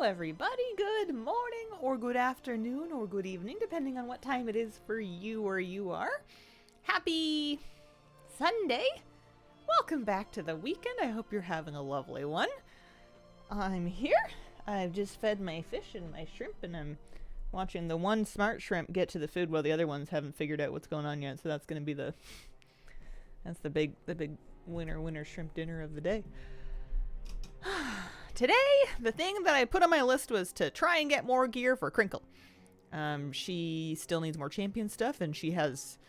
everybody. Good morning, or good afternoon, or good evening, depending on what time it is for you where you are. Happy Sunday. Welcome back to the weekend. I hope you're having a lovely one. I'm here. I've just fed my fish and my shrimp, and I'm watching the one smart shrimp get to the food while the other ones haven't figured out what's going on yet. So that's going to be the big winner shrimp dinner of the day. Today, the thing that I put on my list was to try and get more gear for Crinkle. She still needs more champion stuff, and she has,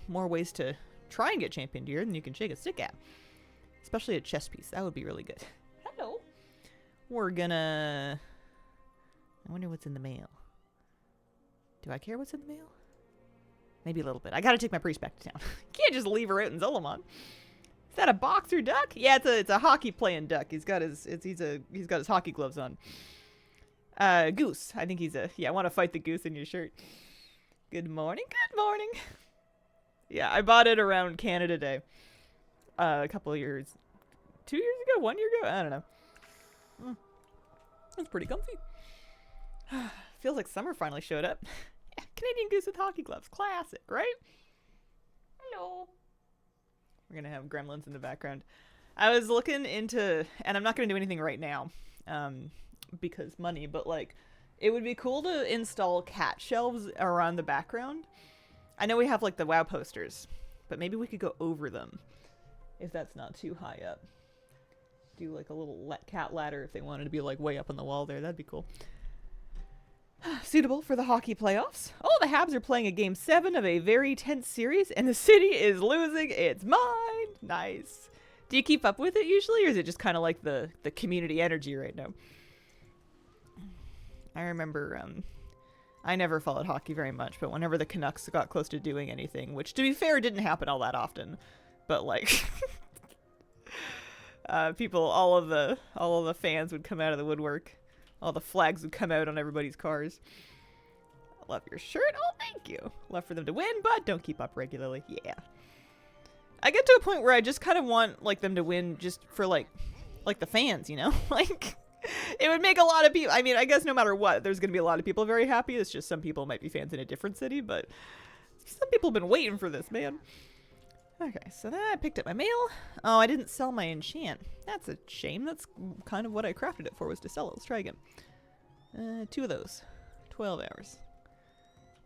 more ways to try and get champion gear than you can shake a stick at. Especially a chest piece. That would be really good. Hello. We're gonna... I wonder what's in the mail. Do I care what's in the mail? Maybe a little bit. I gotta take my priest back to town. Can't just leave her out in Zolomon. Is that a boxer duck? Yeah, it's a hockey playing duck. He's got his hockey gloves on. Goose. I think I want to fight the goose in your shirt. Good morning. Good morning. Yeah, I bought it around Canada Day. A couple of years. 2 years ago? 1 year ago? I don't know. It's pretty comfy. Feels like summer finally showed up. Yeah, Canadian goose with hockey gloves. Classic, right? Hello. We're going to have gremlins in the background. I was looking into, and I'm not going to do anything right now, because money, but it would be cool to install cat shelves around the background. I know we have the WoW posters, but maybe we could go over them if that's not too high up. Do a little cat ladder if they wanted to be way up on the wall there. That'd be cool. Suitable for the hockey playoffs. Oh, the Habs are playing a game 7 of a very tense series, and the city is losing its mind. Nice. Do you keep up with it usually, or is it just kind of like the community energy right now? I remember, I never followed hockey very much, but whenever the Canucks got close to doing anything, which to be fair didn't happen all that often, but people, all of the fans would come out of the woodwork. All the flags would come out on everybody's cars. I love your shirt. Oh, thank you. Love for them to win, but don't keep up regularly. Yeah. I get to a point where I just kind of want them to win just for the fans, it would make a lot of people. I mean, I guess no matter what, there's going to be a lot of people very happy. It's just some people might be fans in a different city, but some people have been waiting for this, man. Okay, so then I picked up my mail. Oh, I didn't sell my enchant. That's a shame. That's kind of what I crafted it for, was to sell it. Let's try again. 2 of those. 12 hours.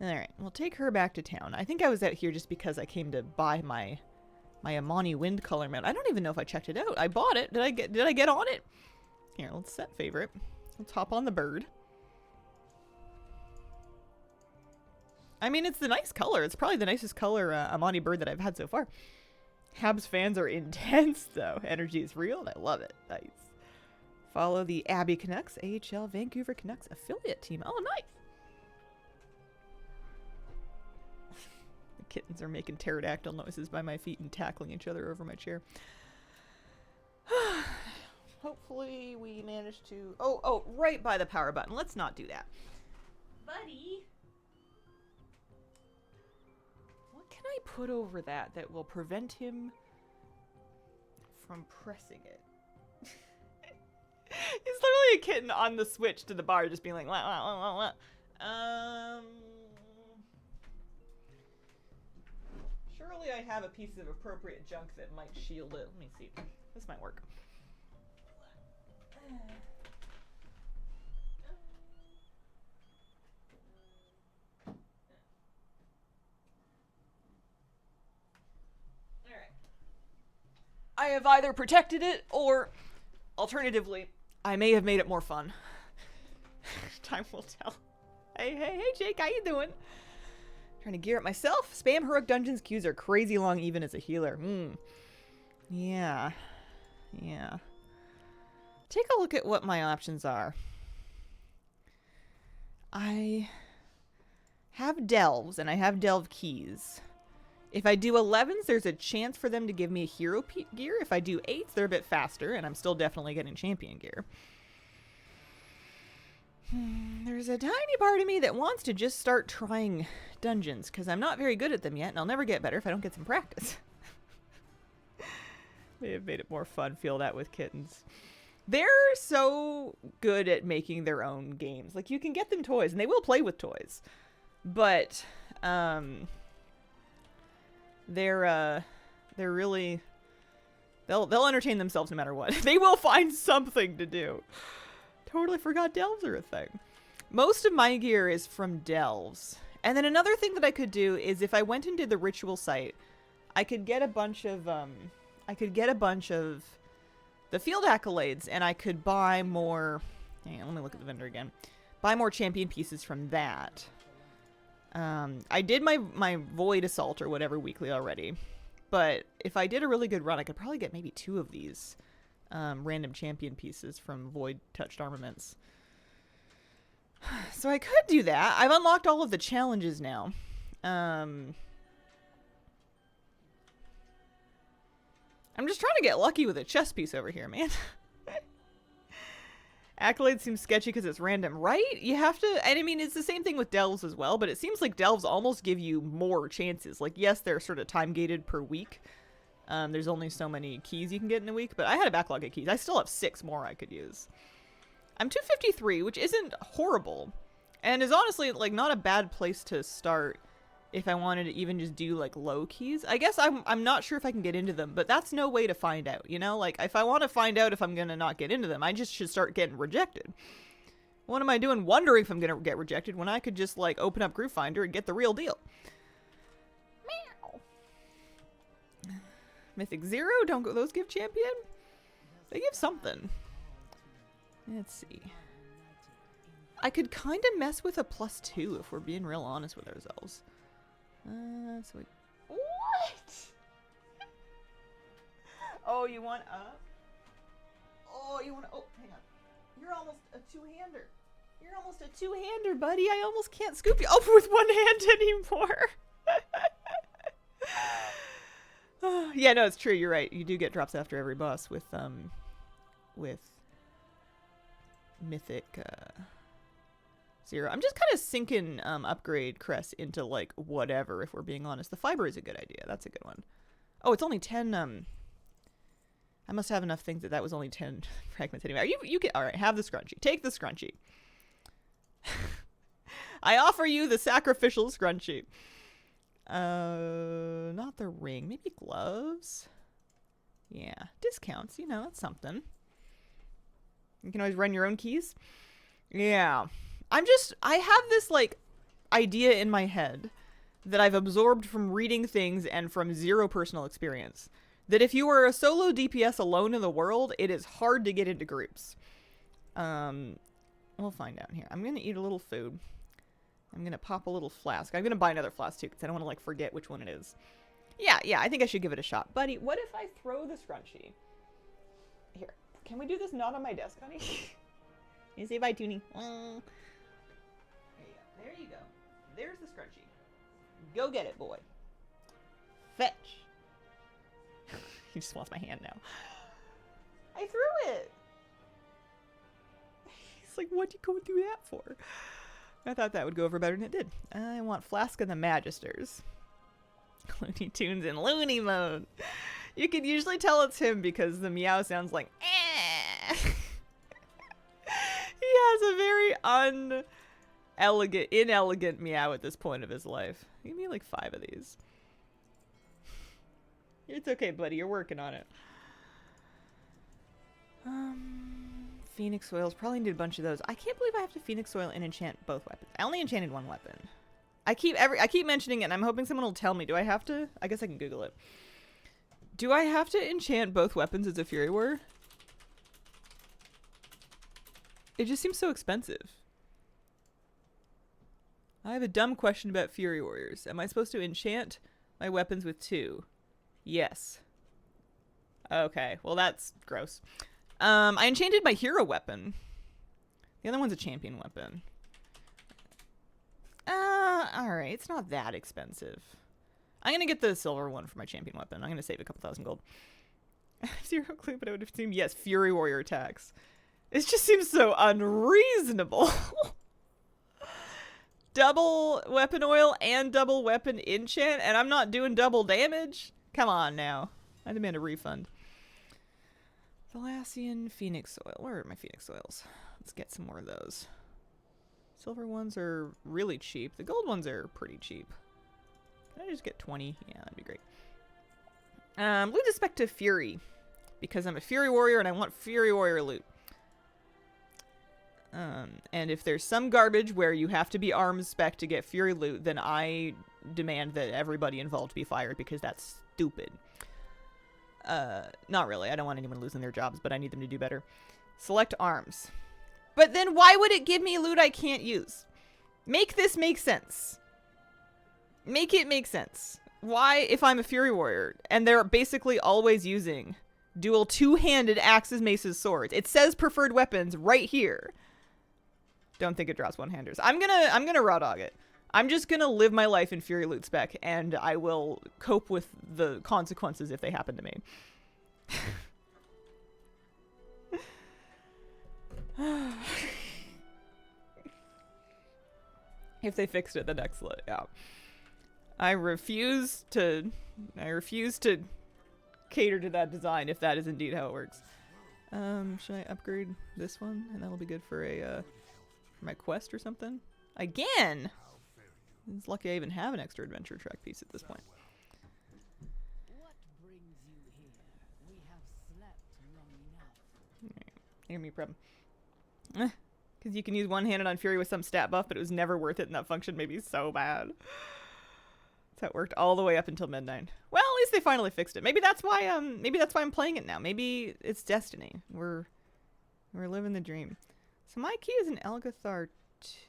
Alright, we'll take her back to town. I think I was out here just because I came to buy my Amani wind color mount. I don't even know if I checked it out. I bought it. Did I get on it? Here, let's set favorite. Let's hop on the bird. I mean, it's the nice color. It's probably the nicest color Amani bird that I've had so far. Habs fans are intense, though. Energy is real, and I love it. Nice. Follow the Abbey Canucks, AHL Vancouver Canucks affiliate team. Oh, nice. The kittens are making pterodactyl noises by my feet and tackling each other over my chair. Hopefully we manage to... Oh, right by the power button. Let's not do that. Buddy... I put over that will prevent him from pressing it. He's literally a kitten on the switch to the bar, just being like, wah, wah, wah, wah, wah. Surely I have a piece of appropriate junk that might shield it. Let me see. This might work. I have either protected it, or, alternatively, I may have made it more fun. Time will tell. Hey, Jake, how you doing? Trying to gear up myself. Spam heroic dungeons queues are crazy long even as a healer. Yeah. Take a look at what my options are. I have delves, and I have delve keys. If I do 11s, there's a chance for them to give me a hero gear. If I do 8s, they're a bit faster, and I'm still definitely getting champion gear. There's a tiny part of me that wants to just start trying dungeons, because I'm not very good at them yet, and I'll never get better if I don't get some practice. May have made it more fun, feel that with kittens. They're so good at making their own games. Like, you can get them toys, and they will play with toys. But, they're really... They'll entertain themselves no matter what. They will find something to do. Totally forgot delves are a thing. Most of my gear is from delves. And then another thing that I could do is if I went and did the ritual site, I could get a bunch of the field accolades, and I could buy more. Hang on, let me look at the vendor again. Buy more champion pieces from that. I did my Void Assault or whatever weekly already, but if I did a really good run, I could probably get maybe 2 of these random champion pieces from Void Touched Armaments. So I could do that. I've unlocked all of the challenges now. I'm just trying to get lucky with a chess piece over here, man. Accolade seems sketchy because it's random, right? You have to, and I mean, it's the same thing with delves as well, but it seems like delves almost give you more chances. Like, yes, they're sort of time gated per week. There's only so many keys you can get in a week, but I had a backlog of keys. I still have 6 more I could use. I'm 253, which isn't horrible, and is honestly, like, not a bad place to start if I wanted to even just do, like, low keys. I guess I'm not sure if I can get into them, but that's no way to find out, you know? Like, if I want to find out if I'm gonna not get into them, I just should start getting rejected. What am I doing wondering if I'm gonna get rejected when I could just, like, open up Group Finder and get the real deal? Meow. Mythic Zero? Don't go, those give champion? They give something. Let's see. I could kind of mess with a +2 if we're being real honest with ourselves. What? Oh, you want up? Oh, you want to... Oh, hang on. You're almost a 2-hander. You're almost a 2-hander, buddy. I almost can't scoop you up with 1 hand anymore. Yeah, no, it's true. You're right. You do get drops after every boss with Mythic Zero. I'm just kind of sinking upgrade Cress into, like, whatever, if we're being honest. The fiber is a good idea. That's a good one. Oh, it's only 10. I must have enough things that was only 10 fragments anyway. You get, all right, have the scrunchie. Take the scrunchie. I offer you the sacrificial scrunchie. Not the ring. Maybe gloves? Yeah. Discounts, you know, that's something. You can always run your own keys. Yeah. I have this, like, idea in my head that I've absorbed from reading things and from zero personal experience. That if you are a solo DPS alone in the world, it is hard to get into groups. We'll find out here. I'm going to eat a little food. I'm going to pop a little flask. I'm going to buy another flask, too, because I don't want to, like, forget which one it is. Yeah, I think I should give it a shot. Buddy, what if I throw the scrunchie? Here. Can we do this not on my desk, honey? You say bye, Toonie. There you go. There's the scrunchie. Go get it, boy. Fetch. He just wants my hand now. I threw it. He's like, what'd you go do that for? I thought that would go over better than it did. I want Flask of the Magisters. Looney Tunes in Looney mode. You can usually tell it's him because the meow sounds like eh. He has a very inelegant meow at this point of his life. Give me like 5 of these. It's okay, buddy. You're working on it. Phoenix Oils. Probably need a bunch of those. I can't believe I have to Phoenix Oil and enchant both weapons. I only enchanted 1 weapon. I keep mentioning it, and I'm hoping someone will tell me. Do I have to? I guess I can Google it. Do I have to enchant both weapons as a Fury Warrior? It just seems so expensive. I have a dumb question about Fury Warriors. Am I supposed to enchant my weapons with 2? Yes. Okay, well that's gross. I enchanted my hero weapon. The other one's a champion weapon. Alright, it's not that expensive. I'm gonna get the silver one for my champion weapon. I'm gonna save a couple thousand gold. I have 0 clue, but I would assume yes, Fury Warrior attacks. It just seems so unreasonable. Double weapon oil and double weapon enchant, and I'm not doing double damage? Come on now. I demand a refund. Thalassian Phoenix Oil. Where are my Phoenix Oils? Let's get some more of those. Silver ones are really cheap. The gold ones are pretty cheap. Can I just get 20? Yeah, that'd be great. Loot the spec to Fury. Because I'm a Fury Warrior and I want Fury Warrior loot. And if there's some garbage where you have to be arms spec to get Fury loot, then I demand that everybody involved be fired because that's stupid. Not really. I don't want anyone losing their jobs, but I need them to do better. Select arms. But then why would it give me loot I can't use? Make this make sense. Make it make sense. Why, if I'm a Fury Warrior, and they're basically always using dual two-handed axes, maces, swords. It says preferred weapons right here. Don't think it drops one-handers. I'm gonna raw dog it. I'm just gonna live my life in Fury loot spec, and I will cope with the consequences if they happen to me. If they fixed it, then excellent. Yeah. I refuse to cater to that design if that is indeed how it works. Should I upgrade this one? And that'll be good for a for my quest or something. Again! It's lucky I even have an extra adventure track piece at this point. What brings you here? We have slept long enough. Right. Hear me, problem. Because you can use one-handed on Fury with some stat buff, but it was never worth it, and that function made me so bad. So it worked all the way up until midnight. Well, at least they finally fixed it. Maybe that's why I'm playing it now. Maybe it's destiny. We're living the dream. So my key is an Elgathar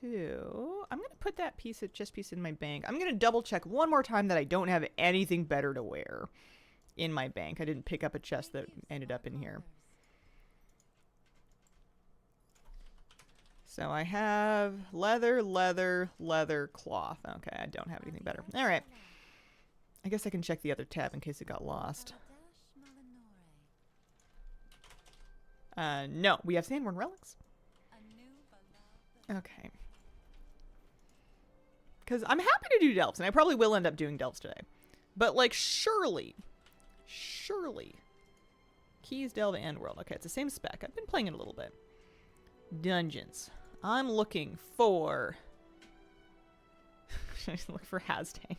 2. I'm gonna put that chest piece in my bank. I'm gonna double check one more time that I don't have anything better to wear in my bank. I didn't pick up a chest that ended up in here. So I have leather, cloth. Okay, I don't have anything better. All right. I guess I can check the other tab in case it got lost. No, we have Sandworn relics. Okay. Because I'm happy to do delves, and I probably will end up doing delves today. But, like, surely. Keys, delve, and world. Okay, it's the same spec. I've been playing it a little bit. Dungeons. I'm looking for... Should I look for Haztank?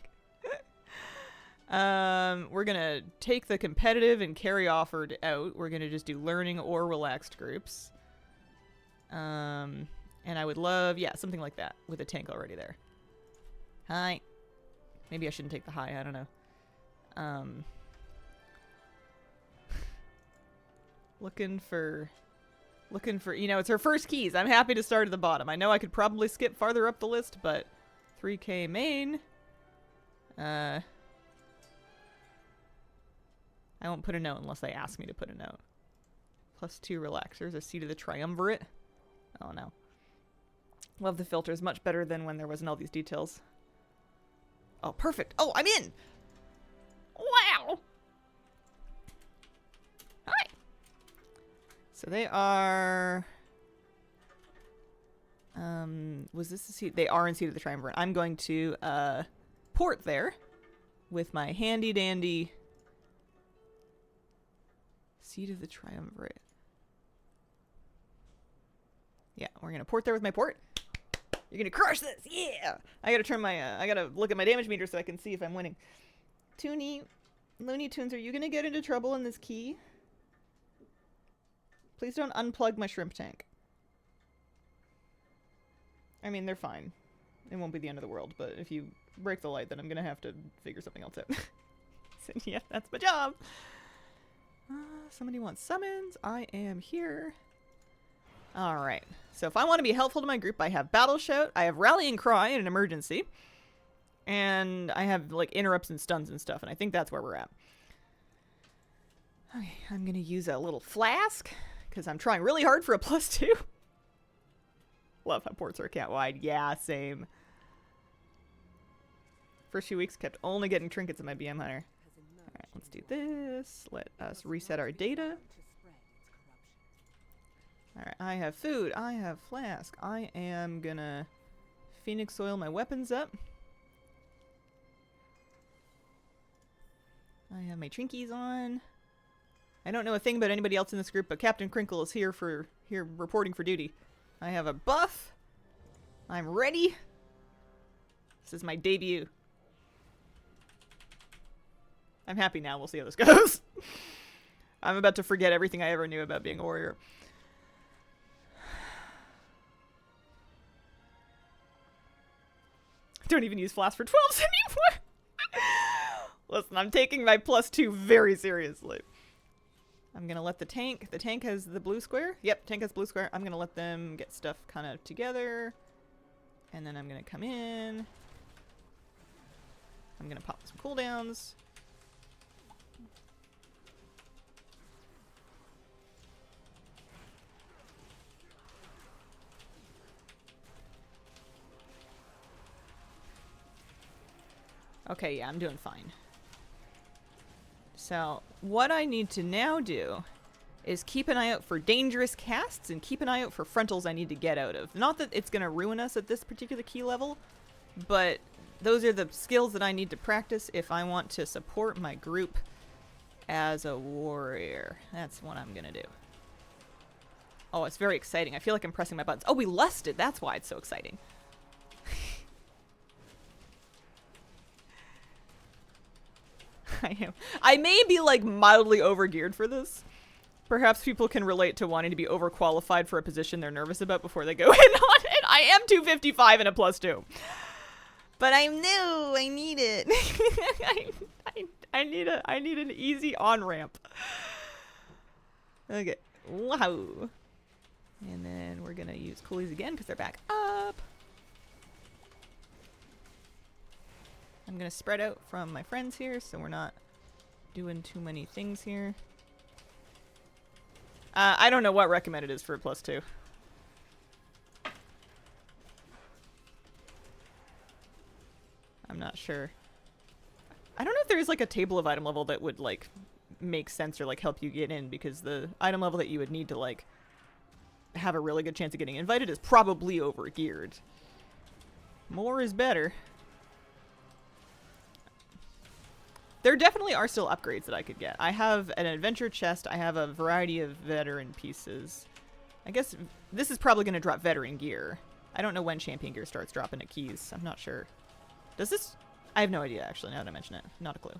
We're gonna take the competitive and carry offered out. We're gonna just do learning or relaxed groups. And I would love, yeah, something like that with a tank already there. Hi. Maybe I shouldn't take the high, I don't know. Looking for, you know, it's her first keys. I'm happy to start at the bottom. I know I could probably skip farther up the list, but 3K main. I won't put a note unless they ask me to put a note. +2 relaxers, a seat of the triumvirate. Oh no. Love the filters, much better than when there wasn't all these details. Oh, perfect. Oh, I'm in! Wow! Hi! So they are... was this the seat? They are in Seat of the Triumvirate. I'm going to, port there with my handy-dandy Seat of the Triumvirate. Yeah, we're gonna port there with my port. You're gonna crush this, yeah! I gotta turn my, I gotta look at my damage meter so I can see if I'm winning. Toonie, Looney Tunes, are you gonna get into trouble in this key? Please don't unplug my shrimp tank. I mean, they're fine. It won't be the end of the world, but if you break the light, then I'm gonna have to figure something else out. So, yeah, that's my job. Somebody wants summons. I am here. Alright, so if I want to be helpful to my group, I have Battle Shout, I have Rallying Cry in an emergency, and I have, like, interrupts and stuns and stuff, and I think that's where we're at. Okay, I'm gonna use a little flask, because I'm trying really hard for a +2. Love how ports are cat-wide. Yeah, same. First few weeks kept only getting trinkets in my BM Hunter. Alright, let's do this. Let us reset our data. Alright, I have food, I have flask, I am gonna Phoenix oil my weapons up. I have my trinkies on. I don't know a thing about anybody else in this group, but Captain Crinkle is here reporting for duty. I have a buff. I'm ready. This is my debut. I'm happy now. We'll see how this goes. I'm about to forget everything I ever knew about being a warrior. Don't even use flask for 12s anymore. Listen, I'm taking my +2 very seriously. I'm gonna let the tank has the blue square. Yep, tank has blue square. I'm gonna let them get stuff kind of together. And then I'm gonna come in. I'm gonna pop some cooldowns. Okay, yeah, I'm doing fine. So, what I need to now do is keep an eye out for dangerous casts and keep an eye out for frontals I need to get out of. Not that it's going to ruin us at this particular key level, but those are the skills that I need to practice if I want to support my group as a warrior. That's what I'm going to do. Oh, it's very exciting. I feel like I'm pressing my buttons. Oh, we lusted. That's why it's so exciting. I am. I may be like mildly overgeared for this. Perhaps people can relate to wanting to be overqualified for a position they're nervous about before they go in on it. I am 255 and a +2. But I'm new. I need it. I need an easy on-ramp. Okay. Wow. And then we're gonna use coolies again because they're back up. I'm gonna spread out from my friends here so we're not doing too many things here. I don't know what recommended is for a +2. I'm not sure. I don't know if there's like a table of item level that would like make sense or like help you get in, because the item level that you would need to like have a really good chance of getting invited is probably over geared. More is better. There definitely are still upgrades that I could get. I have an adventure chest. I have a variety of veteran pieces. I guess this is probably going to drop veteran gear. I don't know when champion gear starts dropping at keys. I'm not sure. Does this? I have no idea, actually, now that I mention it. Not a clue.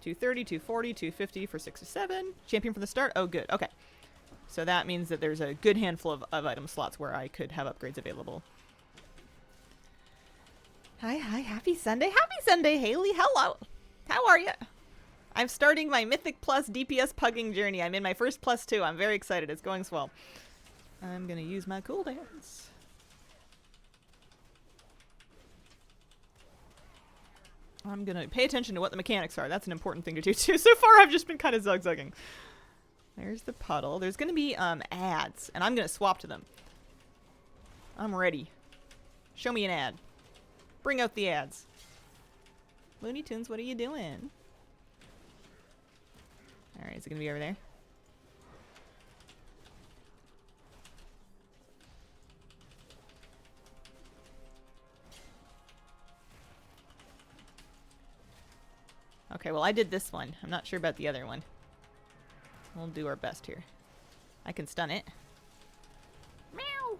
230, 240, 250 for 67. Champion from the start? Oh, good. Okay. So that means that there's a good handful of item slots where I could have upgrades available. Hi, happy Sunday, Haley. Hello. How are you? I'm starting my Mythic Plus DPS pugging journey. I'm in my first +2. I'm very excited. It's going swell. I'm going to use my cooldowns. I'm going to pay attention to what the mechanics are. That's an important thing to do, too. So far, I've just been kind of zigzagging. There's the puddle. There's going to be ads, and I'm going to swap to them. I'm ready. Show me an ad. Bring out the ads. Looney Tunes, what are you doing? Alright, is it gonna be over there? Okay, well I did this one. I'm not sure about the other one. We'll do our best here. I can stun it. Meow!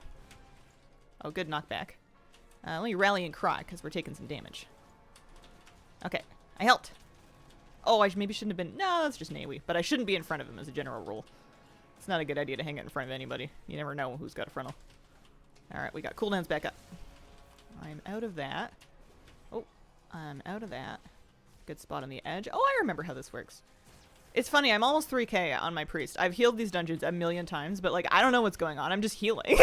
Oh, good knockback. Let me rally and cry, because we're taking some damage. Okay, I helped. Oh, I maybe shouldn't have been... No, that's just Nawi. But I shouldn't be in front of him as a general rule. It's not a good idea to hang out in front of anybody. You never know who's got a frontal. Alright, we got cooldowns back up. I'm out of that. Oh, I'm out of that. Good spot on the edge. Oh, I remember how this works. It's funny, I'm almost 3k on my priest. I've healed these dungeons a million times, but like, I don't know what's going on. I'm just healing.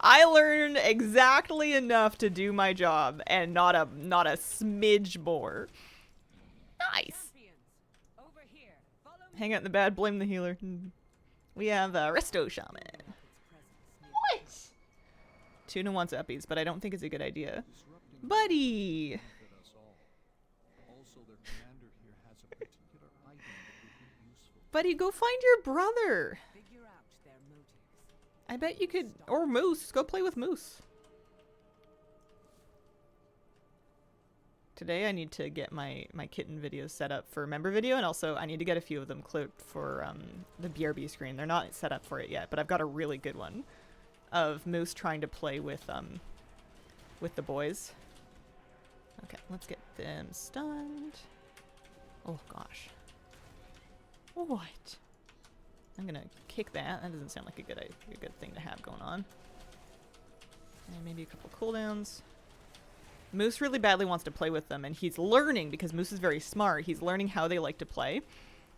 I learned exactly enough to do my job, and not a smidge more. Nice. Over here. Follow me. Hang out in the bad, blame the healer. We have a Resto Shaman. What? 2 wants uppies, but I don't think it's a good idea. Buddy! Buddy, go find your brother. Figure out their motives. I bet you could, or Moose. Go play with Moose. today. I need to get my kitten videos set up for member video, and also I need to get a few of them clipped for the BRB screen. They're not set up for it yet, but I've got a really good one of Moose trying to play with the boys. Okay, let's get them stunned. Oh gosh. What? I'm gonna kick that. That doesn't sound like a good thing to have going on. And maybe a couple cooldowns. Moose really badly wants to play with them, and he's learning, because Moose is very smart, he's learning how they like to play.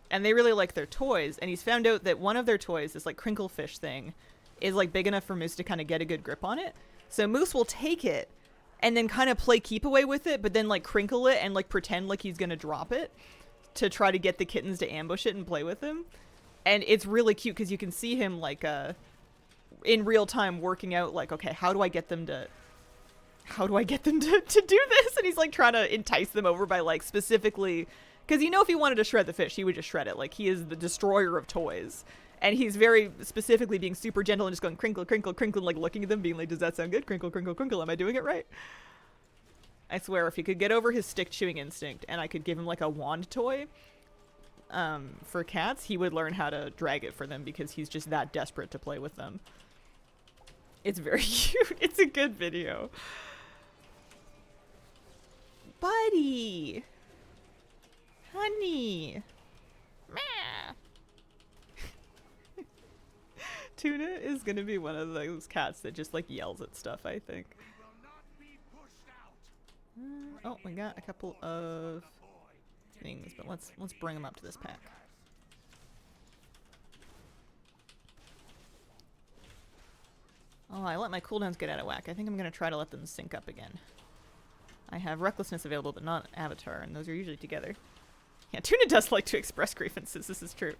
And they really like their toys, and he's found out that one of their toys, this like crinkle fish thing, is like big enough for Moose to kind of get a good grip on it. So Moose will take it and then kind of play keep away with it, but then like crinkle it and like pretend like he's gonna drop it to try to get the kittens to ambush it and play with him. And it's really cute because you can see him like in real time working out like, okay, how do I get them to do this? And he's like trying to entice them over by like specifically, because you know if he wanted to shred the fish, he would just shred it. Like, he is the destroyer of toys. And he's very specifically being super gentle and just going crinkle, crinkle, crinkle, and like looking at them being like, does that sound good? Crinkle, crinkle, crinkle. Am I doing it right? I swear, if he could get over his stick chewing instinct and I could give him like a wand toy for cats, he would learn how to drag it for them, because he's just that desperate to play with them. It's very cute. It's a good video. Buddy! Honey! Meh! Tuna is gonna be one of those cats that just like yells at stuff, I think. Oh, we got a couple of things, but let's bring them up to this pack. Oh, I let my cooldowns get out of whack. I think I'm gonna try to let them sync up again. I have Recklessness available, but not Avatar, and those are usually together. Yeah, Tuna does like to express grievances, this is true.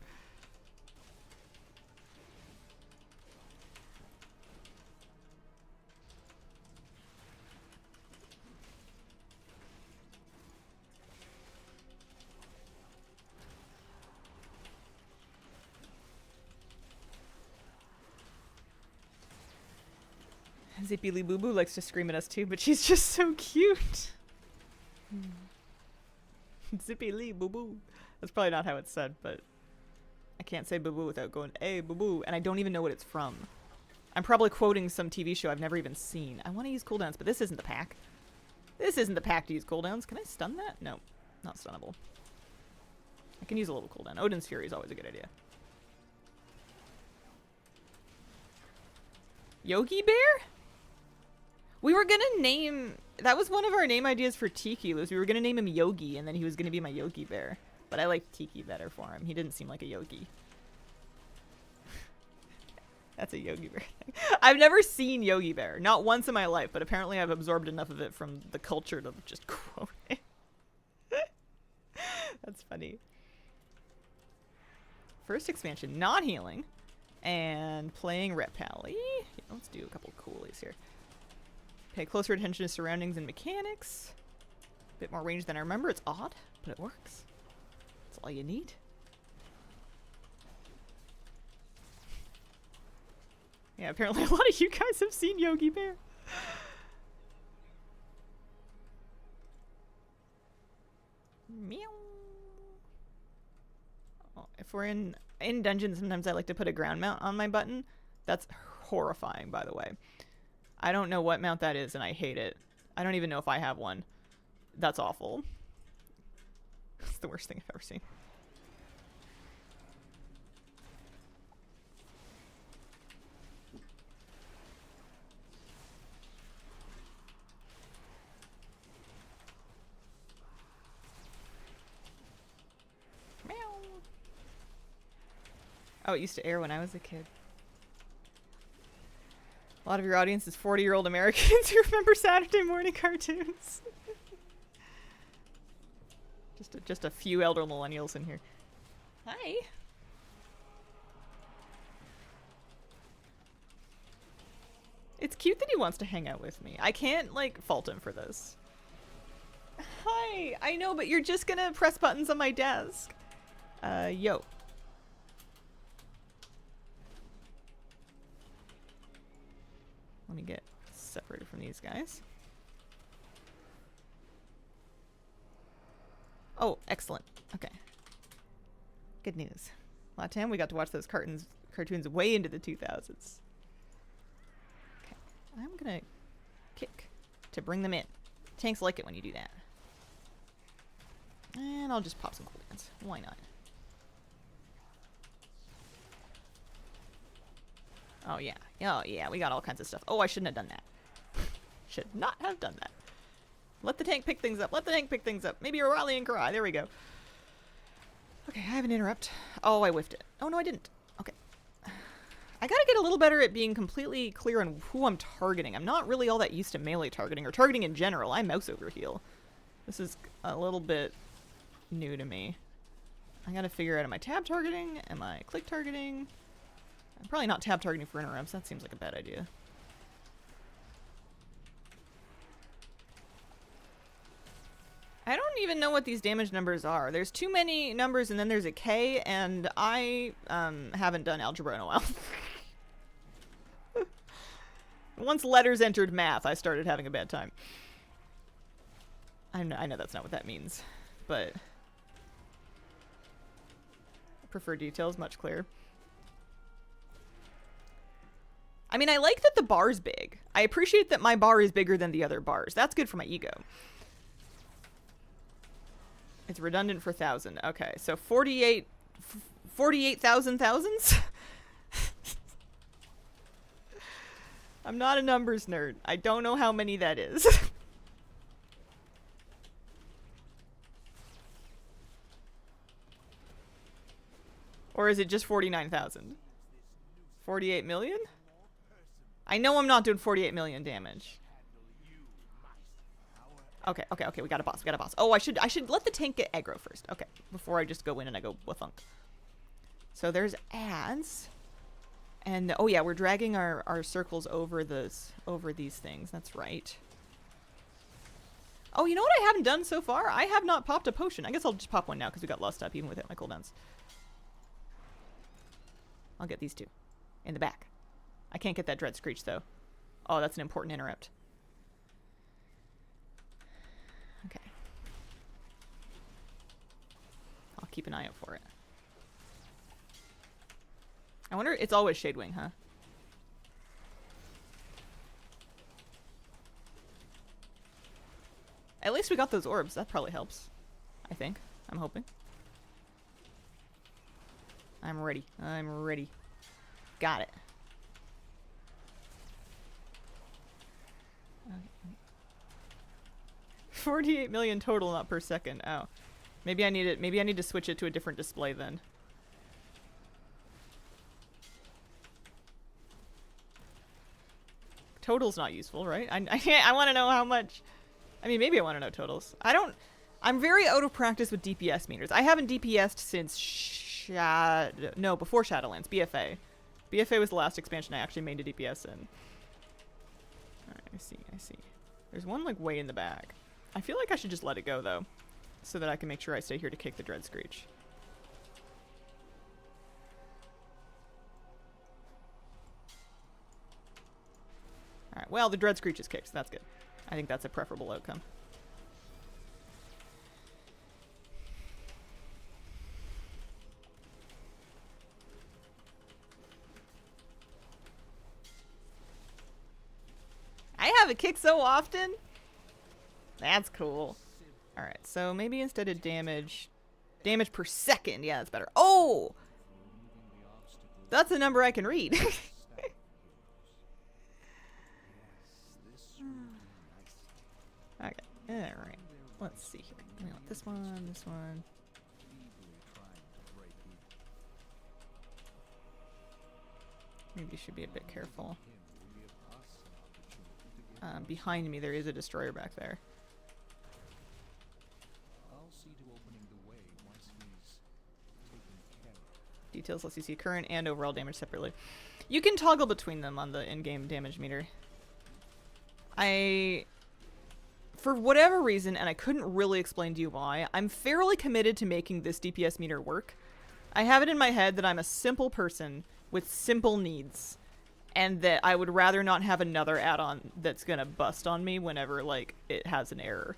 Zippy Lee Boo Boo likes to scream at us too, but she's just so cute. Zippy Lee Boo Boo. That's probably not how it's said, but I can't say boo boo without going, hey, boo boo, and I don't even know what it's from. I'm probably quoting some TV show I've never even seen. I want to use cooldowns, but this isn't the pack. This isn't the pack to use cooldowns. Can I stun that? No, not stunnable. I can use a little cooldown. Odin's Fury is always a good idea. Yogi Bear? We were gonna name... That was one of our name ideas for Tiki, was we were gonna name him Yogi, and then he was gonna be my Yogi Bear. But I like Tiki better for him. He didn't seem like a Yogi. That's a Yogi Bear thing. I've never seen Yogi Bear. Not once in my life, but apparently I've absorbed enough of it from the culture to just quote it. That's funny. First expansion, not healing. And playing Rep Pally. Yeah, let's do a couple coolies here. Pay closer attention to surroundings and mechanics. A bit more range than I remember. It's odd, but it works. That's all you need. Yeah, apparently a lot of you guys have seen Yogi Bear. Meow. Oh, if we're in dungeons, sometimes I like to put a ground mount on my button. That's horrifying, by the way. I don't know what mount that is, and I hate it. I don't even know if I have one. That's awful. It's the worst thing I've ever seen. Meow. Oh, it used to air when I was a kid. A lot of your audience is 40-year-old Americans who remember Saturday morning cartoons. Just a few elder millennials in here. Hi. It's cute that he wants to hang out with me. I can't, like, fault him for this. Hi. I know, but you're just gonna press buttons on my desk. Yo. Let me get separated from these guys. Oh, excellent. Okay. Good news. Last time we got to watch those cartoons way into the 2000s. Okay. I'm gonna kick to bring them in. Tanks like it when you do that. And I'll just pop some cooldowns. Why not? Oh yeah. Oh yeah, we got all kinds of stuff. Oh, I shouldn't have done that. Should not have done that. Let the tank pick things up. Let the tank pick things up. Maybe a rallying cry. There we go. Okay, I have an interrupt. Oh, I whiffed it. Oh, no, I didn't. Okay. I gotta get a little better at being completely clear on who I'm targeting. I'm not really all that used to melee targeting, or targeting in general. I mouse over heal. This is a little bit new to me. I gotta figure out, am I tab targeting? Am I click targeting? I'm probably not tab targeting for interrupts. That seems like a bad idea. I don't even know what these damage numbers are. There's too many numbers and then there's a K, and I haven't done algebra in a while. Once letters entered math, I started having a bad time. I know that's not what that means, but I prefer details, much clearer. I mean, I like that the bar's big. I appreciate that my bar is bigger than the other bars. That's good for my ego. It's redundant for 1,000. Okay, so 48,000 thousands? I'm not a numbers nerd. I don't know how many that is. Or is it just 49,000? 48 million? I know I'm not doing 48 million damage. Okay, we got a boss, Oh, I should let the tank get aggro first. Okay, before I just go in and I go wathunk. So there's ads. And, oh yeah, we're dragging our circles over these things. That's right. Oh, you know what I haven't done so far? I have not popped a potion. I guess I'll just pop one now because we got lost up even without my cooldowns. I'll get these two. In the back. I can't get that Dread Screech, though. Oh, that's an important interrupt. Okay. I'll keep an eye out for it. I wonder, it's always Shadewing, huh? At least we got those orbs. That probably helps. I think. I'm hoping. I'm ready. I'm ready. Got it. Okay. 48 million total, not per second. Oh. Maybe I need it. Maybe I need to switch it to a different display then. Total's not useful, right? I want to know how much. I mean, maybe I want to know totals. I'm very out of practice with DPS meters. I haven't DPS'd since before Shadowlands, BFA. BFA was the last expansion I actually made to DPS in. Alright, I see. There's one, like, way in the back. I feel like I should just let it go, though, so that I can make sure I stay here to kick the Dread Screech. Alright, well, the Dread Screech is kicked, so that's good. I think that's a preferable outcome. I have it kicked so often. That's cool. Alright, so maybe instead of damage per second, yeah, that's better. Oh! That's a number I can read. Okay, alright. Let's see here. We want this one, this one. Maybe you should be a bit careful. Behind me, there is a destroyer back there. Details lets you see current and overall damage separately. You can toggle between them on the in-game damage meter. For whatever reason, and I couldn't really explain to you why, I'm fairly committed to making this DPS meter work. I have it in my head that I'm a simple person with simple needs, and that I would rather not have another add-on that's gonna bust on me whenever, like, it has an error.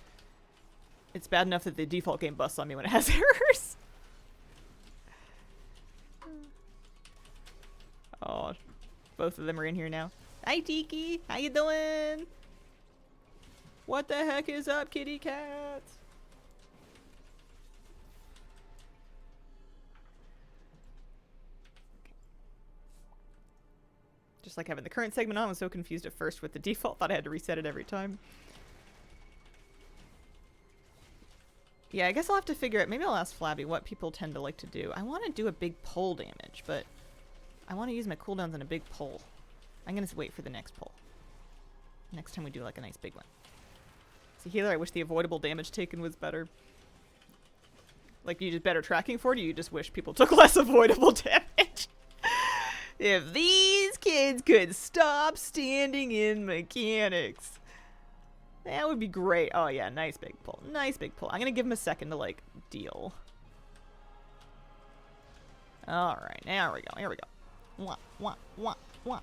it's bad enough that the default game busts on me when it has errors. Oh, both of them are in here now. Hi, Tiki. How you doing? What the heck is up, kitty cats? Just like having the current segment on, I was so confused at first with the default. Thought I had to reset it every time. Yeah, I guess I'll have to figure out. Maybe I'll ask Flabby what people tend to like to do. I want to do a big pull damage, but I want to use my cooldowns on a big pull. I'm going to wait for the next pull. Next time we do like a nice big one. See, healer, I wish the avoidable damage taken was better. Like, you just better tracking for it, or you just wish people took less avoidable damage? If these kids could stop standing in mechanics, that would be great. Oh yeah, nice big pull. Nice big pull. I'm gonna give him a second to, like, deal. Alright, there we go. Here we go. Wah, wah, wah, wah.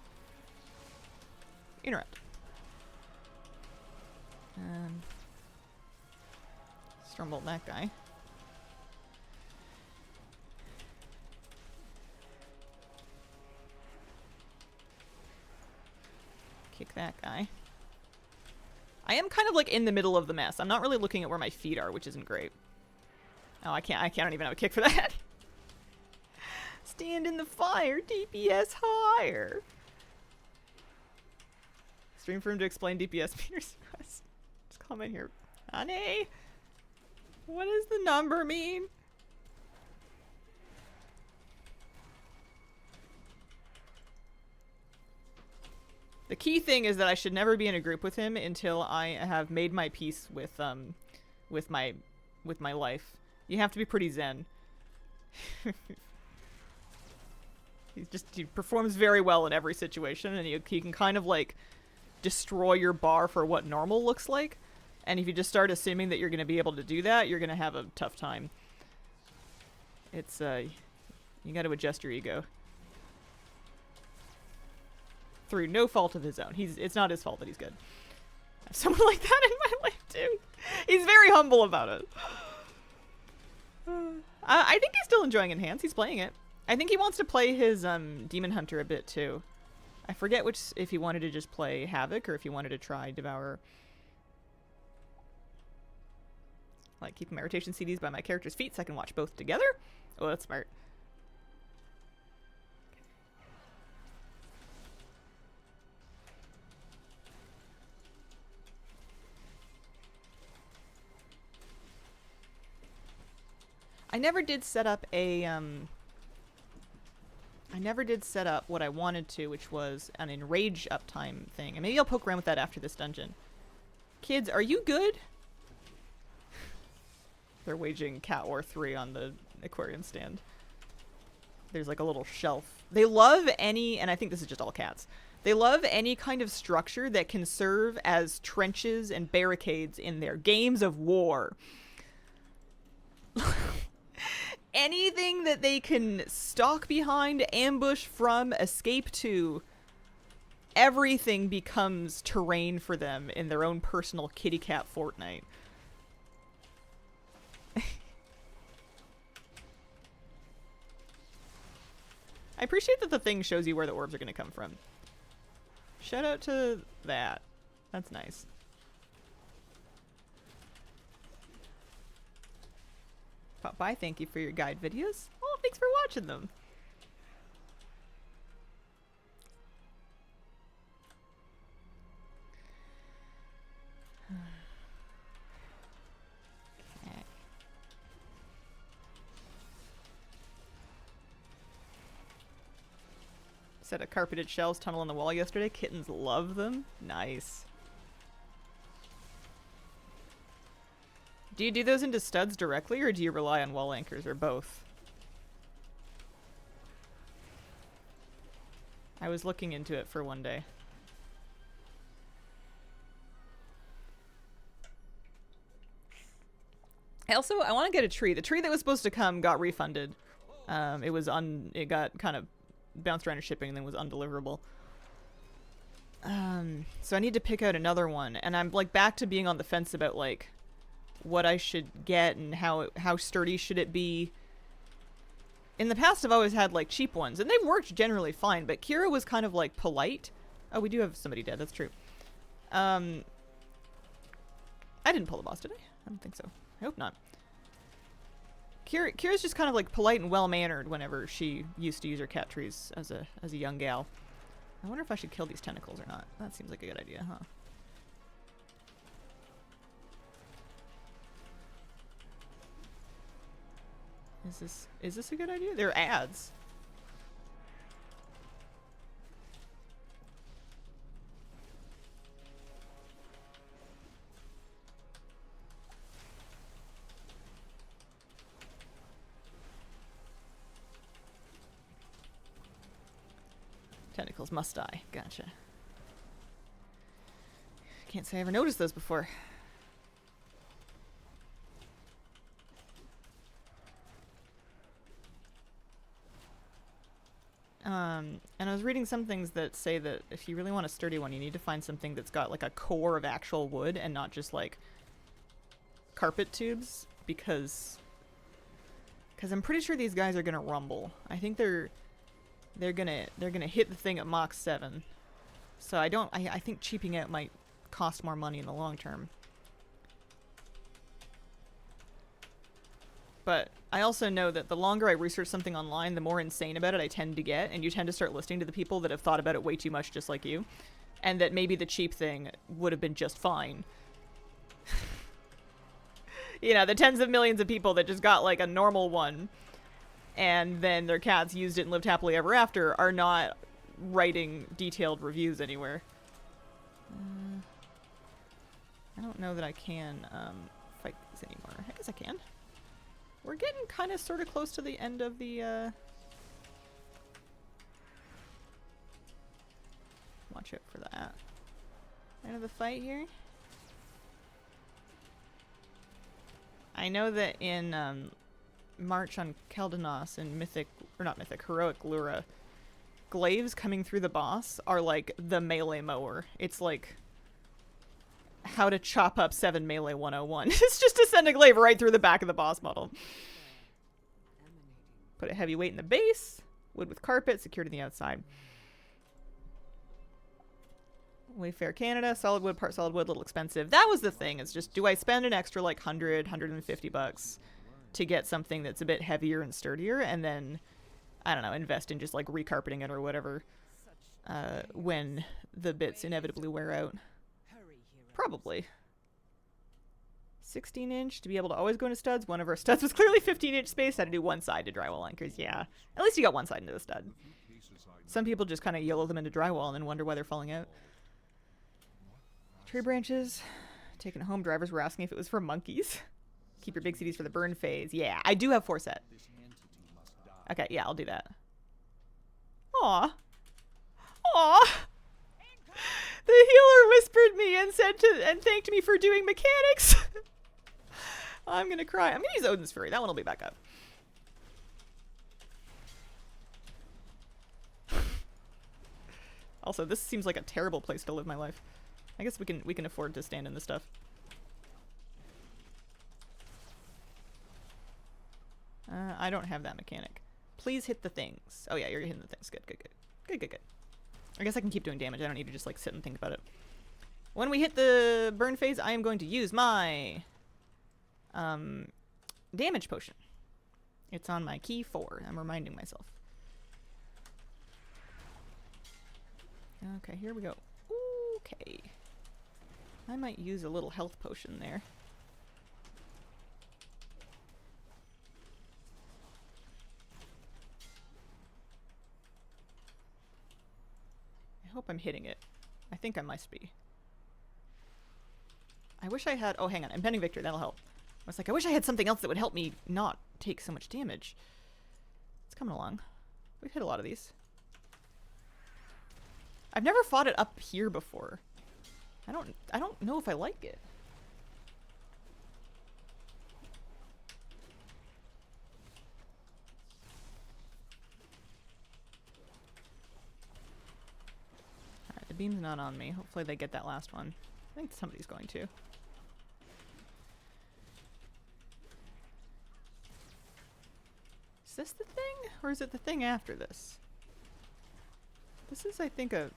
Interrupt. Stormbolt that guy. Kick that guy. I am kind of like in the middle of the mess. I'm not really looking at where my feet are, which isn't great. Oh, I don't even have a kick for that. Stand in the fire, DPS higher. Stream for him to explain DPS meters request. Just comment here. Honey, what does the number mean? The key thing is that I should never be in a group with him until I have made my peace with my life. You have to be pretty zen. He performs very well in every situation, and he can kind of like destroy your bar for what normal looks like. And if you just start assuming that you're going to be able to do that, you're going to have a tough time. It's you got to adjust your ego. Through no fault of his own. It's not his fault that he's good. I have someone like that in my life too. He's very humble about it. I think he's still enjoying Enhance. He's playing it. I think he wants to play his Demon Hunter a bit too. I forget if he wanted to just play Havoc or if he wanted to try Devourer. Like keeping my rotation CDs by my character's feet so I can watch both together. Oh, that's smart. I never did set up what I wanted to, which was an enrage uptime thing. And maybe I'll poke around with that after this dungeon. Kids, are you good? They're waging Cat War 3 on the aquarium stand. There's like a little shelf. They love any, and I think this is just all cats, they love any kind of structure that can serve as trenches and barricades in their games of war. Anything that they can stalk behind, ambush from, escape to, everything becomes terrain for them in their own personal kitty cat Fortnite. I appreciate that the thing shows you where the orbs are going to come from. Shout out to that. That's nice. Bye, thank you for your guide videos. Oh, thanks for watching them. Okay. Set of carpeted shells tunnel in the wall yesterday. Kittens love them. Nice. Do you do those into studs directly, or do you rely on wall anchors, or both? I was looking into it for one day. I want to get a tree. The tree that was supposed to come got refunded. It got kind of bounced around in shipping and then was undeliverable. So I need to pick out another one, and I'm like back to being on the fence about like what I should get and how sturdy should it be. In the past, I've always had like cheap ones, and they've worked generally fine. But Kira was kind of like polite. Oh, we do have somebody dead. That's true. I didn't pull the boss, did I? I don't think so. I hope not. Kira's just kind of like polite and well-mannered whenever she used to use her cat trees as a young gal. I wonder if I should kill these tentacles or not. That seems like a good idea, huh? Is this a good idea? They're ads. Tentacles must die. Gotcha. Can't say I ever noticed those before. And I was reading some things that say that if you really want a sturdy one, you need to find something that's got like a core of actual wood and not just like carpet tubes, because I'm pretty sure these guys are gonna rumble. I think they're gonna hit the thing at Mach 7. So I think cheaping out might cost more money in the long term. But I also know that the longer I research something online, the more insane about it I tend to get, and you tend to start listening to the people that have thought about it way too much, just like you, and that maybe the cheap thing would have been just fine. You know, the tens of millions of people that just got like a normal one, and then their cats used it and lived happily ever after, are not writing detailed reviews anywhere. I don't know that I can fight these anymore. I guess I can. We're getting kind of sort of close to the end of the, watch out for that. End of the fight here. I know that in, March on Keldanos and Heroic Lura, glaives coming through the boss are like the melee mower. It's like how to chop up 7 melee 101. It's just to send a glaive right through the back of the boss model. Put a heavy weight in the base, wood with carpet, secured to the outside. Wayfair Canada, solid wood, part solid wood, little expensive. That was the thing, it's just, do I spend an extra like 150 bucks to get something that's a bit heavier and sturdier, and then, I don't know, invest in just like recarpeting it or whatever, when the bits inevitably wear out? Probably. 16-inch to be able to always go into studs. One of our studs was clearly 15-inch space. Had to do one side to drywall anchors. Yeah, at least you got one side into the stud. Some people just kind of YOLO them into drywall and then wonder why they're falling out. Tree branches. Taking home, drivers were asking if it was for monkeys. Keep your big CDs for the burn phase. Yeah, I do have 4 set. Okay, yeah, I'll do that. Aw. Aw. The healer whispered me and thanked me for doing mechanics. I'm gonna cry. I'm gonna use Odin's Fury. That one will be back up. Also, this seems like a terrible place to live my life. I guess we can afford to stand in this stuff. I don't have that mechanic. Please hit the things. Oh yeah, you're hitting the things. Good, good, good. Good, good, good. I guess I can keep doing damage. I don't need to just like sit and think about it. When we hit the burn phase, I am going to use my damage potion. It's on my key 4. I'm reminding myself. Okay, here we go. Okay. I might use a little health potion there. I hope I'm hitting it. I think I must be. I wish I had... Oh, hang on. Impending Victory. That'll help. I was like, I wish I had something else that would help me not take so much damage. It's coming along. We've hit a lot of these. I've never fought it up here before. I don't know if I like it. Alright, the beam's not on me. Hopefully they get that last one. I think somebody's going to. Is this the thing? Or is it the thing after this? This is, I think, a...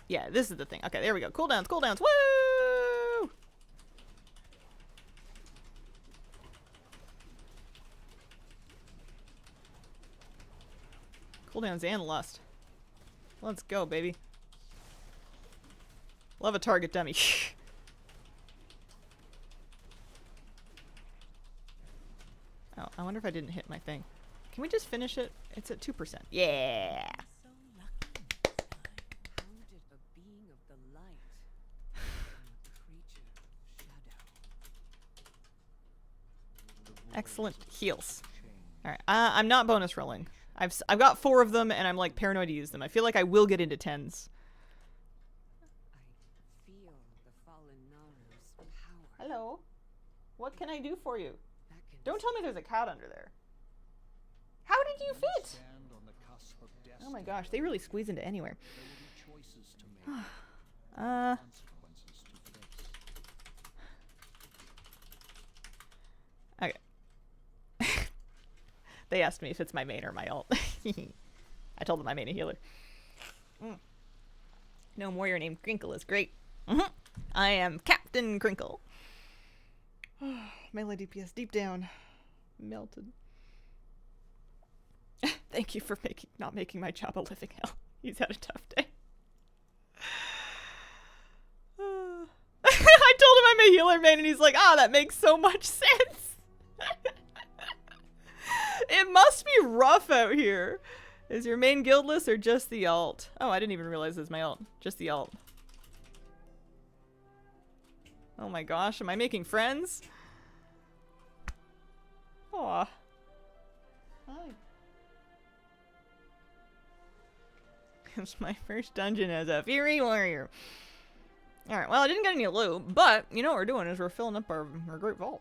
Yeah, this is the thing. Okay, there we go. Cooldowns, cooldowns. Woo! Cooldowns and lust. Let's go, baby. Love a target dummy. Oh, I wonder if I didn't hit my thing. Can we just finish it? It's at 2%. Yeah! So lucky this time. Hounded a being of the light. And a creature of shadow. Excellent heals. Alright, I'm not bonus rolling. I've got 4 of them, and I'm like paranoid to use them. I feel like I will get into 10s. I feel the fallen Naru's power. Hello. What can I do for you? Beckons Don't tell me there's a cat under there. How did you fit? Stand on the cusp of Oh destiny. my gosh, they really squeeze into anywhere. There will be choices to make, Uh, consequences to face. okay. They asked me if it's my main or my alt. I told them I main a healer. No warrior named Crinkle is great. I am Captain Crinkle. Melee DPS deep down. Melted. Thank you for not making my job a living hell. He's had a tough day. I told him I'm a healer main and he's like, ah, that makes so much sense. It must be rough out here. Is your main guildless or just the alt? Oh, I didn't even realize it was my alt. Just the alt. Oh my gosh, am I making friends? Aw. Hi. It's my first dungeon as a Fury Warrior. Alright, well I didn't get any loot, but you know what we're doing is we're filling up our great vault.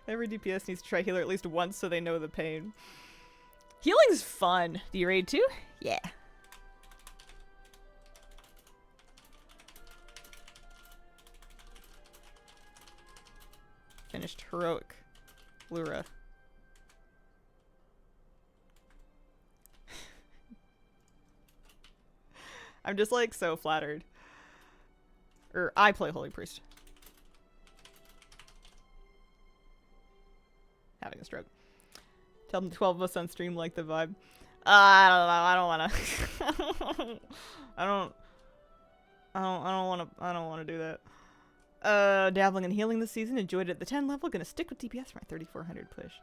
Every DPS needs to try healer at least once so they know the pain. Healing's fun. Do you raid too? Yeah. Finished heroic Lura. I'm just like so flattered. I play Holy Priest. Having a stroke. Tell them 12 of us on stream like the vibe. I don't know. I don't wanna. I don't wanna do that. Dabbling in healing this season. Enjoyed it at the 10 level. Gonna stick with DPS for my 3400 push.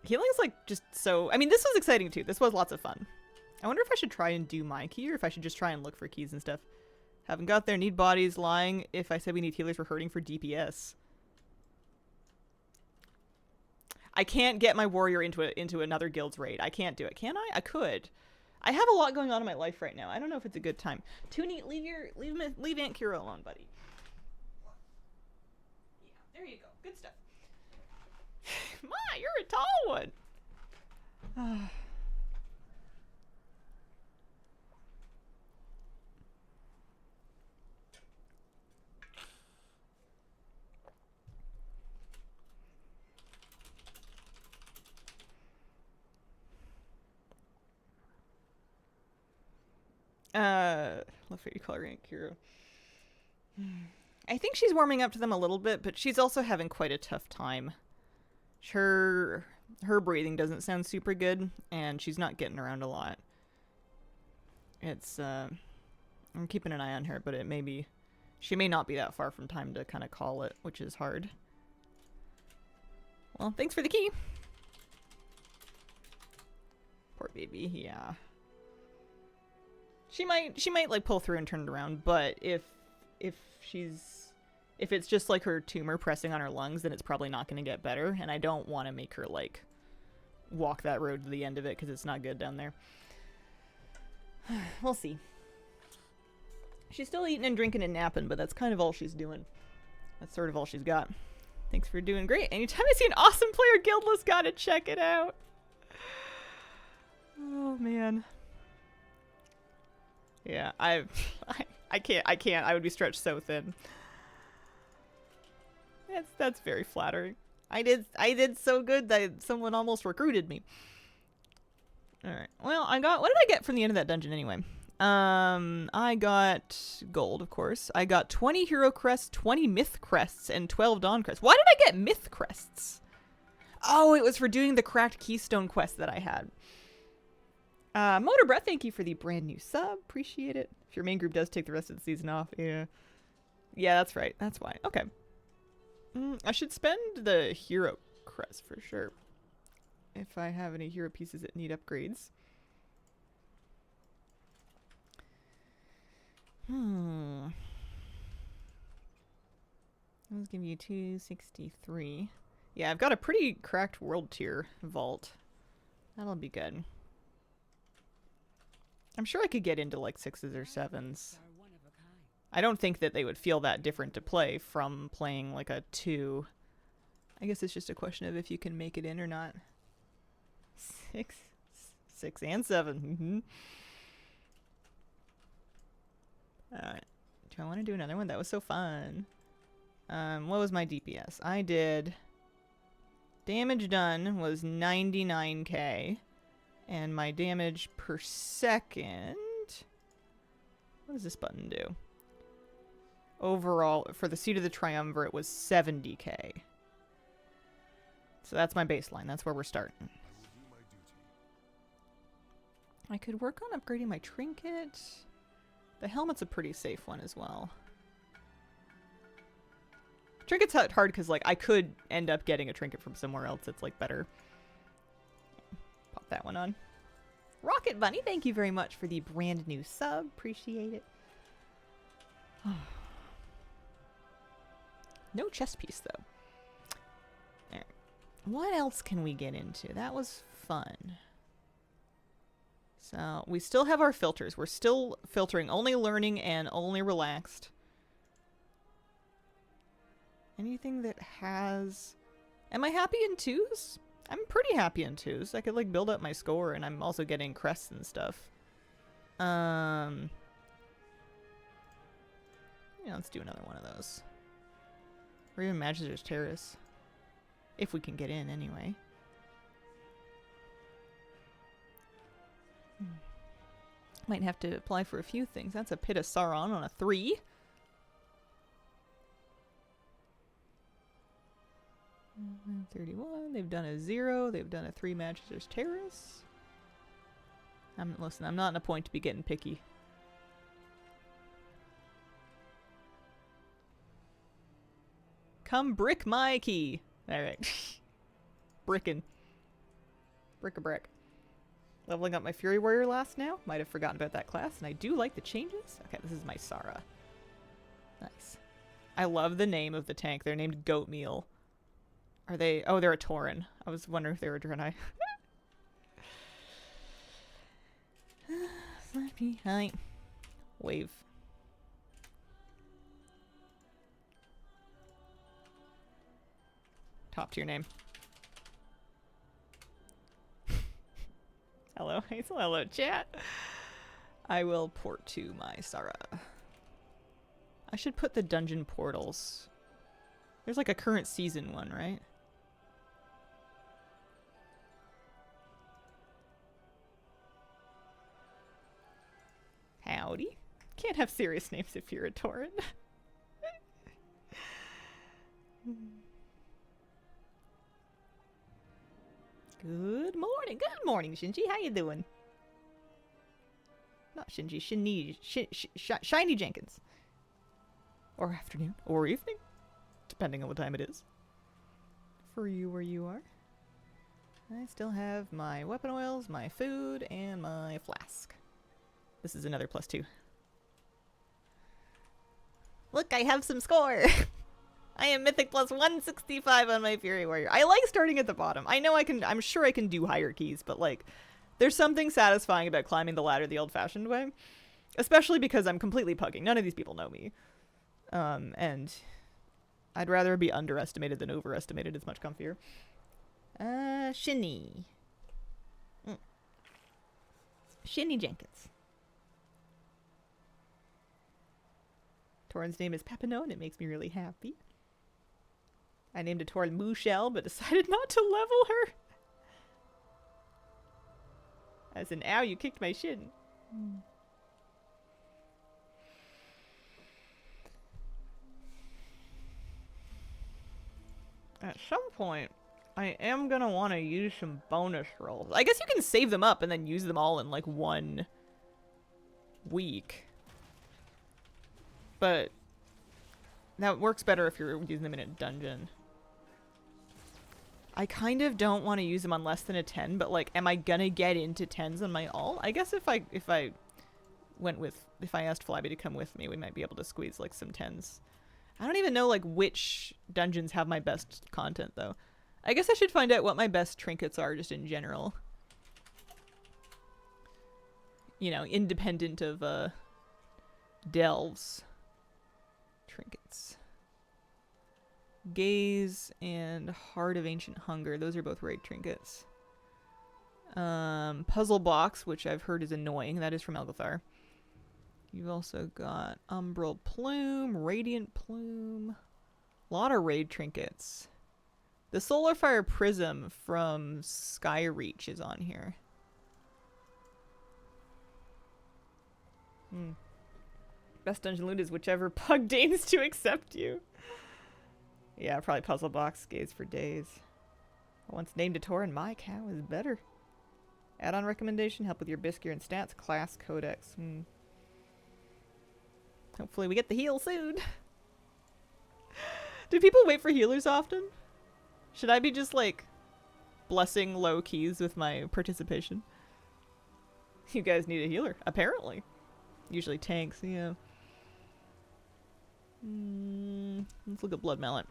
Healing's like just so. I mean, this was exciting too. This was lots of fun. I wonder if I should try and do my key or if I should just try and look for keys and stuff. Haven't got there. Need bodies. Lying. If I said we need healers, we're hurting for DPS. I can't get my warrior into another guild's raid. I can't do it. Can I? I could. I have a lot going on in my life right now. I don't know if it's a good time. Toonie, leave Aunt Kira alone, buddy. Yeah, there you go. Good stuff. Ma, you're a tall one. Let's see, color Aunt Kira. I think she's warming up to them a little bit, but she's also having quite a tough time. Her breathing doesn't sound super good, and she's not getting around a lot. It's, I'm keeping an eye on her, but she may not be that far from time to kind of call it, which is hard. Well, thanks for the key. Poor baby, yeah. She might like pull through and turn it around, but if it's just like her tumor pressing on her lungs, then it's probably not going to get better, and I don't want to make her like walk that road to the end of it because it's not good down there. We'll see. She's still eating and drinking and napping, but that's kind of all she's doing. That's sort of all she's got. Thanks for doing great. Anytime I see an awesome player guildless, gotta check it out. Oh man. Yeah, I can't. I would be stretched so thin. That's very flattering. I did so good that someone almost recruited me. All right. Well, what did I get from the end of that dungeon anyway? I got gold, of course. I got 20 hero crests, 20 myth crests, and 12 dawn crests. Why did I get myth crests? Oh, it was for doing the cracked keystone quest that I had. Motor Breath, thank you for the brand new sub. Appreciate it. If your main group does take the rest of the season off, yeah. Yeah, that's right. That's why. Okay. I should spend the hero crest for sure. If I have any hero pieces that need upgrades. Let's give you 263. Yeah, I've got a pretty cracked world tier vault. That'll be good. I'm sure I could get into like 6s or 7s. Are one of a kind. I don't think that they would feel that different to play from playing like a 2. I guess it's just a question of if you can make it in or not. 6 and 7. Alright. Do I want to do another one? That was so fun. What was my DPS? I did... Damage done was 99k. And my damage per second... What does this button do? Overall, for the Seat of the Triumvirate was 70k. So that's my baseline. That's where we're starting. I could work on upgrading my trinket. The helmet's a pretty safe one as well. Trinket's hard because, like, I could end up getting a trinket from somewhere else that's, like, better. Pop that one on. Rocket Bunny, thank you very much for the brand new sub. Appreciate it. No chest piece, though. All right. What else can we get into? That was fun. So, we still have our filters. We're still filtering only learning and only relaxed. Anything that has... Am I happy in 2s? I'm pretty happy in 2s. I could, like, build up my score, and I'm also getting crests and stuff. Yeah, let's do another one of those. Or even Magister's Terrace. If we can get in, anyway. Might have to apply for a few things. That's a Pit of Sauron on a 3. Mm, 31. They've done a 0. They've done a 3 Magister's Terrace. Listen, I'm not in a point to be getting picky. Come brick my key. Alright. Brickin'. Brick-a-brick. Leveling up my Fury Warrior last now. Might have forgotten about that class, and I do like the changes. Okay, this is my Sara. Nice. I love the name of the tank. They're named Goatmeal. Are they... Oh, they're a Tauren. I was wondering if they were Draenei. Left behind. Wave. Top tier name. Hello, Hazel. Hello, chat. I will port to my Sara. I should put the dungeon portals. There's like a current season one, right? Howdy. Can't have serious names if you're a Tauren. Good morning. Good morning, Shinji. How you doing? Not Shinji. Shiny Jenkins. Or afternoon. Or evening. Depending on what time it is. For you where you are. I still have my weapon oils, my food, and my flask. This is another +2. Look, I have some score! I am Mythic plus 165 on my Fury Warrior. I like starting at the bottom. I know I'm sure I can do higher keys, but like, there's something satisfying about climbing the ladder the old-fashioned way. Especially because I'm completely pugging. None of these people know me. And I'd rather be underestimated than overestimated. It's much comfier. Shinny. Shinny Jenkins. Tauren's name is Papino, and it makes me really happy. I named a Tor Mooshell, but decided not to level her. As in, ow, you kicked my shin. At some point, I am gonna want to use some bonus rolls. I guess you can save them up and then use them all in like 1 week. But that works better if you're using them in a dungeon. I kind of don't want to use them on less than a 10, but like, am I gonna get into 10s on my all? I guess if I asked Flyby to come with me, we might be able to squeeze like some 10s. I don't even know like which dungeons have my best content though. I guess I should find out what my best trinkets are just in general. You know, independent of delves. Trinkets. Gaze and Heart of Ancient Hunger. Those are both raid trinkets. Puzzle Box, which I've heard is annoying. That is from Elgathar. You've also got Umbral Plume, Radiant Plume. A lot of raid trinkets. The Solar Fire Prism from Skyreach is on here. Best dungeon loot is whichever pug deigns to accept you. Yeah, probably Puzzle Box, Gaze for days. I once named a Tor and my cow is better. Add-on recommendation, help with your Bisgear and stats, class, codex. Hopefully we get the heal soon. Do people wait for healers often? Should I be just like blessing low keys with my participation? You guys need a healer, apparently. Usually tanks, yeah. Let's look at Blood Mallet.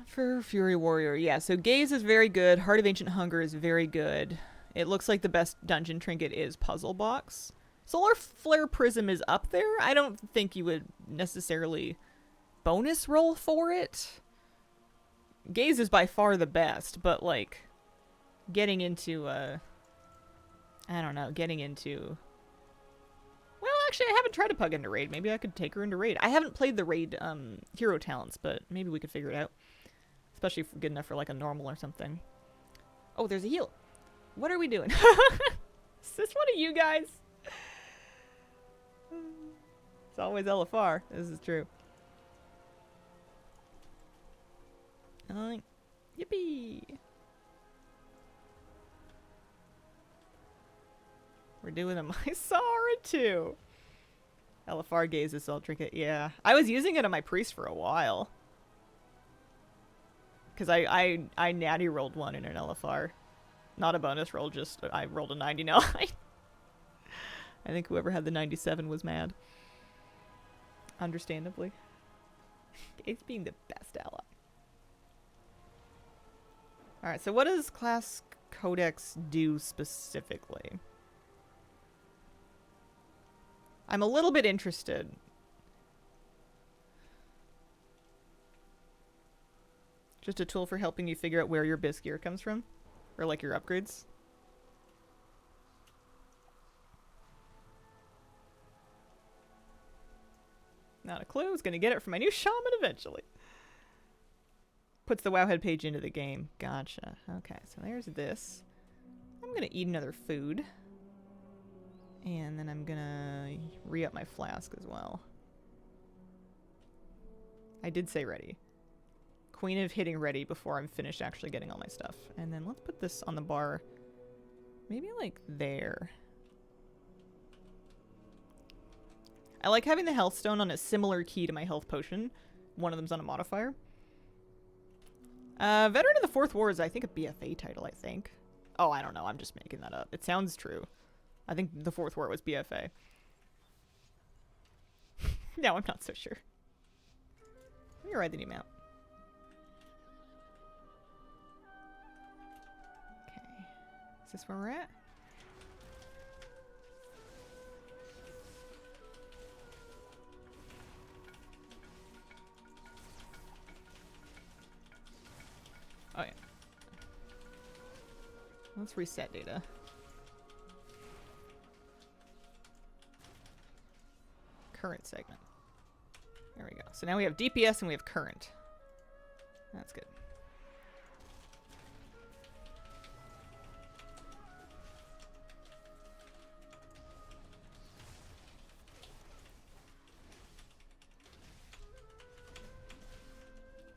For Fury Warrior, yeah, so Gaze is very good. Heart of Ancient Hunger is very good. It looks like the best dungeon trinket is Puzzle Box. Solar Flare Prism is up there. I don't think you would necessarily bonus roll for it. Gaze is by far the best, but like getting into I don't know, getting into... Well, actually, I haven't tried to pug into raid. Maybe I could take her into raid. I haven't played the raid hero talents, but maybe we could figure it out. Especially if we're good enough for like a normal or something. Oh, there's a heal. What are we doing? Is this one of you guys? It's always LFR. This is true. Yippee! We're doing a Mysara too. LFR Gaze Assault Trinket. Yeah. I was using it on my priest for a while. Because I natty rolled one in an LFR. Not a bonus roll, just I rolled a 99. I think whoever had the 97 was mad. Understandably. Gaze being the best ally. Alright, so what does Class Codex do specifically? I'm a little bit interested. Just a tool for helping you figure out where your Bisgear comes from? Or like your upgrades? Not a clue. It's gonna get it from my new shaman eventually. Puts the Wowhead page into the game. Gotcha. Okay, so there's this. I'm gonna eat another food. And then I'm gonna re-up my flask as well. I did say ready. Queen of hitting ready before I'm finished actually getting all my stuff. And then let's put this on the bar. Maybe like there. I like having the health stone on a similar key to my health potion. One of them's on a modifier. Veteran of the Fourth War is, I think, a BFA title, I think. Oh, I don't know. I'm just making that up. It sounds true. I think the Fourth War was BFA. No, I'm not so sure. Let me ride the new mount. Okay. Is this where we're at? Oh, yeah. Let's reset data. Current segment. There we go. So now we have DPS and we have current. That's good.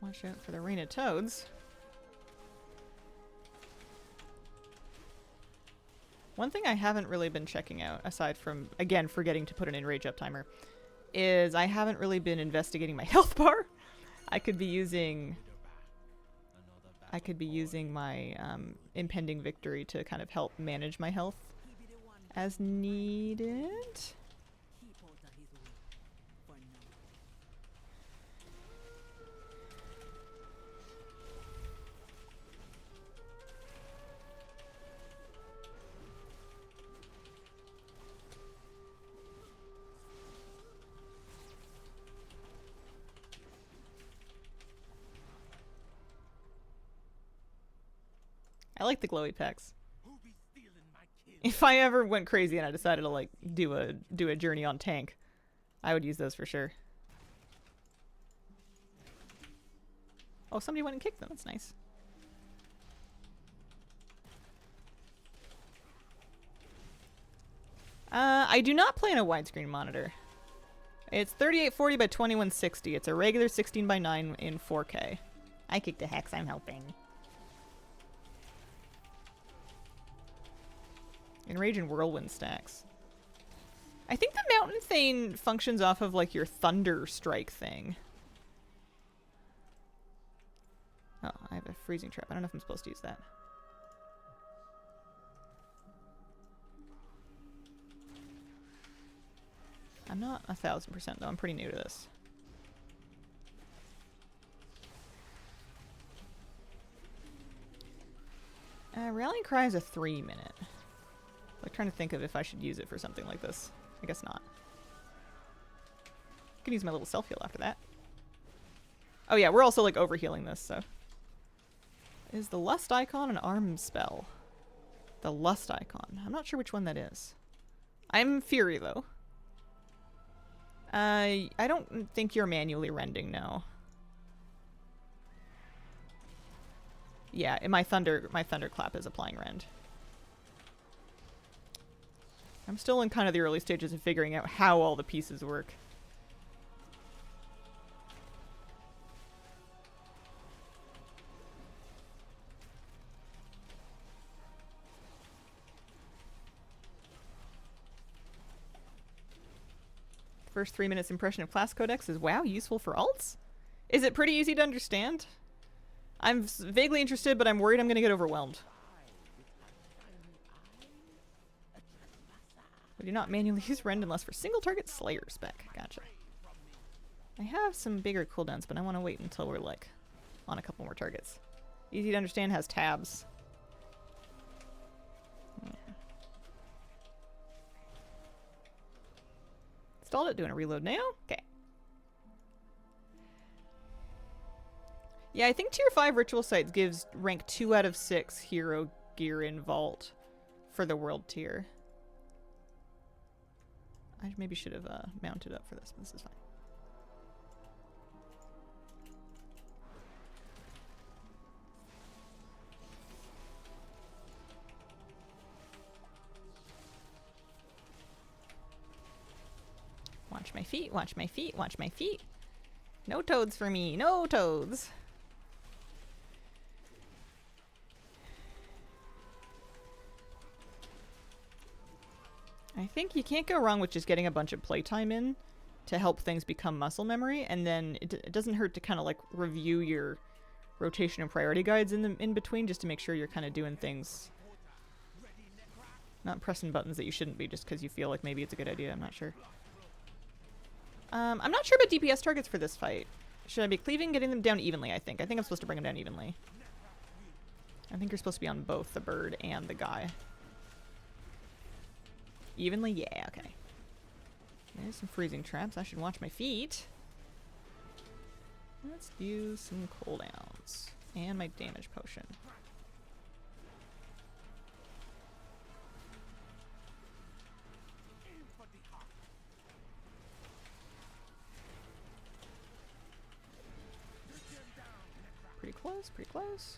Watch out for the rain of toads. One thing I haven't really been checking out, aside from, again, forgetting to put an enrage up timer, is I haven't really been investigating my health bar. I could be using my impending victory to kind of help manage my health as needed. I like the glowy packs. If I ever went crazy and I decided to like do a journey on tank, I would use those for sure. Oh, somebody went and kicked them. That's nice. I do not play on a widescreen monitor. It's 3840 by 2160. It's a regular 16 by 9 in 4K. I kicked a hex. I'm helping. Enrage and Whirlwind stacks. I think the Mountain Thane functions off of like your Thunder Strike thing. Oh, I have a freezing trap. I don't know if I'm supposed to use that. I'm not 1000% though. I'm pretty new to this. Rallying Cry is a 3-minute. Like trying to think of if I should use it for something like this. I guess not. I can use my little self-heal after that. Oh yeah, we're also like overhealing this, so. Is the Lust icon an arm spell? The Lust icon. I'm not sure which one that is. I'm Fury though. I don't think you're manually rending, no. Yeah, my thunderclap is applying rend. I'm still in kind of the early stages of figuring out how all the pieces work. First 3 minutes impression of Class Codex is, wow, useful for alts? Is it pretty easy to understand? I'm vaguely interested, but I'm worried I'm going to get overwhelmed. We do not manually use rend unless for single target Slayer spec. Gotcha. I have some bigger cooldowns, but I want to wait until we're like on a couple more targets. Easy to understand, has tabs. Yeah. Installed it, doing a reload now. Okay. Yeah, I think tier 5 ritual sites gives rank 2 out of 6 hero gear in vault for the world tier. I maybe should have mounted up for this, but this is fine. Watch my feet, watch my feet, watch my feet. No toads for me, no toads. I think you can't go wrong with just getting a bunch of playtime in to help things become muscle memory, and then it doesn't hurt to kind of like review your rotation and priority guides in between just to make sure you're kind of doing things, not pressing buttons that you shouldn't be just because you feel like maybe it's a good idea. I'm not sure. I'm not sure about DPS targets for this fight. Should I be cleaving, getting them down evenly? I think I'm supposed to bring them down evenly. I think you're supposed to be on both the bird and the guy. Evenly? Yeah, okay. There's some freezing traps. I should watch my feet. Let's use some cooldowns. And my damage potion. close, pretty close.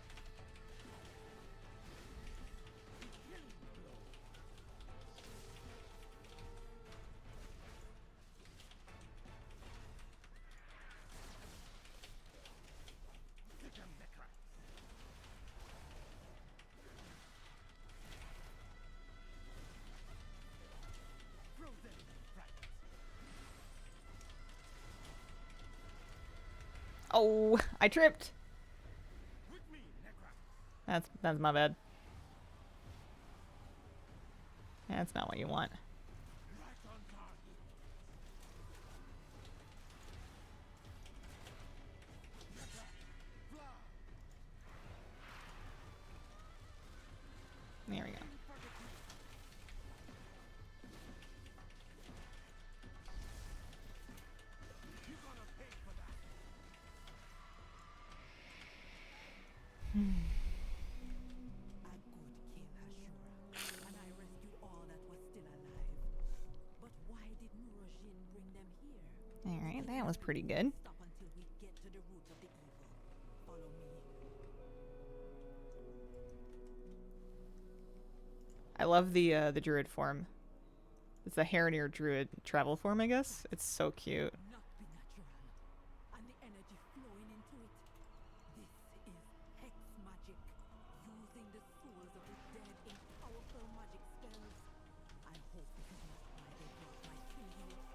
Oh, I tripped. That's my bad. That's not what you want. There we go. A good king, Ashura, and I rescued all that was still alive. But why did Nurajin bring them here? Alright, that was pretty good. Stop until we get to the root of the evil. Follow me. I love the druid form. It's the Haranir druid travel form, I guess. It's so cute. Not be natural, and the energy flowing into it. This is hex magic, using the souls of the dead in powerful magic spells. I hope this is not why they brought my king here.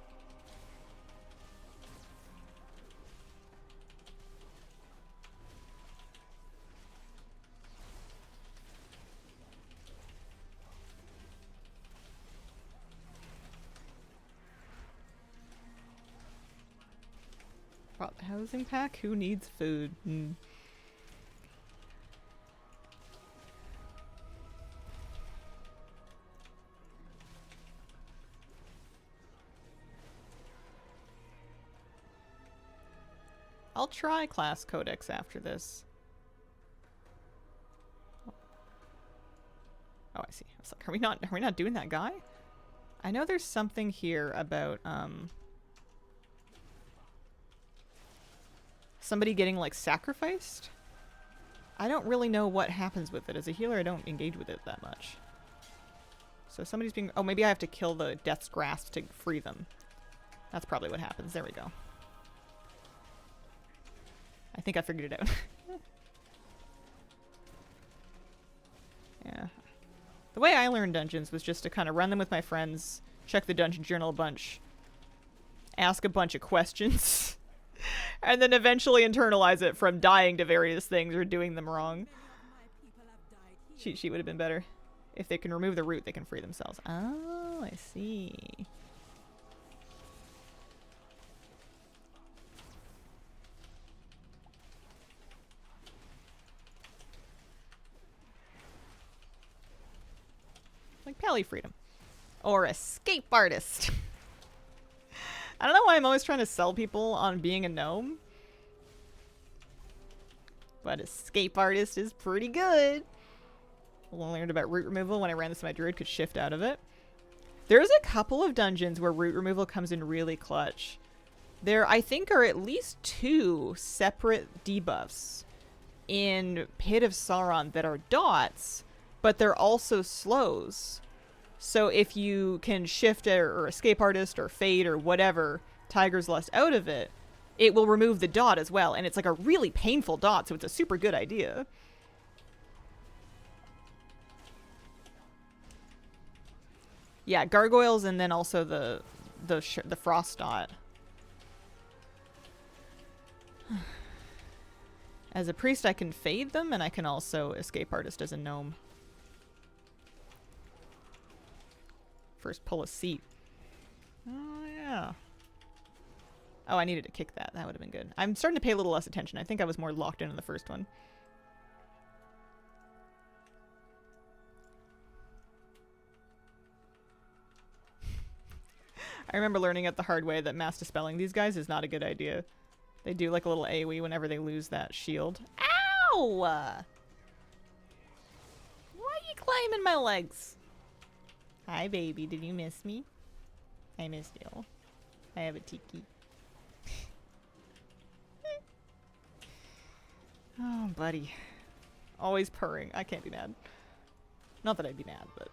Brought the housing pack? Who needs food? I'll try class codex after this. Oh, I see. I was like, are we not doing that guy? I know there's something here about somebody getting like sacrificed. I don't really know what happens with it. As a healer, I don't engage with it that much. So somebody's being... Oh, maybe I have to kill the Death's Grasp to free them. That's probably what happens. There we go. I think I figured it out. Yeah. The way I learned dungeons was just to kind of run them with my friends, check the dungeon journal a bunch, ask a bunch of questions, and then eventually internalize it from dying to various things or doing them wrong. Many of my people have died here. Cheat sheet would have been better. If they can remove the root, they can free themselves. Oh, I see. Like Pally Freedom. Or Escape Artist. I don't know why I'm always trying to sell people on being a gnome. But Escape Artist is pretty good. I learned about root removal when I ran this with my druid, could shift out of it. There's a couple of dungeons where root removal comes in really clutch. There, I think, are at least 2 separate debuffs in Pit of Sauron that are dots, but they're also slows. So if you can shift or Escape Artist or Fade or whatever, Tiger's Lust out of it, it will remove the dot as well. And it's like a really painful dot, so it's a super good idea. Yeah, gargoyles and then also the frost dot. As a priest, I can fade them, and I can also Escape Artist as a gnome. First, pull a seat. Oh, yeah. Oh, I needed to kick that. That would have been good. I'm starting to pay a little less attention. I think I was more locked in the first one. I remember learning it the hard way that mass dispelling these guys is not a good idea. They do like a little AoE whenever they lose that shield. Ow! Why are you climbing my legs? Hi, baby. Did you miss me? I missed you. I have a tiki. Oh, buddy. Always purring. I can't be mad. Not that I'd be mad, but...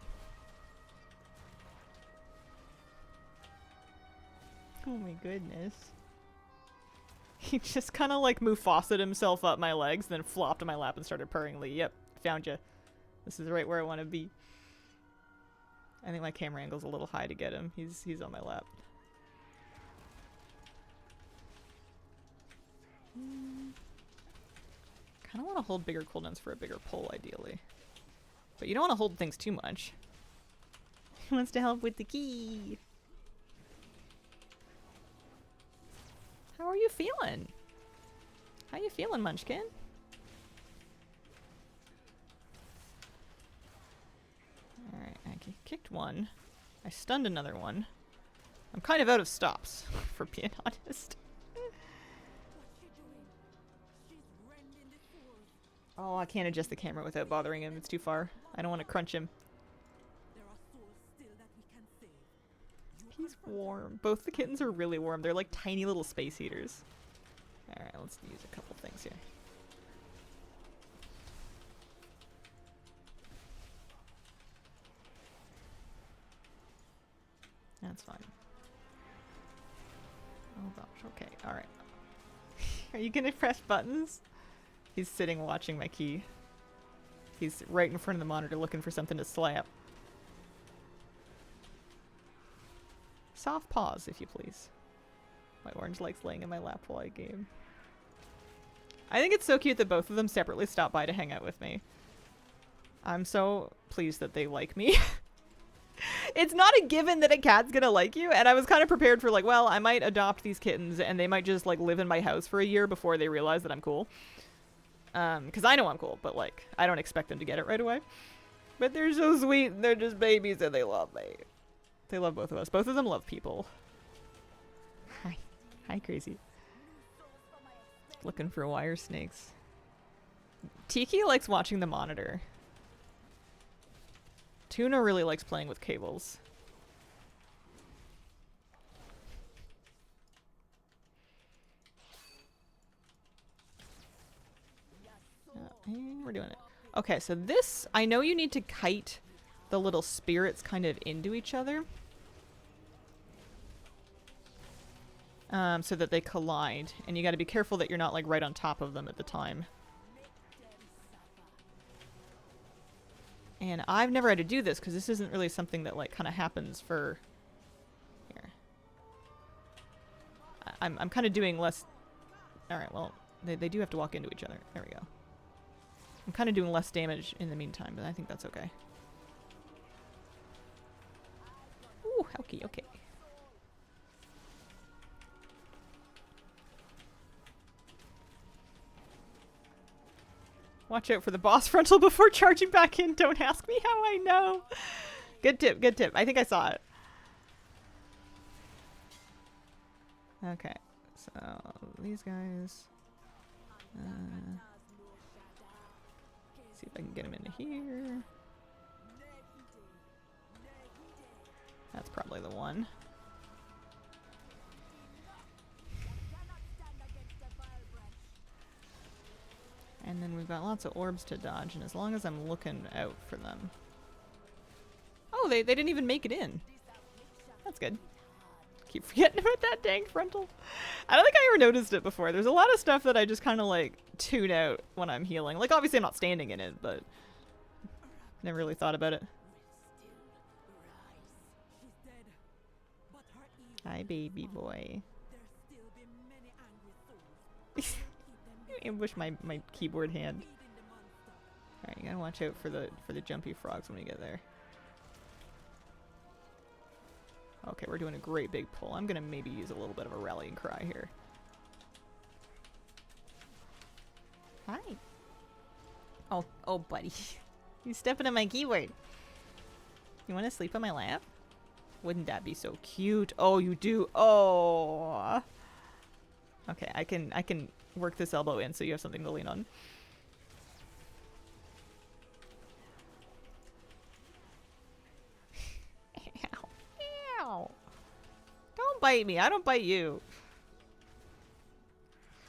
Oh my goodness. He just kind of like Mufasa'd himself up my legs, then flopped on my lap and started purring. Like, yep, found you. This is right where I want to be. I think my camera angle's a little high to get him. He's on my lap. Kind of want to hold bigger cooldowns for a bigger pull, ideally. But you don't want to hold things too much. He wants to help with the key. How are you feeling? How you feeling, Munchkin? Alright, I kicked one. I stunned another one. I'm kind of out of stops, for being honest. Oh, I can't adjust the camera without bothering him. It's too far. I don't want to crunch him. He's warm. Both the kittens are really warm. They're like tiny little space heaters. Alright, let's use a couple things here. That's fine. Oh gosh, okay, alright. Are you gonna press buttons? He's sitting watching my key. He's right in front of the monitor looking for something to slap. Soft pause, if you please. My orange likes laying in my lap while I game. I think it's so cute that both of them separately stop by to hang out with me. I'm so pleased that they like me. It's not a given that a cat's gonna like you, and I was kind of prepared for like, well, I might adopt these kittens and they might just like live in my house for a year before they realize that I'm cool. Because I know I'm cool, but like, I don't expect them to get it right away. But they're so sweet, and they're just babies and they love me. They love both of us. Both of them love people. Hi. Hi, Crazy. Looking for wire snakes. Tiki likes watching the monitor. Tuna really likes playing with cables. And we're doing it. Okay, so this, I know you need to kite the little spirits kind of into each other. So that they collide. And you gotta be careful that you're not like right on top of them at the time. And I've never had to do this because this isn't really something that like kind of happens for... Here. I'm kind of doing less... Alright, well, they do have to walk into each other. There we go. I'm kind of doing less damage in the meantime, but I think that's okay. Ooh, hokey, okay. Watch out for the boss frontal before charging back in. Don't ask me how I know. Good tip, good tip. I think I saw it. Okay, so these guys. See if I can get him into here. That's probably the one. And then we've got lots of orbs to dodge, and as long as I'm looking out for them... Oh, they didn't even make it in. That's good. Keep forgetting about that dang frontal. I don't think I ever noticed it before. There's a lot of stuff that I just kind of like tune out when I'm healing. Like obviously I'm not standing in it, but never really thought about it. Hi, baby boy. Ambush my keyboard hand. Alright, you gotta watch out for the jumpy frogs when we get there. Okay, we're doing a great big pull. I'm gonna maybe use a little bit of a rallying cry here. Hi. Oh buddy. You stepping on my keyboard. You wanna sleep on my lap? Wouldn't that be so cute? Oh, you do. Oh. Okay, I can work this elbow in so you have something to lean on. Ow. Ow. Don't bite me. I don't bite you.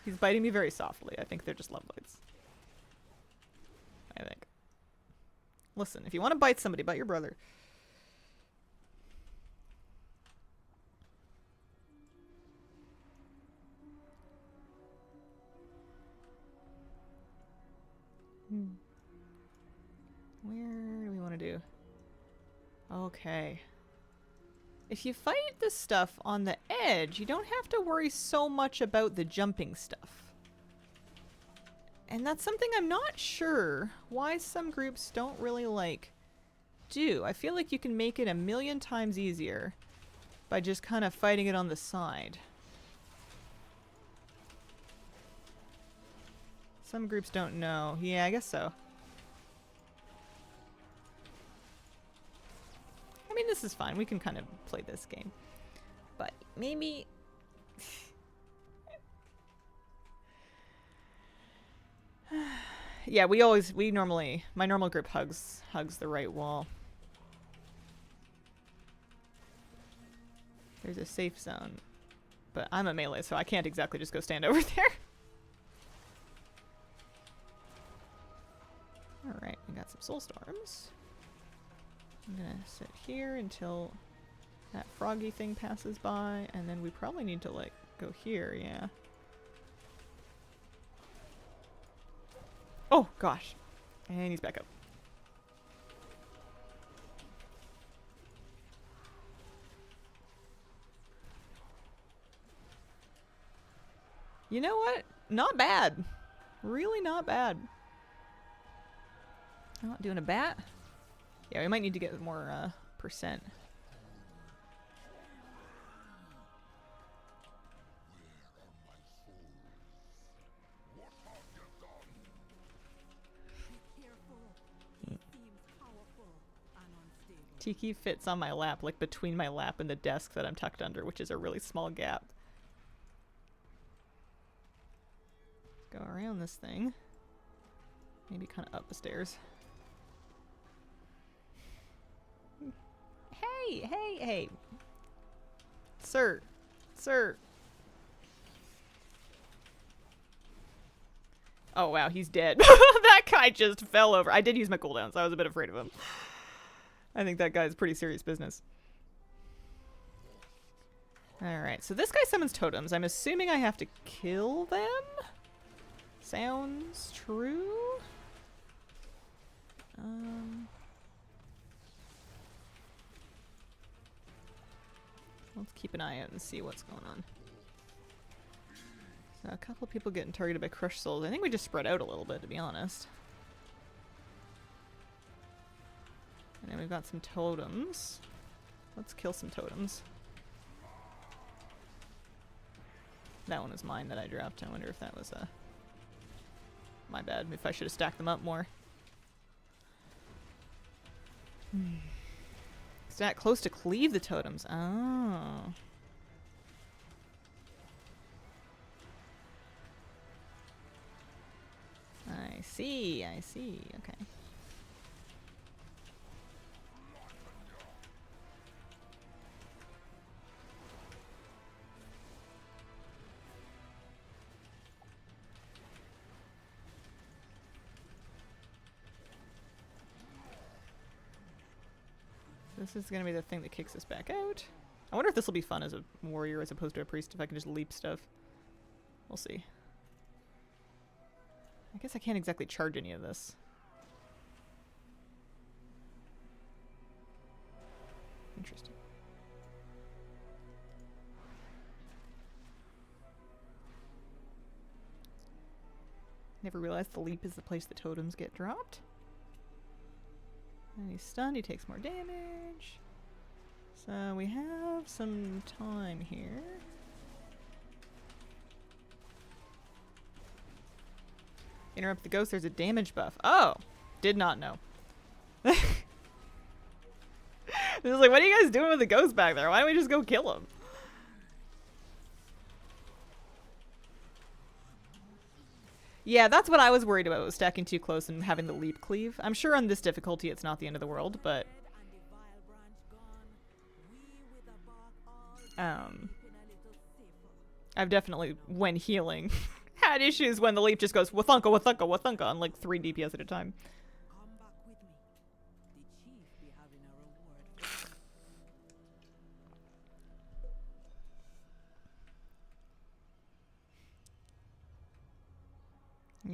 He's biting me very softly. I think they're just love bites. Listen, if you want to bite somebody, bite your brother. Where do we want to do? Okay. If you fight this stuff on the edge, you don't have to worry so much about the jumping stuff. And that's something I'm not sure why some groups don't really do. I feel like you can make it a million times easier by just kind of fighting it on the side. Some groups don't know. Yeah, I guess so. I mean, this is fine. We can kind of play this game. But maybe... yeah, my normal group hugs the right wall. There's a safe zone. But I'm a melee, so I can't exactly just go stand over there. Alright, we got some soul storms. I'm gonna sit here until that froggy thing passes by, and then we probably need to go here, yeah. Oh gosh. And he's back up. You know what? Not bad. Really not bad. Oh, doing a bat? Yeah, we might need to get more percent. Tiki fits on my lap, like between my lap and the desk that I'm tucked under, which is a really small gap. Go around this thing. Maybe kind of up the stairs. Hey! Sir! Oh wow, he's dead. That guy just fell over. I did use my cooldown, so I was a bit afraid of him. I think that guy's pretty serious business. Alright, so this guy summons totems. I'm assuming I have to kill them? Sounds true? Let's keep an eye out and see what's going on. So a couple people getting targeted by crushed souls. I think we just spread out a little bit, to be honest. And then we've got some totems. Let's kill some totems. That one is mine that I dropped. I wonder if that was my bad. If I should have stacked them up more. Stack close to cleave the totems. Oh. I see. Okay. This is gonna be the thing that kicks us back out. I wonder if this will be fun as a warrior as opposed to a priest, if I can just leap stuff. We'll see. I guess I can't exactly charge any of this. Interesting. Never realized the leap is the place the totems get dropped. And he's stunned, he takes more damage. So we have some time here. Interrupt the ghost, there's a damage buff. Oh! Did not know. It was like, what are you guys doing with the ghost back there? Why don't we just go kill him? Yeah, that's what I was worried about, was stacking too close and having the leap cleave. I'm sure on this difficulty it's not the end of the world, but... I've definitely, when healing, had issues when the leap just goes wathunka, wathunka, wathunka on like 3 DPS at a time.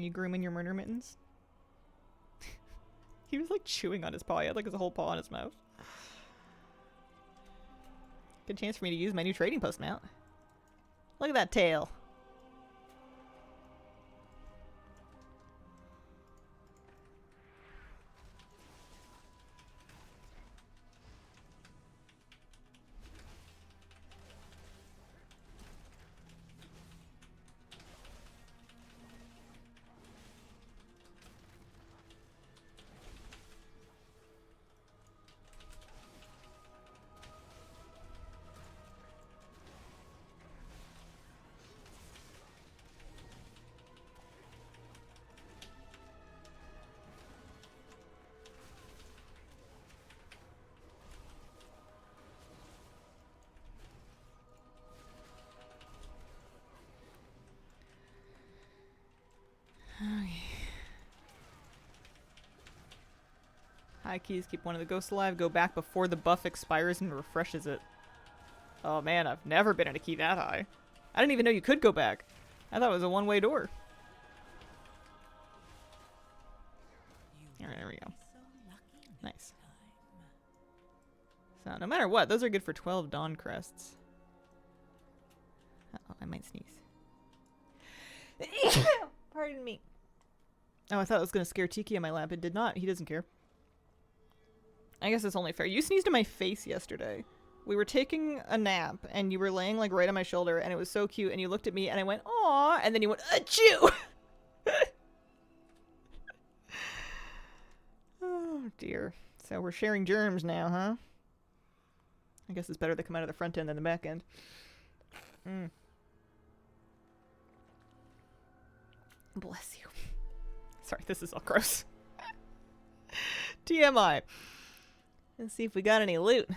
you grooming your murder mittens? He was like chewing on his paw. He had like his whole paw in his mouth. Good chance for me to use my new trading post mount. Look at that tail. High keys keep one of the ghosts alive. Go back before the buff expires and refreshes it. Oh man, I've never been in a key that high. I didn't even know you could go back. I thought it was a one-way door. Alright, there we go. Nice. So no matter what, those are good for 12 Dawn Crests. Uh-oh, I might sneeze. Pardon me. Oh, I thought it was going to scare Tiki in my lap. It did not. He doesn't care. I guess it's only fair. You sneezed in my face yesterday. We were taking a nap, and you were laying, like, right on my shoulder, and it was so cute, and you looked at me, and I went, "Aw," and then you went, "Achoo!" Oh, dear. So we're sharing germs now, huh? I guess it's better they come out of the front end than the back end. Bless you. Sorry, this is all gross. TMI. Let's see if we got any loot.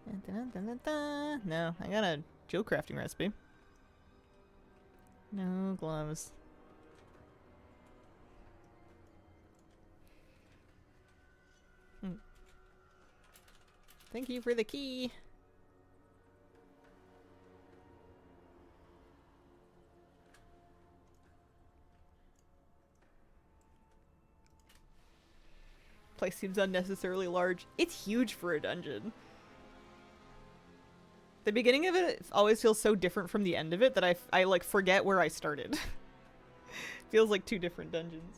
Dun, dun, dun, dun. No, I got a Joe crafting recipe. No gloves. Thank you for the key. Place seems unnecessarily large. It's huge for a dungeon. The beginning of it always feels so different from the end of it that I like forget where I started. Feels like two different dungeons.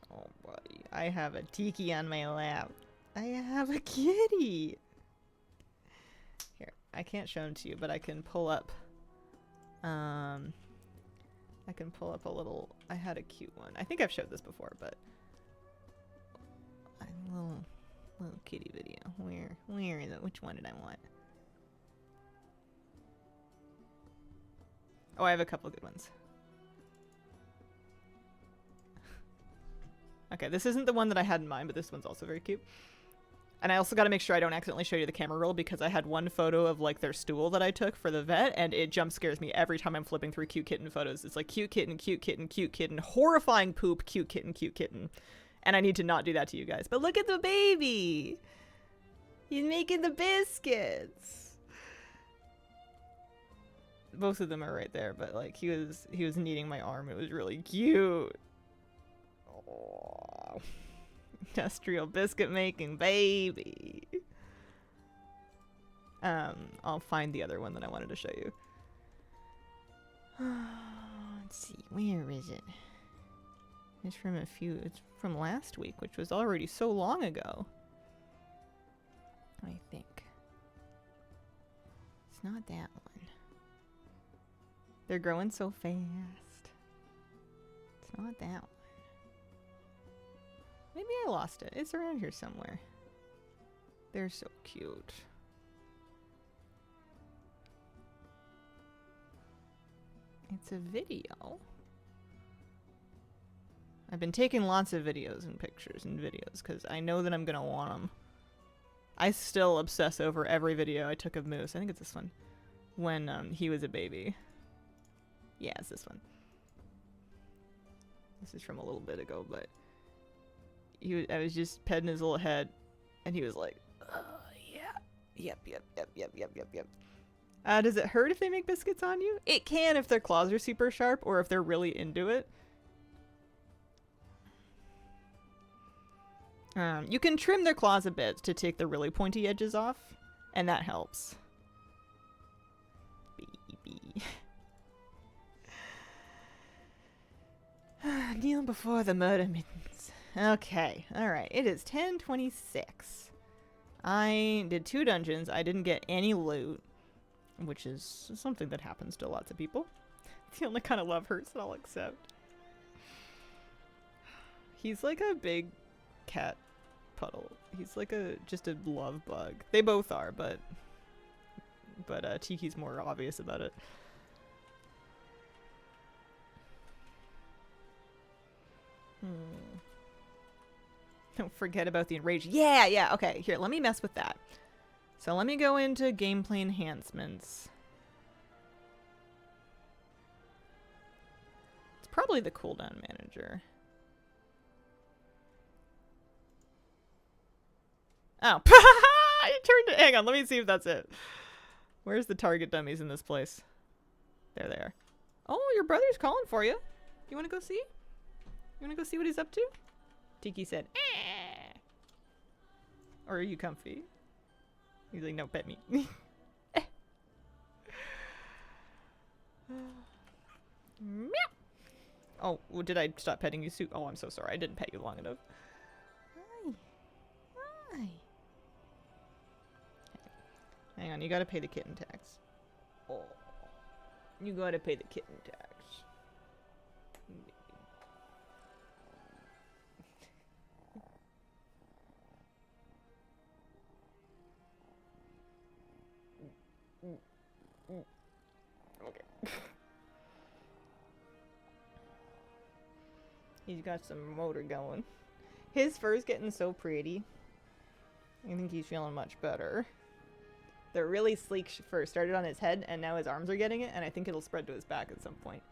Oh buddy, I have a Tiki on my lap. I have a kitty. Here, I can't show them to you, but I can pull up. I can pull up a little. I had a cute one. I think I've showed this before, but a little kitty video. Where is it? Which one did I want? Oh, I have a couple good ones. Okay, this isn't the one that I had in mind, but this one's also very cute. And I also got to make sure I don't accidentally show you the camera roll because I had one photo of like their stool that I took for the vet, and it jump scares me every time I'm flipping through cute kitten photos. It's like cute kitten, cute kitten, cute kitten, horrifying poop, cute kitten, cute kitten. And I need to not do that to you guys. But look at the baby! He's making the biscuits! Both of them are right there, but like he was kneading my arm. It was really cute. Oh. Industrial biscuit making baby. I'll find the other one that I wanted to show you. Let's see, where is it? It's from last week, which was already so long ago. I think. It's not that one. They're growing so fast. It's not that one. Maybe I lost it. It's around here somewhere. They're so cute. It's a video. I've been taking lots of videos and pictures and videos because I know that I'm going to want them. I still obsess over every video I took of Moose. I think it's this one. When he was a baby. Yeah, it's this one. This is from a little bit ago, but I was just petting his little head, And he was like, yeah. Yep. Does it hurt if they make biscuits on you? It can if their claws are super sharp or if they're really into it. You can trim their claws a bit to take the really pointy edges off, and that helps. Baby. Kneel before the murder mittens. Okay, alright. It is 10:26. I did 2 dungeons. I didn't get any loot, which is something that happens to lots of people. It's the only kind of love hurts that I'll accept. He's like a big cat puddle. He's like just a love bug. They both are, but Tiki's more obvious about it. Don't forget about the enraged. Yeah, okay. Here, let me mess with that. So let me go into gameplay enhancements. It's probably the cooldown manager. Oh, I turned it. Hang on, let me see if that's it. Where's the target dummies in this place? There they are. Oh, your brother's calling for you. You want to go see? You want to go see what he's up to? Tiki said, eh. Or are you comfy? He's like, no, pet me. Meow. Oh, well, did I stop petting you, Sue? Oh, I'm so sorry. I didn't pet you long enough. Hi. Hang on, you gotta pay the kitten tax. Oh. You gotta pay the kitten tax. Okay. He's got some motor going. His fur's getting so pretty. I think he's feeling much better. The really sleek fur started on his head, and now his arms are getting it, and I think it'll spread to his back at some point.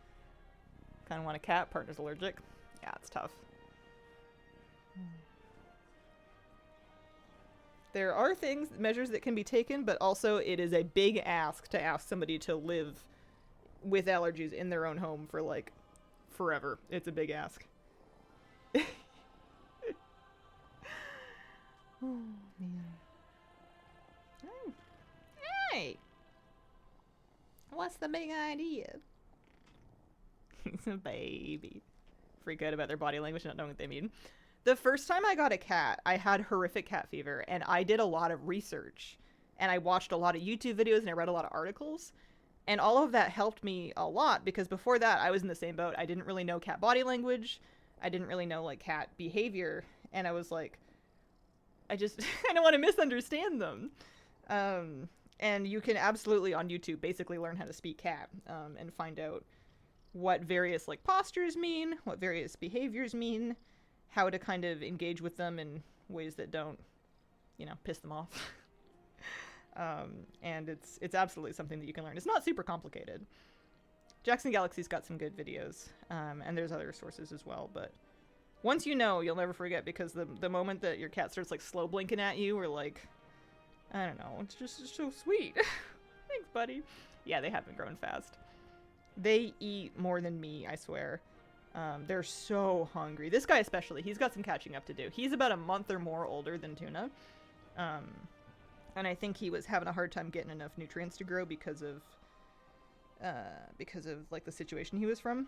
Kind of want a cat. Partner's allergic. Yeah, it's tough. There are measures that can be taken, but also it is a big ask to ask somebody to live with allergies in their own home for, like, forever. It's a big ask. Oh, man. Oh. Hey! What's the big idea? He's a baby. Freak out about their body language, not knowing what they mean. The first time I got a cat, I had horrific cat fever, and I did a lot of research. And I watched a lot of YouTube videos, and I read a lot of articles. And all of that helped me a lot, because before that, I was in the same boat. I didn't really know cat body language. I didn't really know, like, cat behavior. And I was like, I don't want to misunderstand them. And you can absolutely, on YouTube, basically learn how to speak cat, and find out what various, like, postures mean, what various behaviors mean, how to kind of engage with them in ways that don't, you know, piss them off. And it's absolutely something that you can learn. It's not super complicated. Jackson Galaxy's got some good videos, and there's other sources as well, but once you know, you'll never forget, because the moment that your cat starts, like, slow blinking at you, or, like, I don't know, it's just so sweet. Thanks, buddy. Yeah, they have been growing fast. They eat more than me, I swear. They're so hungry. This guy especially, he's got some catching up to do. He's about a month or more older than Tuna. And I think he was having a hard time getting enough nutrients to grow because of like, the situation he was from.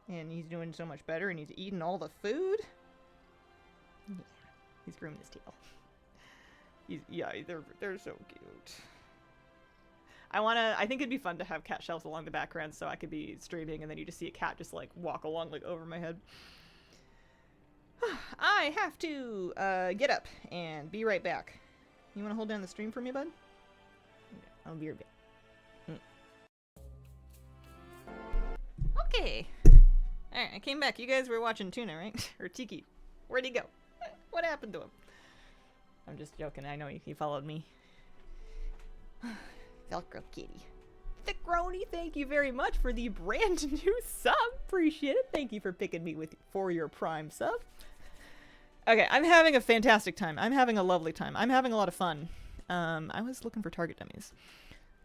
And he's doing so much better, and he's eating all the food. Yeah, he's grooming his tail. They're so cute. I think it'd be fun to have cat shelves along the background, so I could be streaming and then you just see a cat just, like, walk along, like, over my head. I have to get up and be right back. You want to hold down the stream for me, bud? I'll be right back. Okay. Alright, I came back. You guys were watching Tuna, right? Or Tiki. Where'd he go? What happened to him? I'm just joking. I know he followed me. Velcro kitty. Thickroni, thank you very much for the brand new sub. Appreciate it. Thank you for picking me for your Prime sub. Okay, I'm having a fantastic time. I'm having a lovely time. I'm having a lot of fun. I was looking for target dummies.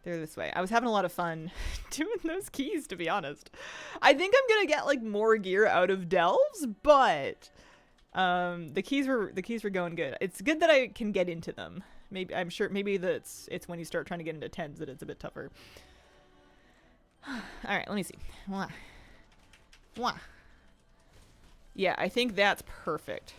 They're this way. I was having a lot of fun doing those keys, to be honest. I think I'm gonna get like more gear out of delves, but the keys were going good. It's good that I can get into them. Maybe I'm sure maybe that's it's when you start trying to get into 10s that it's a bit tougher. All right, let me see. Mwah. Mwah. Yeah, I think that's perfect.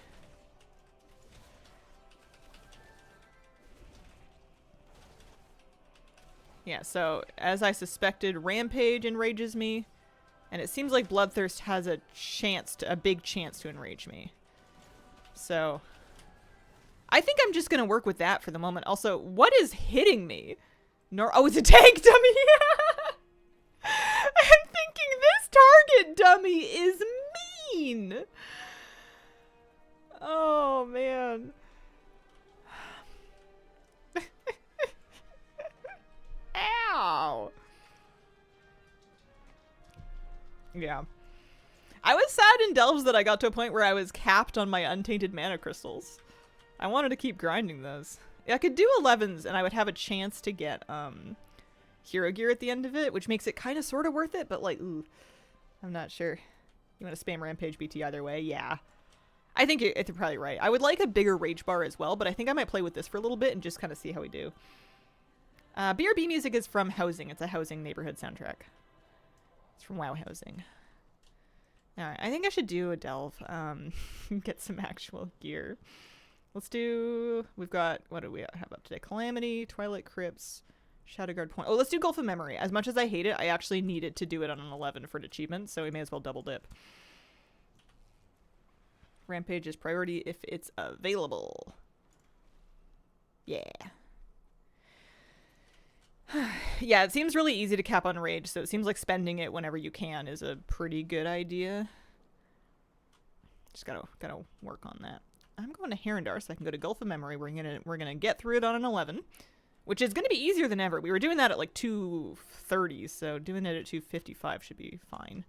Yeah, so as I suspected, Rampage enrages me, and it seems like Bloodthirst has a big chance to enrage me. So I think I'm just gonna work with that for the moment. Also, what is hitting me? Oh, it's a tank dummy. I'm thinking this target dummy is mean. Oh man. Ow. Yeah. I was sad in Delves that I got to a point where I was capped on my untainted mana crystals. I wanted to keep grinding those. I could do 11s and I would have a chance to get hero gear at the end of it, which makes it kind of sort of worth it, but like, ooh, I'm not sure. You want to spam Rampage BT either way? Yeah. I think you're probably right. I would like a bigger rage bar as well, but I think I might play with this for a little bit and just kind of see how we do. BRB music is from Housing. It's a Housing neighborhood soundtrack. It's from WoW Housing. Alright, I think I should do a delve. Get some actual gear. Let's do... We've got... What do we have up today? Calamity, Twilight Crypts, Shadowguard Point. Oh, let's do Gulf of Memory. As much as I hate it, I actually needed to do it on an 11 for an achievement, so we may as well double dip. Rampage is priority if it's available. Yeah. Yeah, it seems really easy to cap on rage, so it seems like spending it whenever you can is a pretty good idea. Just gotta work on that. I'm going to Herondar so I can go to Gulf of Memory. We're gonna get through it on an 11, which is gonna be easier than ever. We were doing that at like 2:30, so doing it at 2:55 should be fine.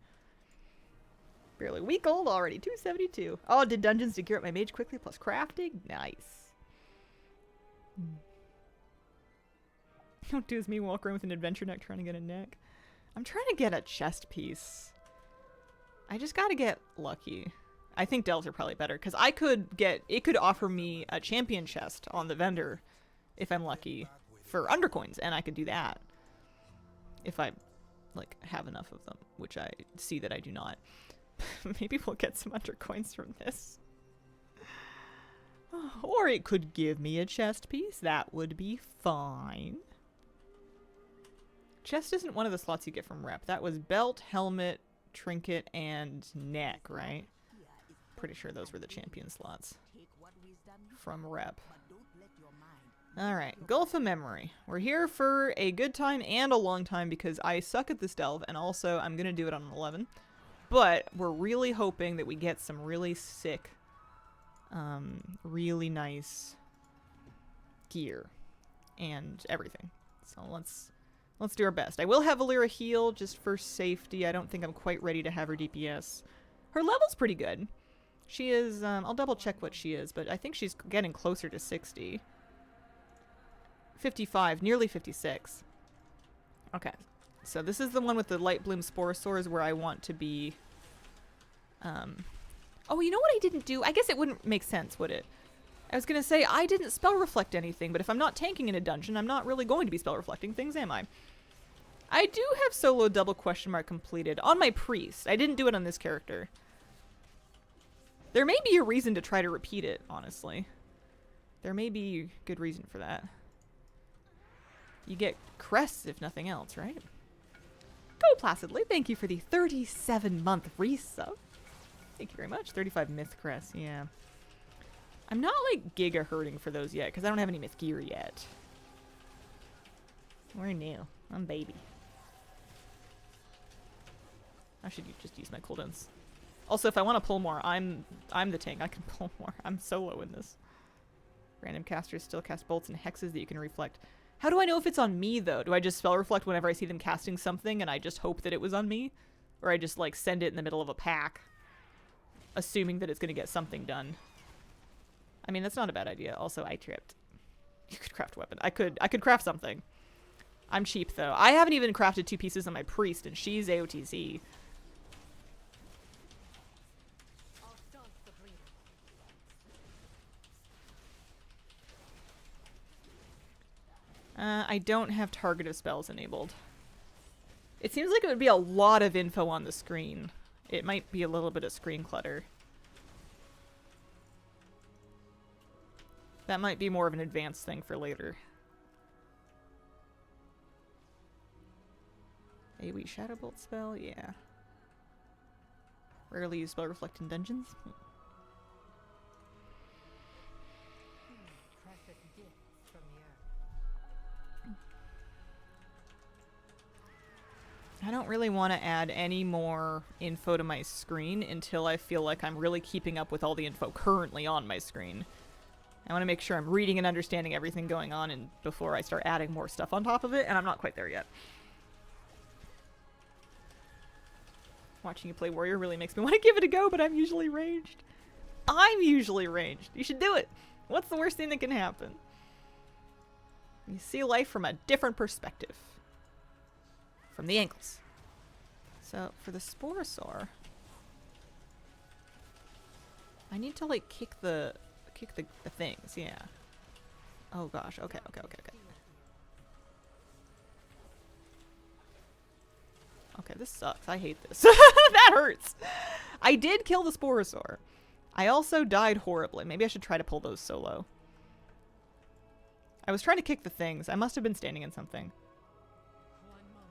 Barely a week old already, 272. Oh, did dungeons to gear up my mage quickly plus crafting? Nice. Don't do as me walk around with an adventure neck trying to get a neck. I'm trying to get a chest piece. I just gotta get lucky. I think delves are probably better because it could offer me a champion chest on the vendor if I'm lucky for undercoins, and I could do that if I like have enough of them, which I see that I do not. Maybe we'll get some undercoins from this. Or it could give me a chest piece. That would be fine. Chest isn't one of the slots you get from rep. That was belt, helmet, trinket, and neck, right? Pretty sure those were the champion slots from rep. Alright, Gulf of Memory. We're here for a good time and a long time because I suck at this delve, and also I'm going to do it on an 11. But we're really hoping that we get some really sick, really nice gear and everything. So let's do our best. I will have Alira heal just for safety. I don't think I'm quite ready to have her DPS. Her level's pretty good. She is, I'll double check what she is, but I think she's getting closer to 60. 55, nearly 56. Okay. So this is the one with the light bloom sporosaurs where I want to be, oh, you know what I didn't do? I guess it wouldn't make sense, would it? I was gonna say, I didn't spell reflect anything, but if I'm not tanking in a dungeon, I'm not really going to be spell reflecting things, am I? I do have solo double question mark completed on my priest. I didn't do it on this character. There may be a reason to try to repeat it, honestly. There may be good reason for that. You get crests if nothing else, right? Go Placidly, thank you for the 37-month resub. Thank you very much. 35 myth crests, yeah. I'm not like giga hurting for those yet because I don't have any myth gear yet. We're new. I'm baby. I should just use my cooldowns. Also, if I want to pull more, I'm the tank. I can pull more. I'm solo in this. Random casters still cast bolts and hexes that you can reflect. How do I know if it's on me, though? Do I just spell reflect whenever I see them casting something and I just hope that it was on me? Or I just, like, send it in the middle of a pack, assuming that it's going to get something done? I mean, that's not a bad idea. Also, I tripped. You could craft a weapon. I could craft something. I'm cheap, though. I haven't even crafted 2 pieces on my priest, and she's AOTZ. I'll start the breeder. I don't have target of spells enabled. It seems like it would be a lot of info on the screen. It might be a little bit of screen clutter. That might be more of an advanced thing for later. AoE Shadowbolt spell? Yeah. Rarely used spell reflect in dungeons. Precious gifts from the earth. I don't really want to add any more info to my screen until I feel like I'm really keeping up with all the info currently on my screen. I want to make sure I'm reading and understanding everything going on and before I start adding more stuff on top of it, and I'm not quite there yet. Watching you play Warrior really makes me want to give it a go, but I'm usually ranged. I'm usually ranged. You should do it. What's the worst thing that can happen? You see life from a different perspective. From the ankles. So, for the Sporosaur, I need to, like, kick the things, yeah. Oh gosh, okay. Okay, this sucks. I hate this. That hurts. I did kill the Sporosaur. I also died horribly. Maybe I should try to pull those solo. I was trying to kick the things. I must have been standing in something. One moment.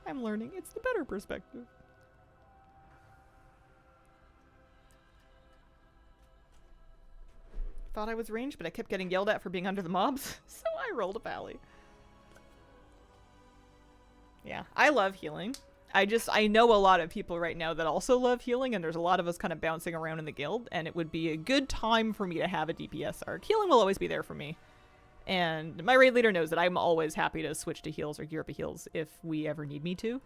I'm learning. It's the better perspective. Thought I was ranged, but I kept getting yelled at for being under the mobs, so I rolled a pally. Yeah, I love healing. I know a lot of people right now that also love healing, and there's a lot of us kind of bouncing around in the guild, and it would be a good time for me to have a DPS arc. Healing will always be there for me. And my raid leader knows that I'm always happy to switch to heals or gear up a heals if we ever need me to.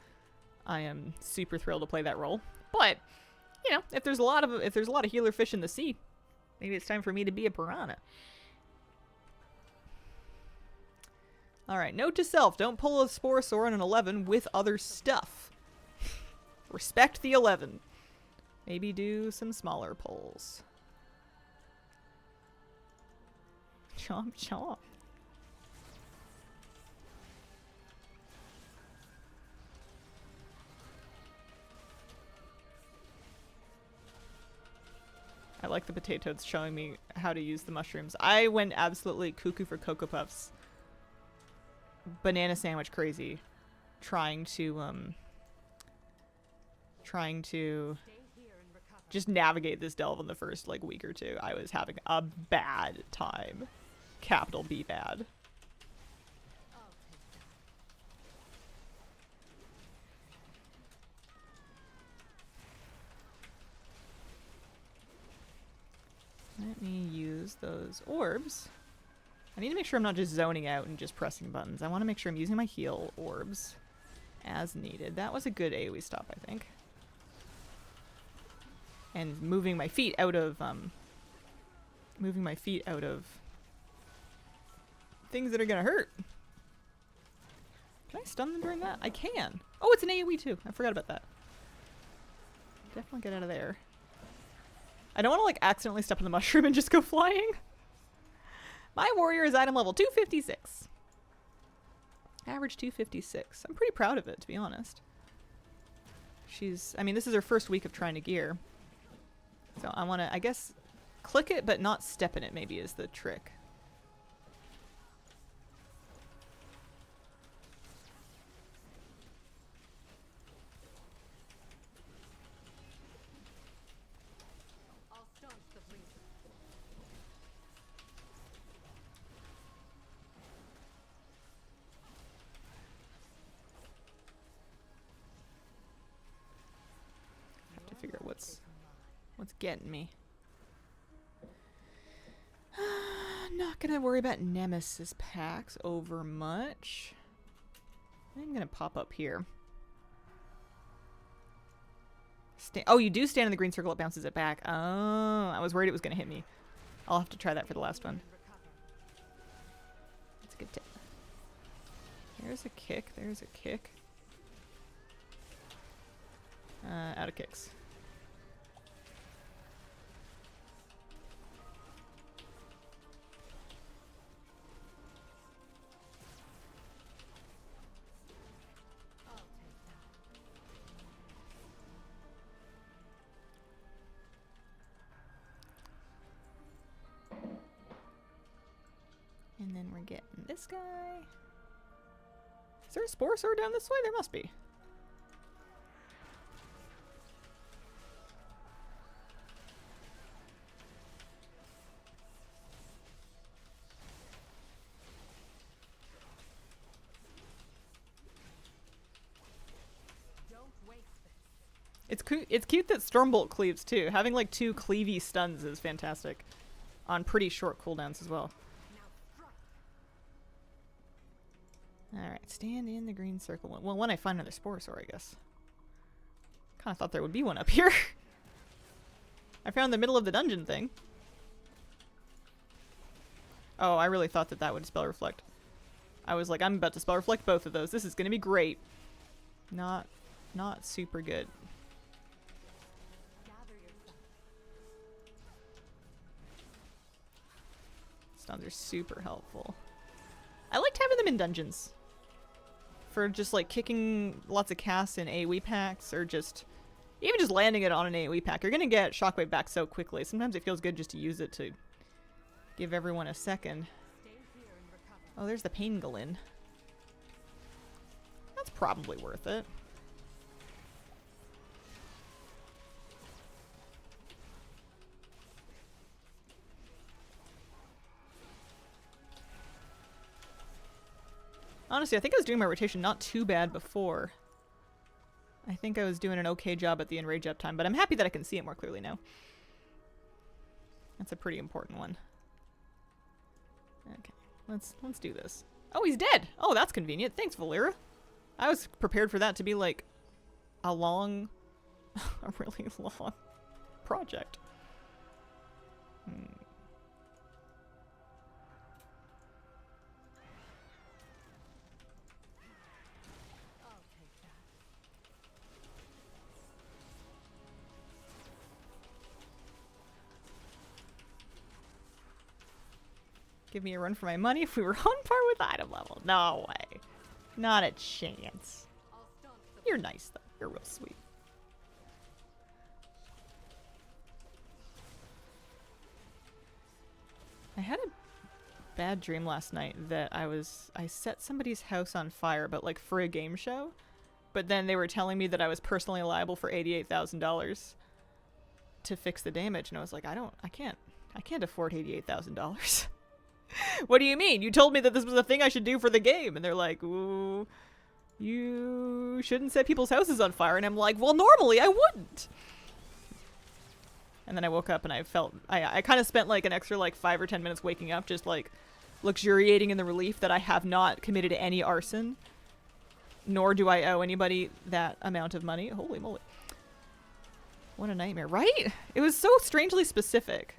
I am super thrilled to play that role. But, you know, if there's a lot of healer fish in the sea, maybe it's time for me to be a piranha. Alright, note to self, don't pull a Sporosaur on an 11 with other stuff. Respect the 11. Maybe do some smaller pulls. Chomp chomp. I like the potatoes showing me how to use the mushrooms. I went absolutely cuckoo for Cocoa Puffs. Banana sandwich crazy. Trying to just navigate this delve in the first like week or two. I was having a bad time. Capital B bad. Let me use those orbs. I need to make sure I'm not just zoning out and just pressing buttons. I want to make sure I'm using my heal orbs as needed. That was a good AoE stop, I think. And moving my feet out of things that are gonna hurt. Can I stun them during that? I can. Oh, it's an AoE too. I forgot about that. Definitely get out of there. I don't want to like accidentally step on the mushroom and just go flying. My warrior is item level 256. Average 256. I'm pretty proud of it, to be honest. I mean, this is her first week of trying to gear. So I want to, I guess, click it but not step in it maybe is the trick. I'll start the breeder. Have to figure out what's getting me. Not gonna worry about Nemesis packs over much. I'm gonna pop up here. Oh, you do stand in the green circle, it bounces it back. Oh, I was worried it was gonna hit me. I'll have to try that for the last one. That's a good tip. There's a kick. There's a kick. Out of kicks. And then we're getting this guy. Is there a Sporosaur down this way? There must be. It's cute that Stormbolt cleaves too. Having like 2 cleavy stuns is fantastic. On pretty short cooldowns as well. Alright, stand in the green circle. Well, when I find another Sporosaur, I guess. Kinda thought there would be one up here. I found the middle of the dungeon thing. Oh, I really thought that that would spell reflect. I was like, I'm about to spell reflect both of those. This is gonna be great. Not super good. Stuns are super helpful. I liked having them in dungeons. For just like kicking lots of casts in AoE packs, or just even just landing it on an AoE pack. You're gonna get Shockwave back so quickly. Sometimes it feels good just to use it to give everyone a second. Oh, there's the Pangolin. That's probably worth it. Honestly, I think I was doing my rotation not too bad before. I think I was doing an okay job at the enrage up time, but I'm happy that I can see it more clearly now. That's a pretty important one. Okay, let's do this. Oh, he's dead! Oh, that's convenient. Thanks, Valera. I was prepared for that to be like a long, a really long project. Give me a run for my money if we were on par with item level. No way. Not a chance. You're nice, though. You're real sweet. I had a bad dream last night that I set somebody's house on fire, but like for a game show. But then they were telling me that I was personally liable for $88,000 to fix the damage, and I was like, I can't afford $88,000. What do you mean? You told me that this was a thing I should do for the game. And they're like, ooh, you shouldn't set people's houses on fire. And I'm like, well, normally I wouldn't. And then I woke up and I felt, I kind of spent like an extra like 5 or 10 minutes waking up, just like luxuriating in the relief that I have not committed any arson, nor do I owe anybody that amount of money. Holy moly. What a nightmare, right? It was so strangely specific.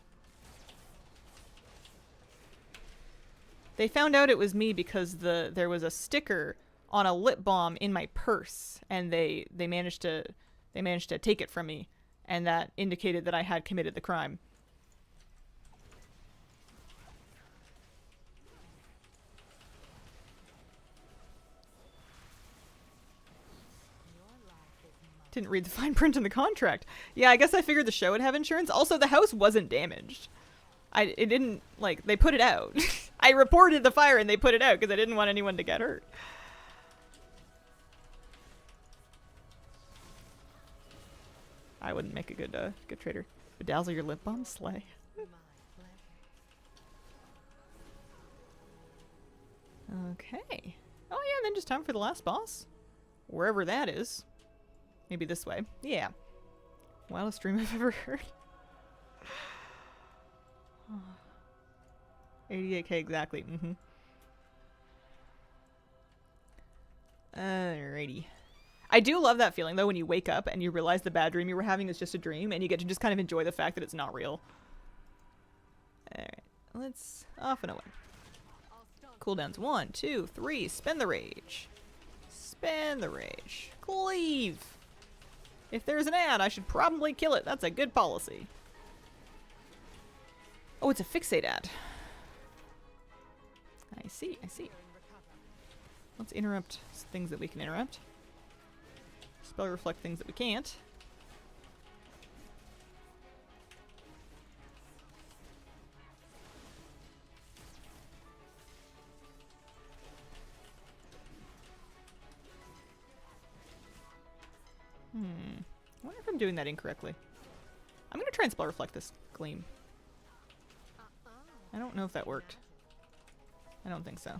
They found out it was me because there was a sticker on a lip balm in my purse, and they managed to take it from me, and that indicated that I had committed the crime. Didn't read the fine print in the contract. Yeah, I guess I figured the show would have insurance. Also, the house wasn't damaged. It didn't, like, they put it out. I reported the fire and they put it out because I didn't want anyone to get hurt. I wouldn't make a good trader. Bedazzle your lip balm, slay. Okay. Oh yeah, and then just time for the last boss. Wherever that is. Maybe this way. Yeah. Wildest dream I've ever heard. 88k exactly. Alrighty. I do love that feeling though when you wake up and you realize the bad dream you were having is just a dream and you get to just kind of enjoy the fact that it's not real. let's off and away. Cooldowns 1, 2, 3. Spend the rage. Spend the rage. Cleave. If there's an ad, I should probably kill it. That's a good policy. Oh, it's a fixate ad. I see, I see. Let's interrupt things that we can interrupt. Spell reflect things that we can't. I wonder if I'm doing that incorrectly. I'm gonna try and spell reflect this gleam. I don't know if that worked. I don't think so.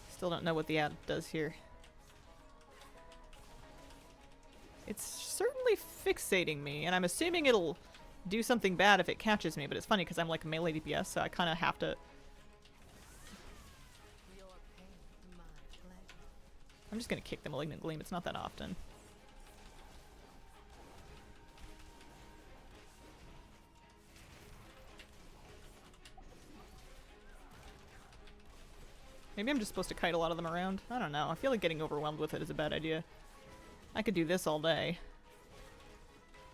Still don't know what the ad does here. It's certainly fixating me, and I'm assuming it'll do something bad if it catches me, but it's funny because I'm like a melee DPS, so I kind of have to... I'm just gonna kick the Malignant Gleam, it's not that often. Maybe I'm just supposed to kite a lot of them around. I don't know. I feel like getting overwhelmed with it is a bad idea. I could do this all day.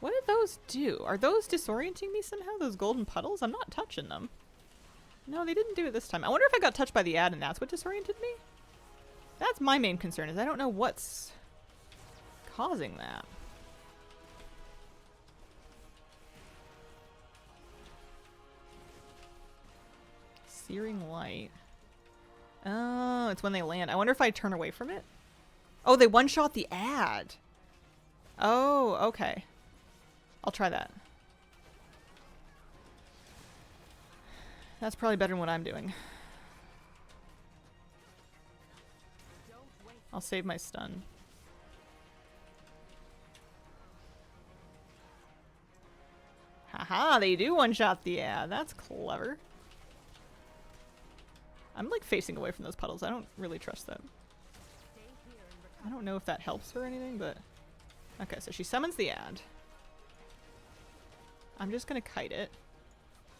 What did those do? Are those disorienting me somehow? Those golden puddles? I'm not touching them. No, they didn't do it this time. I wonder if I got touched by the ad and that's what disoriented me? That's my main concern, is I don't know what's causing that. Searing light. Oh, it's when they land. I wonder if I turn away from it. Oh, they one-shot the ad. Oh, okay. I'll try that. That's probably better than what I'm doing. I'll save my stun. Haha, they do one-shot the ad. That's clever. I'm like facing away from those puddles. I don't really trust them. I don't know if that helps or anything, but... Okay, so she summons the ad. I'm just gonna kite it.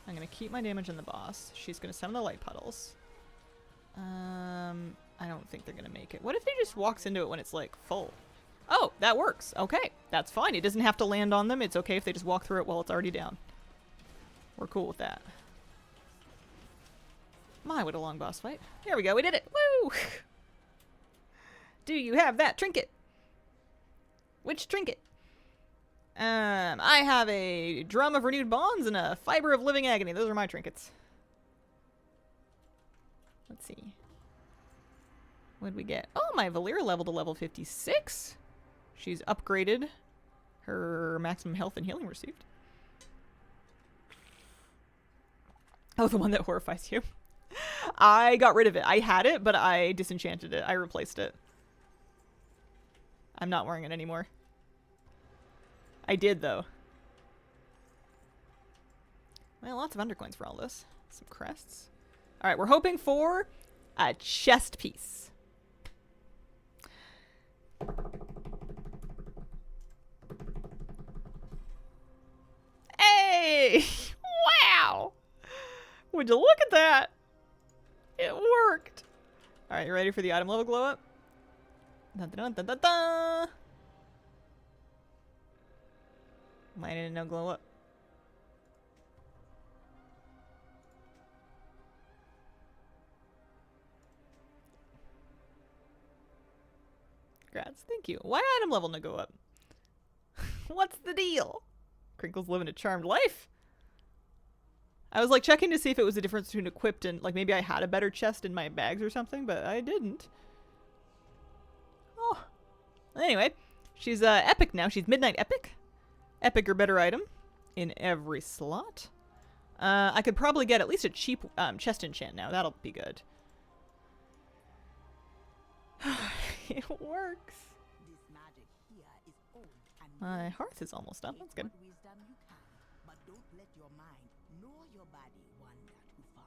I'm gonna keep my damage on the boss. She's gonna summon the light puddles. I don't think they're gonna make it. What if they just walks into it when it's like full? Oh, that works. Okay, that's fine. It doesn't have to land on them. It's okay if they just walk through it while it's already down. We're cool with that. My, what a long boss fight. There we go, we did it! Woo! Do you have that trinket? Which trinket? I have a drum of renewed bonds and a fiber of living agony. Those are my trinkets. Let's see. What'd we get? Oh, my Valeera leveled to level 56. She's upgraded her maximum health and healing received. Oh, the one that horrifies you. I got rid of it. I had it, but I disenchanted it. I replaced it. I'm not wearing it anymore. I did, though. Well, lots of undercoins for all this. Some crests. Alright, we're hoping for a chest piece. Hey! Wow! Would you look at that? It worked! Alright, you ready for the item level glow up? Dun, dun, dun, dun, dun. Why didn't no glow up? Congrats, thank you. Why item level no go up? What's the deal? Crinkle's living a charmed life. I was like checking to see if it was the difference between equipped and like maybe I had a better chest in my bags or something, but I didn't. Oh. Anyway, she's epic now. She's Midnight Epic. Epic or better item in every slot. I could probably get at least a cheap chest enchant now. That'll be good. It works. This magic here is old and My hearth is almost up. That's good. what wisdom you can, but don't let your mind nor your body wander too far.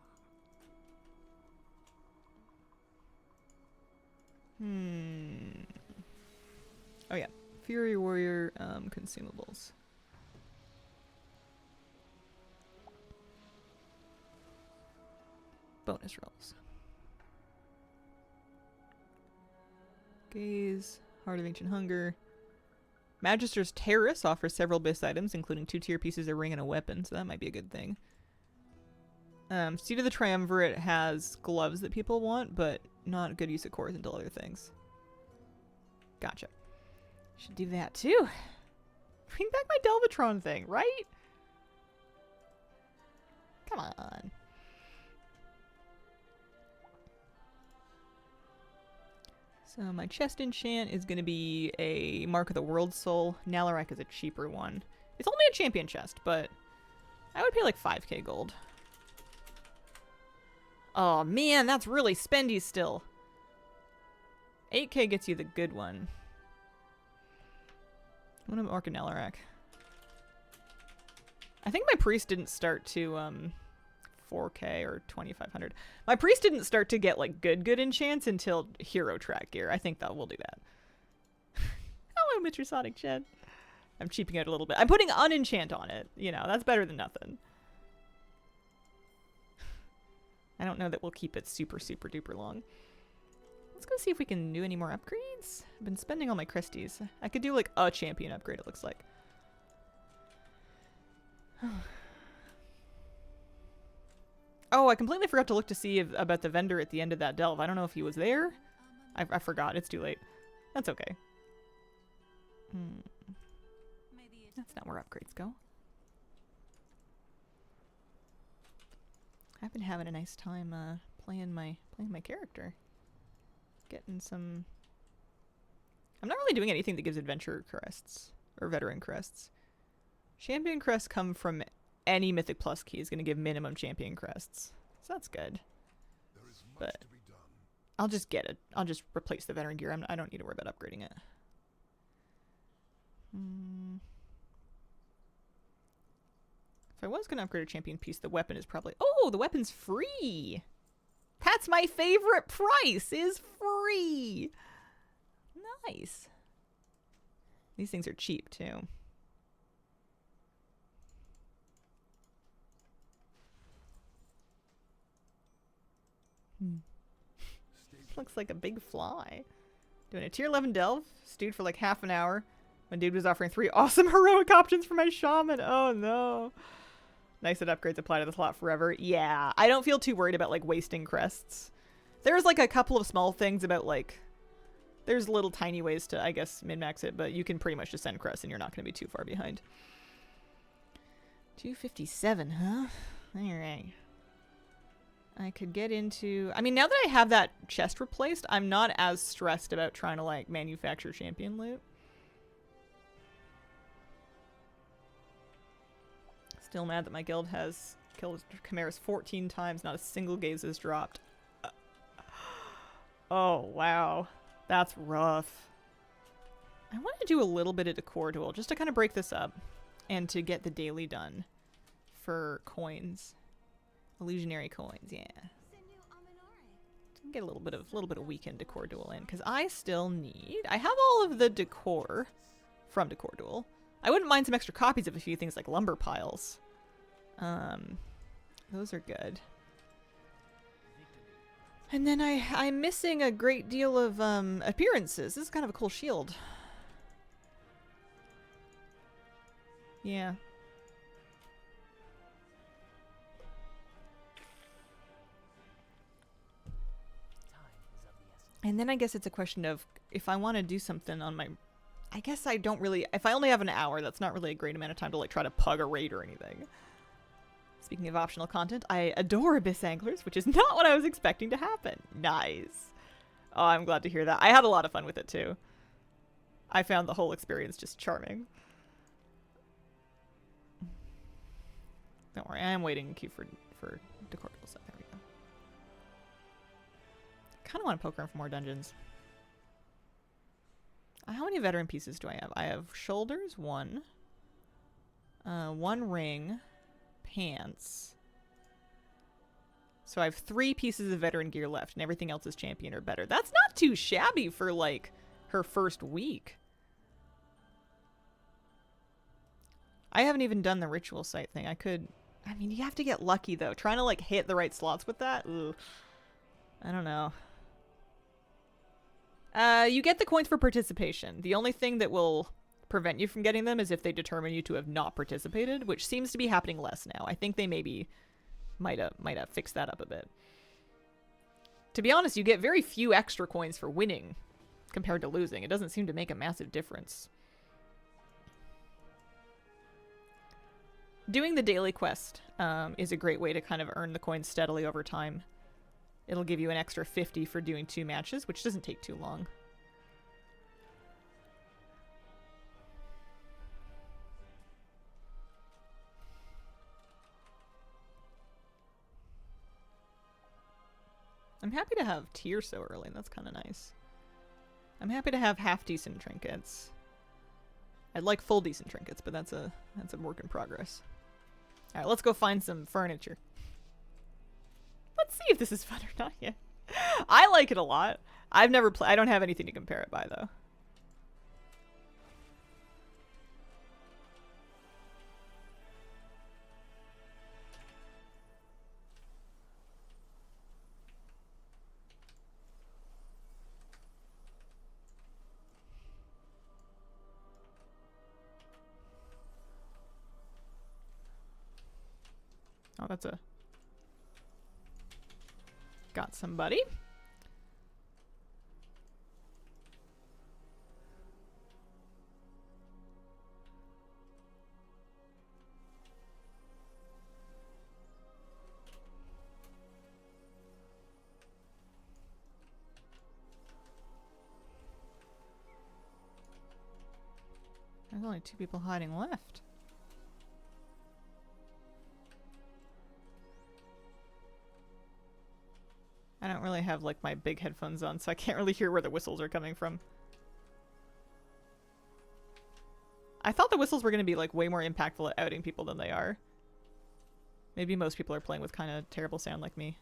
Oh yeah, Fury Warrior consumables. bonus rolls. Gaze, Heart of Ancient Hunger. Magister's Terrace offers several base items, including 2 tier pieces, a ring, and a weapon, so that might be a good thing. Seed of the Triumvirate has gloves that people want, but not good use of cores until other things. Gotcha. Should do that too. Bring back my Delvatron thing, right? Come on. So my chest enchant is going to be a Mark of the World Soul. Nalarak is a cheaper one. It's only a champion chest, but I would pay like 5k gold. Oh man, that's really spendy still. 8k gets you the good one. What about Orc and Nalarak? I think my priest didn't start to 4k or 2500. My priest didn't start to get like good enchants until hero track gear. I think that we'll do that. Hello, Mr. Sonic Shed. I'm cheaping out a little bit. I'm putting unenchant on it. You know, that's better than nothing. I don't know that we'll keep it super duper long. Let's go see if we can do any more upgrades. I've been spending all my Cresties. I could do like a champion upgrade, it looks like. Oh, I completely forgot to look to see about the vendor at the end of that delve. I don't know if he was there. I forgot. It's too late. That's okay. That's not where upgrades go. I've been having a nice time playing my character. Getting some... I'm not really doing anything that gives adventure crests or veteran crests. Champion crests come from any Mythic Plus key is going to give minimum champion crests. So that's good. But I'll just get it. I'll just replace the veteran gear. I don't need to worry about upgrading it. If I was going to upgrade a champion piece, the weapon is probably... Oh, the weapon's free! That's my favorite price, is free! Nice. These things are cheap, too. Looks like a big fly. Doing a tier 11 delve. Stewed for like half an hour. When dude was offering 3 awesome heroic options for my shaman. Oh no. Nice that upgrades apply to the slot forever. Yeah, I don't feel too worried about like wasting crests. There's like a couple of small things about like... There's little tiny ways to, I guess, min-max it, but you can pretty much just send crests and you're not going to be too far behind. 257, huh? Alright. I could get into... I mean, now that I have that chest replaced, I'm not as stressed about trying to, like, manufacture champion loot. Still mad that my guild has killed chimeras 14 times, not a single gaze is dropped. Oh, wow. That's rough. I want to do a little bit of Decor Duel, just to kind of break this up, and to get the daily done for coins. Illusionary coins, yeah. Get a little bit of weekend Decor Duel in, because I still need... I have all of the decor from Decor Duel. I wouldn't mind some extra copies of a few things like lumber piles. Those are good. And then I'm missing a great deal of appearances. This is kind of a cool shield. Yeah. And then I guess it's a question of if I want to do something on my... I guess I don't really... If I only have an hour, that's not really a great amount of time to like try to pug a raid or anything. Speaking of optional content, I adore Abyss Anglers, which is not what I was expecting to happen. Nice. Oh, I'm glad to hear that. I had a lot of fun with it too. I found the whole experience just charming. Don't worry, I am waiting in queue for Decor Duel stuff. There we go. Kind of want to poke around for more dungeons. How many veteran pieces do I have? I have shoulders, 1. 1 ring. Pants. So I have 3 pieces of veteran gear left, and everything else is champion or better. That's not too shabby for, like, her first week. I haven't even done the ritual site thing. I could I mean, you have to get lucky, though. Trying to, like, hit the right slots with that? Ugh. I don't know. You get the coins for participation. The only thing that will prevent you from getting them is if they determine you to have not participated, which seems to be happening less now. I think they maybe might have fixed that up a bit. To be honest, you get very few extra coins for winning compared to losing. It doesn't seem to make a massive difference. Doing the daily quest is a great way to kind of earn the coins steadily over time. It'll give you an extra 50 for doing 2 matches, which doesn't take too long. I'm happy to have tier so early. That's kind of nice. I'm happy to have half-decent trinkets. I'd like full decent trinkets, but that's a work in progress. All right, let's go find some furniture. Let's see if this is fun or not yet. I like it a lot. I've never played. I don't have anything to compare it by, though. Oh, that's a... Got somebody. There's only 2 people hiding left. I don't really have, like, my big headphones on, so I can't really hear where the whistles are coming from. I thought the whistles were going to be, like, way more impactful at outing people than they are. Maybe most people are playing with kind of terrible sound like me.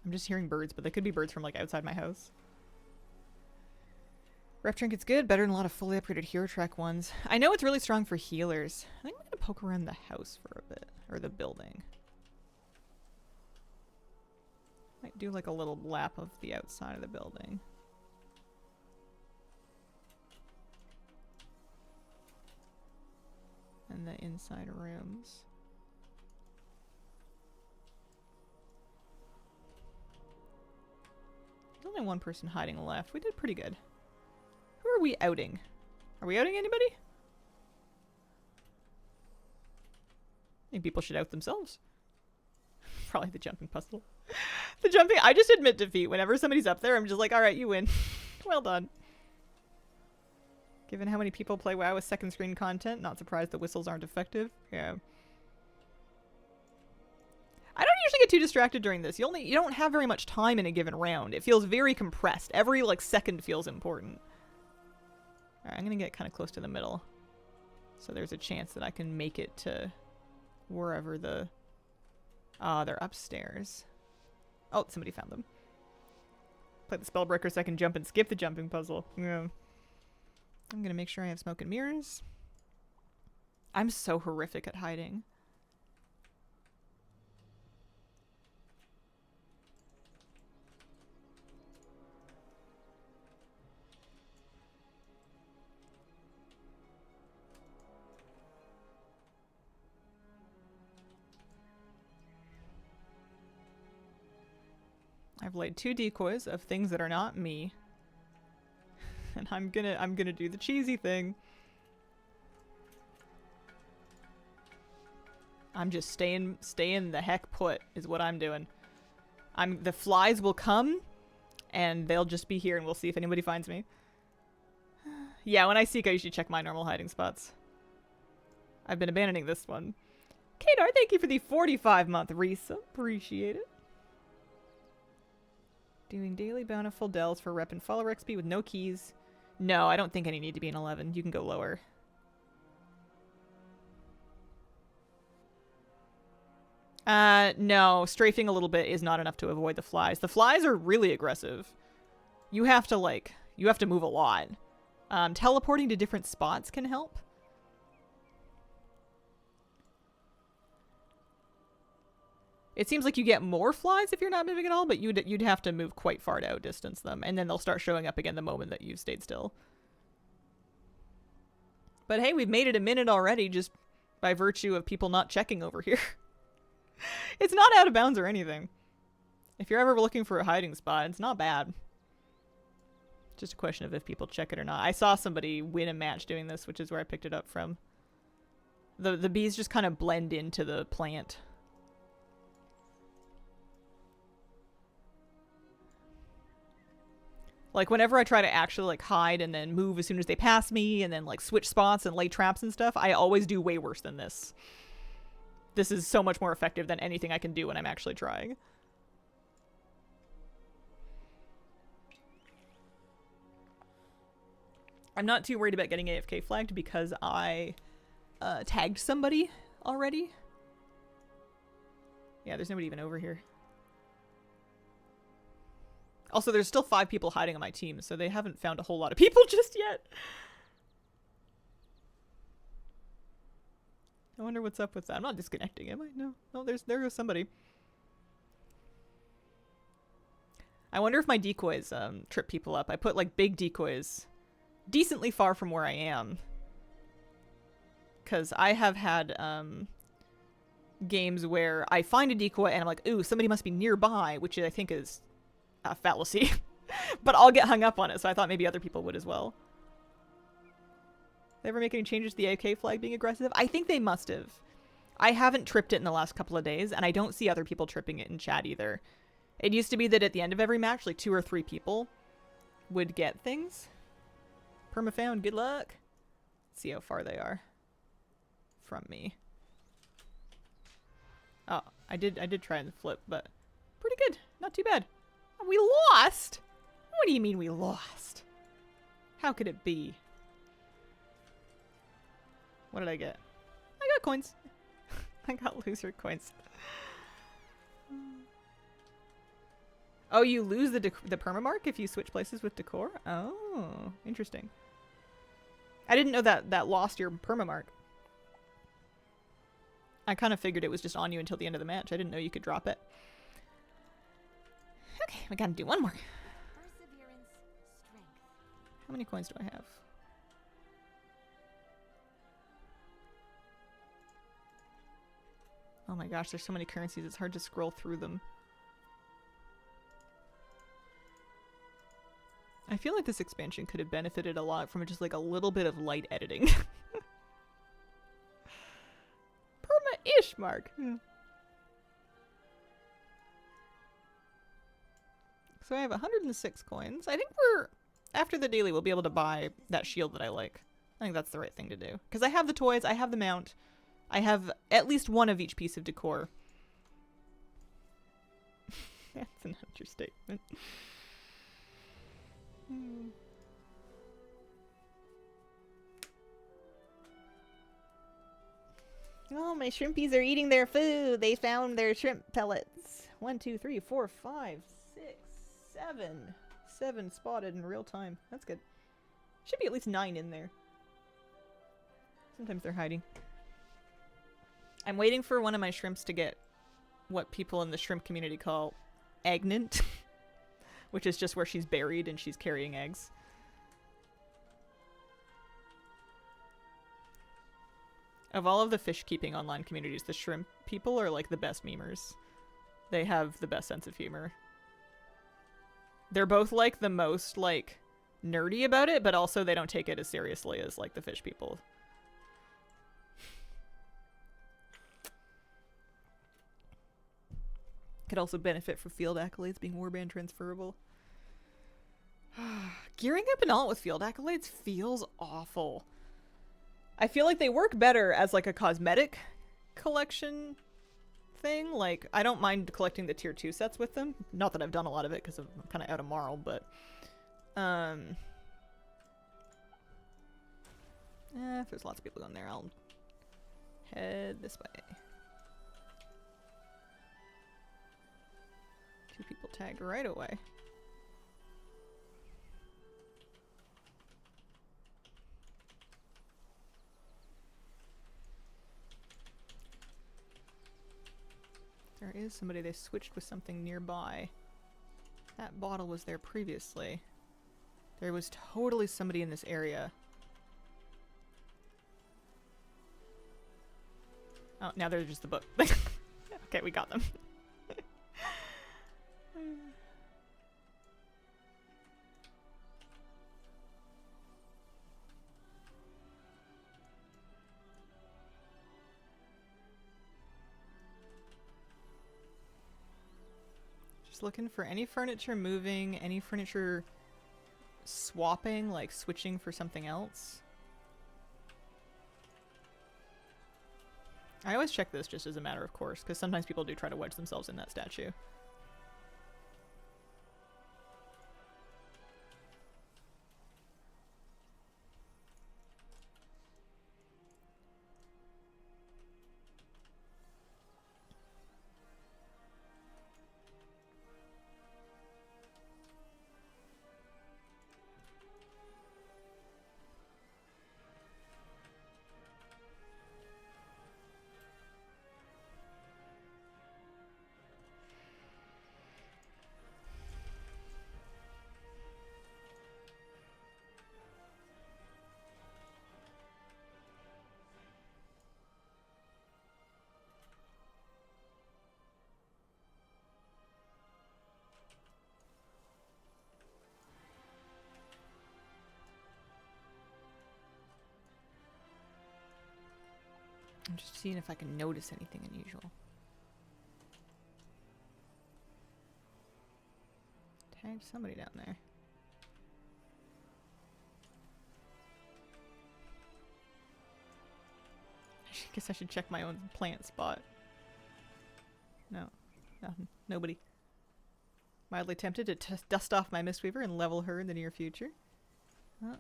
I'm just hearing birds, but they could be birds from, like, outside my house. Rep Trinket's good, better than a lot of fully upgraded Hero Track ones. I know it's really strong for healers. I think I'm going to poke around the house for a bit, or the building. Might do like a little lap of the outside of the building. And the inside rooms. There's only 1 person hiding left. We did pretty good. Who are we outing? Are we outing anybody? I think people should out themselves. Probably the jumping puzzle. The jumping, I just admit defeat. Whenever somebody's up there, I'm just like, alright, you win. Well done. Given how many people play WoW with second screen content, not surprised the whistles aren't effective. Yeah. I don't usually get too distracted during this. You don't have very much time in a given round. It feels very compressed. Every, like, second feels important. Alright, I'm gonna get kind of close to the middle. So there's a chance that I can make it to wherever the... Ah, they're upstairs. Oh, somebody found them. Play the Spellbreaker so I can jump and skip the jumping puzzle. Yeah. I'm gonna make sure I have smoke and mirrors. I'm so horrific at hiding. I've laid 2 decoys of things that are not me. And I'm gonna do the cheesy thing. I'm just staying the heck put is what I'm doing. The flies will come and they'll just be here and we'll see if anybody finds me. Yeah, when I seek, I usually check my normal hiding spots. I've been abandoning this one. Kadar, thank you for the 45-month resub. Appreciate it. Doing daily bountiful delves for rep and follower XP with no keys. No, I don't think any need to be an 11. You can go lower. No, strafing a little bit is not enough to avoid the flies. The flies are really aggressive. You have to move a lot. Teleporting to different spots can help. It seems like you get more flies if you're not moving at all, but you'd have to move quite far to outdistance them, and then they'll start showing up again the moment that you've stayed still. But hey, we've made it a minute already just by virtue of people not checking over here. It's not out of bounds or anything. If you're ever looking for a hiding spot, it's not bad. Just a question of if people check it or not. I saw somebody win a match doing this, which is where I picked it up from. The bees just kind of blend into the plant. Like, whenever I try to actually, like, hide and then move as soon as they pass me and then, like, switch spots and lay traps and stuff, I always do way worse than this. This is so much more effective than anything I can do when I'm actually trying. I'm not too worried about getting AFK flagged because I tagged somebody already. Yeah, there's nobody even over here. Also, there's still 5 people hiding on my team, so they haven't found a whole lot of people just yet. I wonder what's up with that. I'm not disconnecting, am I? No. Oh, there goes somebody. I wonder if my decoys trip people up. I put, like, big decoys decently far from where I am. Because I have had games where I find a decoy and I'm like, ooh, somebody must be nearby, which I think is a fallacy. But I'll get hung up on it, so I thought maybe other people would as well. They ever make any changes to the AK flag being aggressive? I think they must have. I haven't tripped it in the last couple of days, and I don't see other people tripping it in chat either. It used to be that at the end of every match, like 2 or 3 people would get things. Permafound, good luck. Let's see how far they are from me. Oh, I did try and flip, but pretty good. Not too bad. We lost? What do you mean we lost? How could it be? What did I get? I got coins. I got loser coins. Oh, you lose the permamark if you switch places with decor? Oh, interesting. I didn't know that lost your permamark. I kind of figured it was just on you until the end of the match. I didn't know you could drop it. Okay, we gotta do one more. Perseverance, strength. How many coins do I have? Oh my gosh, there's so many currencies, it's hard to scroll through them. I feel like this expansion could have benefited a lot from just like a little bit of light editing. Perma-Ishmark. So I have 106 coins. I think after the daily, we'll be able to buy that shield that I like. I think that's the right thing to do. Because I have the toys, I have the mount. I have at least one of each piece of decor. That's an understatement. Oh, my shrimpies are eating their food. They found their shrimp pellets. 1, 2, 3, 4, 5, 6, 7. 7 spotted in real time. That's good. Should be at least 9 in there. Sometimes they're hiding. I'm waiting for one of my shrimps to get what people in the shrimp community call eggnant, which is just where she's buried and she's carrying eggs. Of all of the fish keeping online communities, the shrimp people are like the best memers. They have the best sense of humor. They're both like the most like nerdy about it, but also they don't take it as seriously as like the fish people. Could also benefit from field accolades being warband transferable. Gearing up an alt with field accolades feels awful. I feel like they work better as like a cosmetic collection thing. Like, I don't mind collecting the tier 2 sets with them. Not that I've done a lot of it because I'm kind of out of Marl, but if there's lots of people down there, I'll head this way. 2 people tagged right away. There is somebody. They switched with something nearby. That bottle was there previously. There was totally somebody in this area. Oh, now there's just the book. Okay, we got them. Just looking for any furniture moving, any furniture swapping, like switching for something else. I always check this just as a matter of course, because sometimes people do try to wedge themselves in that statue. I'm just seeing if I can notice anything unusual. Tagged somebody down there. I guess I should check my own plant spot. No. Nothing. Nobody. Mildly tempted to dust off my Mistweaver and level her in the near future. Oh.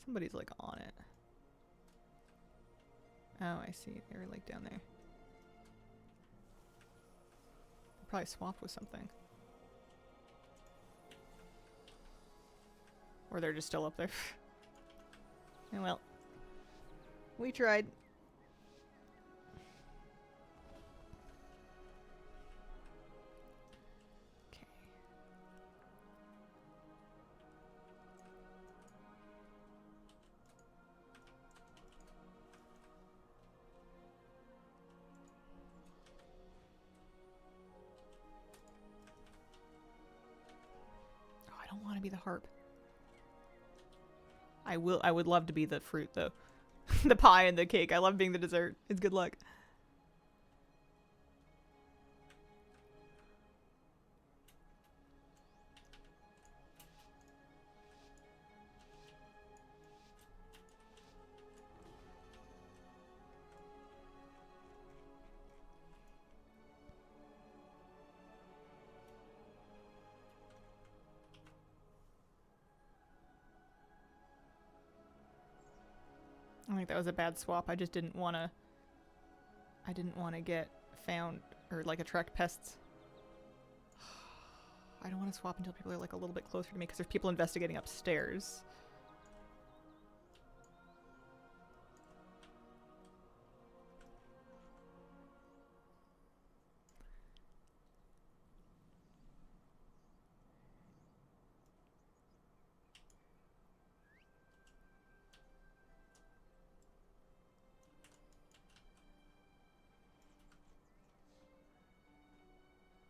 Somebody's like on it. Oh, I see. They were like down there. Probably swapped with something. Or they're just still up there. Oh well. We tried. Okay. Oh, I don't want to be the harp. I would love to be the fruit though. The pie and the cake. I love being the dessert. It's good luck. I think that was a bad swap. I just didn't want to... I didn't want to get found or like attract pests. I don't want to swap until people are like a little bit closer to me because there's people investigating upstairs.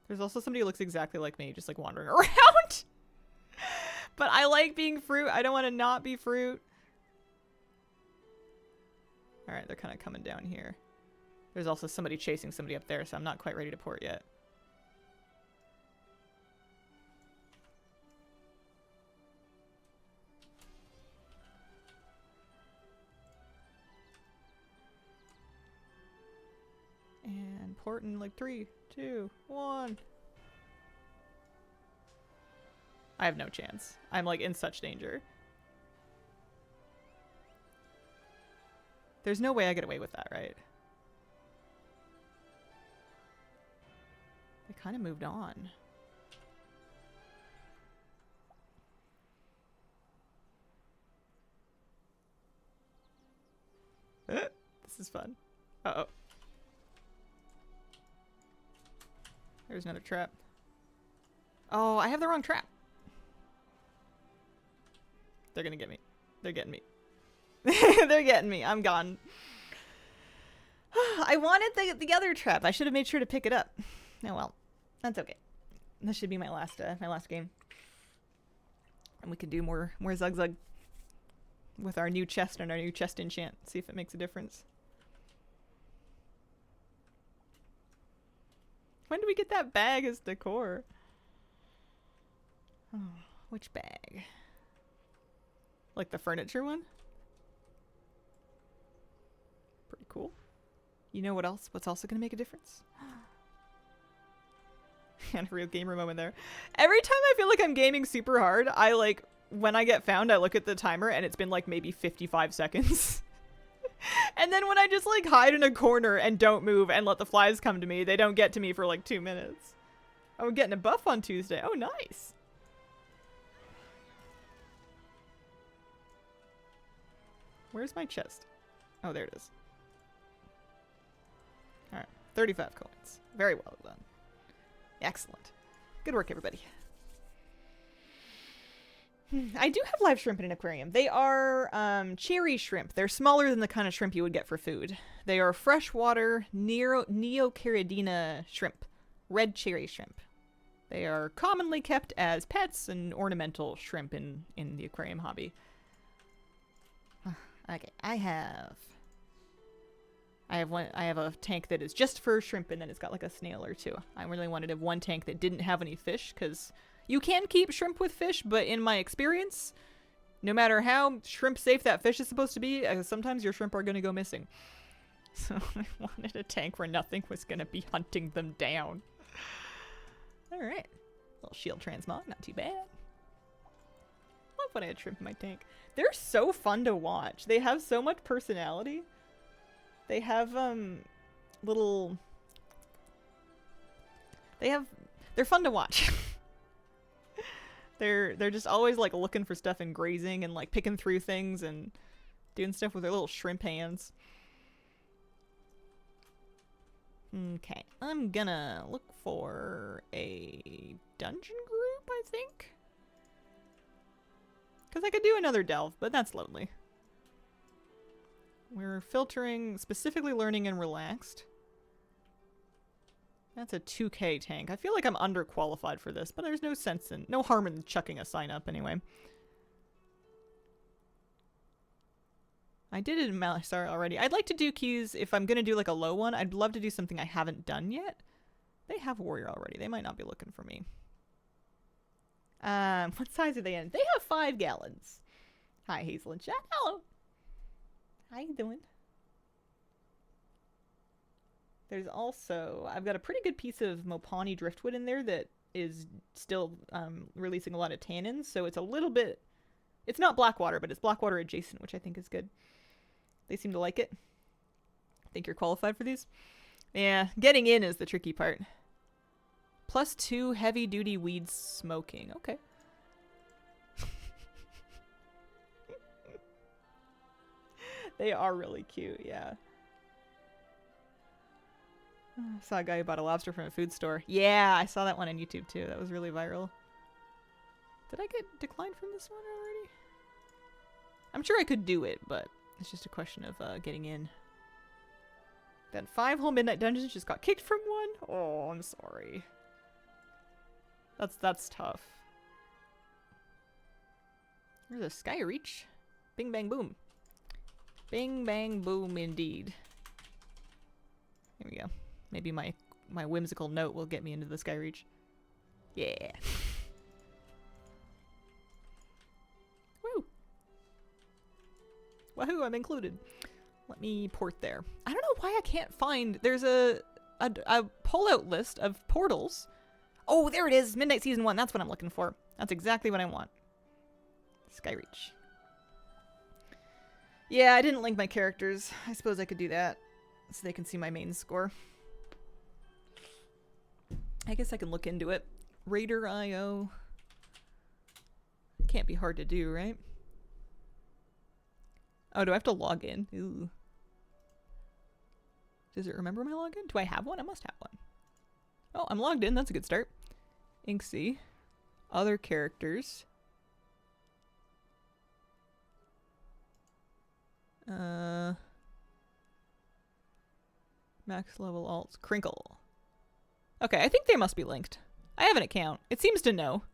There's also somebody who looks exactly like me, just like wandering around. But I like being fruit. I don't want to not be fruit. Alright, they're kind of coming down here. There's also somebody chasing somebody up there, so I'm not quite ready to port yet. And port in like 3, 2, 1. I have no chance. I'm like in such danger. There's no way I get away with that, right? They kind of moved on. This is fun. Uh-oh. There's another trap. Oh, I have the wrong trap. They're gonna get me. They're getting me. They're getting me. I'm gone. I wanted the other trap. I should have made sure to pick it up. Oh well. That's okay. This should be my last game. And we can do more Zug Zug with our new chest and our new chest enchant. See if it makes a difference. When do we get that bag as decor? Oh, which bag? Like the furniture one? Pretty cool. You know what else? What's also going to make a difference? And a real gamer moment there. Every time I feel like I'm gaming super hard, I like, when I get found, I look at the timer and it's been like maybe 55 seconds. And then when I just like hide in a corner and don't move and let the flies come to me, they don't get to me for like 2 minutes. Oh, we're getting a buff on Tuesday. Oh, nice. Where's my chest? Oh, there it is. Alright, 35 coins. Very well done. Excellent. Good work, everybody. I do have live shrimp in an aquarium. They are cherry shrimp. They're smaller than the kind of shrimp you would get for food. They are freshwater Neocaridina shrimp. Red cherry shrimp. They are commonly kept as pets and ornamental shrimp in the aquarium hobby. Okay, I have a tank that is just for shrimp, and then it's got like a snail or two. I really wanted to have one tank that didn't have any fish, because you can keep shrimp with fish, but in my experience, no matter how shrimp safe that fish is supposed to be, sometimes your shrimp are going to go missing. So I wanted a tank where nothing was going to be hunting them down. Alright. Little shield transmog, not too bad. Love when I had shrimp in my tank. They're so fun to watch. They have so much personality. They have, they're fun to watch. They're just always, like, looking for stuff and grazing and, like, picking through things and doing stuff with their little shrimp hands. Okay, I'm gonna look for a dungeon group, I think. Because I could do another delve, but that's lonely. We're filtering specifically learning and relaxed. That's a 2K tank. I feel like I'm underqualified for this, but there's no harm in chucking a sign up anyway. I did it in Malisar already. I'd like to do keys if I'm going to do like a low one. I'd love to do something I haven't done yet. They have warrior already. They might not be looking for me. What size are they in? They have 5 gallons. Hi, Hazel and chat. Hello. How you doing? There's also, I've got a pretty good piece of Mopani driftwood in there that is still releasing a lot of tannins, so it's a little bit, it's not Blackwater, but it's Blackwater adjacent, which I think is good. They seem to like it. Think you're qualified for these? Yeah, getting in is the tricky part. +2 heavy-duty weed smoking. Okay. They are really cute, yeah. I saw a guy who bought a lobster from a food store. Yeah, I saw that one on YouTube too. That was really viral. Did I get declined from this one already? I'm sure I could do it, but it's just a question of getting in. Then 5 whole midnight dungeons, just got kicked from one? Oh, I'm sorry. That's tough. There's a sky reach. Bing bang boom. Bing bang boom indeed. Here we go. Maybe my whimsical note will get me into the sky reach. Yeah. Woo. Woohoo, I'm included. Let me port there. I don't know why I can't find, there's a pull-out list of portals. Oh, there it is. Midnight Season 1. That's what I'm looking for. That's exactly what I want. Skyreach. Yeah, I didn't link my characters. I suppose I could do that so they can see my main score. I guess I can look into it. Raider.io. Can't be hard to do, right? Oh, do I have to log in? Ooh. Does it remember my login? Do I have one? I must have one. Oh, I'm logged in. That's a good start. Inksy. Other characters. Max level alts. Crinkle. Okay, I think they must be linked. I have an account. It seems to know.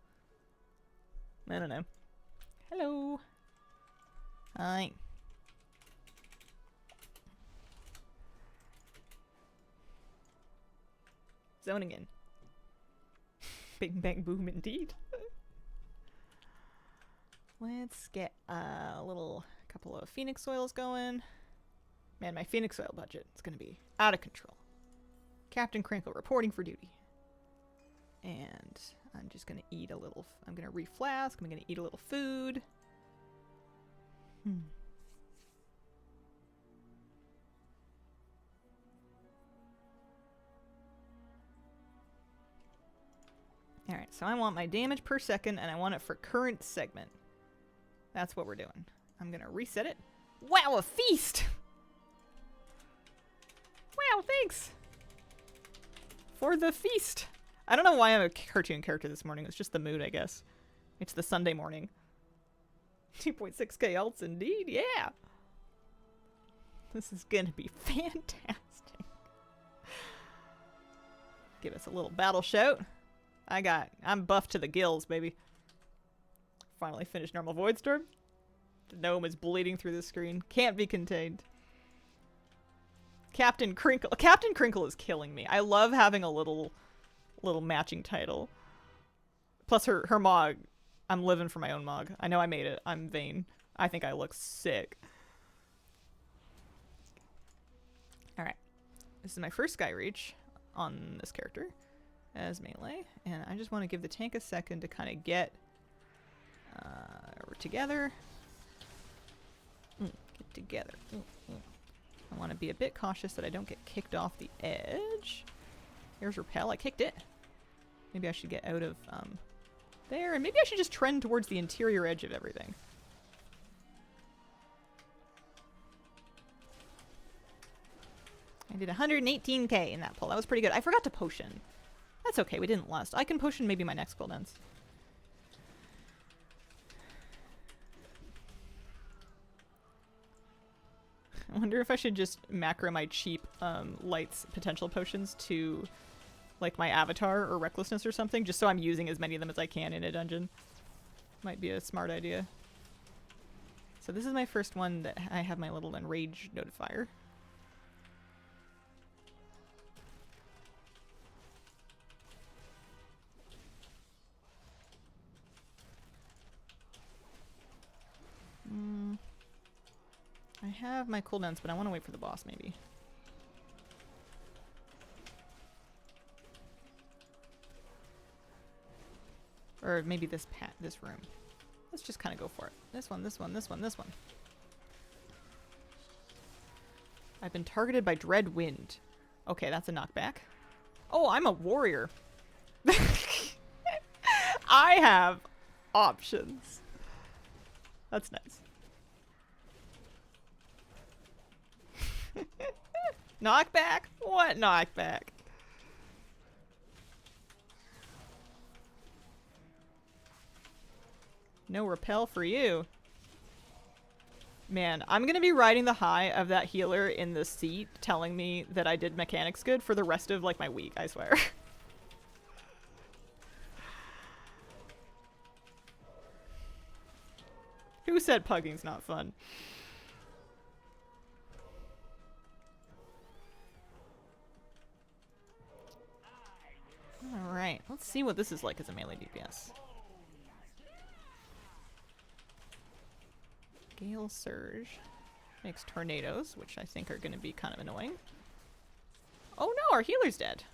I don't know. Hello. Hi. Zoning in. Bing bang boom indeed. Let's get a couple of Phoenix oils going. Man, my Phoenix oil budget is going to be out of control. Captain Crinkle reporting for duty. And I'm just going to eat a little. I'm going to reflask. I'm going to eat a little food. Alright, so I want my damage per second, and I want it for current segment. That's what we're doing. I'm gonna reset it. Wow, a feast! Wow, thanks! For the feast! I don't know why I'm a cartoon character this morning. It's just the mood, I guess. It's the Sunday morning. 2.6k alts indeed, yeah! This is gonna be fantastic. Give us a little battle shout. I'm buffed to the gills, baby. Finally finished normal Voidstorm. The gnome is bleeding through the screen. Can't be contained. Captain Crinkle. Captain Crinkle is killing me. I love having a little matching title. Plus her Mog. I'm living for my own Mog. I know I made it. I'm vain. I think I look sick. Alright. This is my first Sky Reach on this character as melee, and I just want to give the tank a second to kind of get together. Get together. I want to be a bit cautious that I don't get kicked off the edge. Here's Repel. I kicked it. Maybe I should get out of there, and maybe I should just trend towards the interior edge of everything. I did 118k in that pull. That was pretty good. I forgot to potion. That's okay, we didn't lust. I can potion maybe my next cooldowns. I wonder if I should just macro my cheap lights potential potions to like my avatar or recklessness or something, just so I'm using as many of them as I can in a dungeon. Might be a smart idea. So this is my first one that I have my little enrage notifier. I have my cooldowns, but I want to wait for the boss, maybe. Or maybe this room. Let's just kind of go for it. This one, this one, this one, this one. I've been targeted by Dread Wind. Okay, that's a knockback. Oh, I'm a warrior. I have options. That's nice. Knockback? What knockback? No repel for you. Man, I'm gonna be riding the high of that healer in the seat telling me that I did mechanics good for the rest of like my week, I swear. Who said pugging's not fun? Alright, let's see what this is like as a melee DPS. Gale Surge makes tornadoes, which I think are going to be kind of annoying. Oh no, our healer's dead.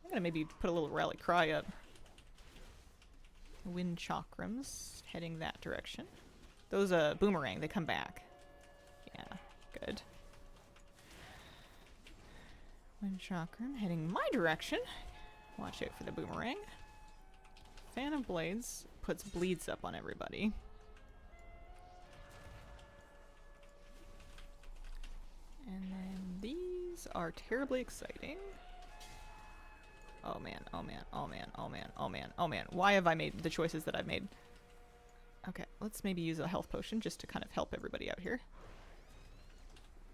I'm going to maybe put a little rally cry up. Wind chakrams heading that direction. Those boomerang, they come back. Yeah, good. Wind chakram heading my direction. Watch out for the boomerang. Fan of Blades puts bleeds up on everybody. And then these are terribly exciting. Oh man, oh man, oh man, oh man, oh man, oh man. Why have I made the choices that I've made? Okay, let's maybe use a health potion just to kind of help everybody out here.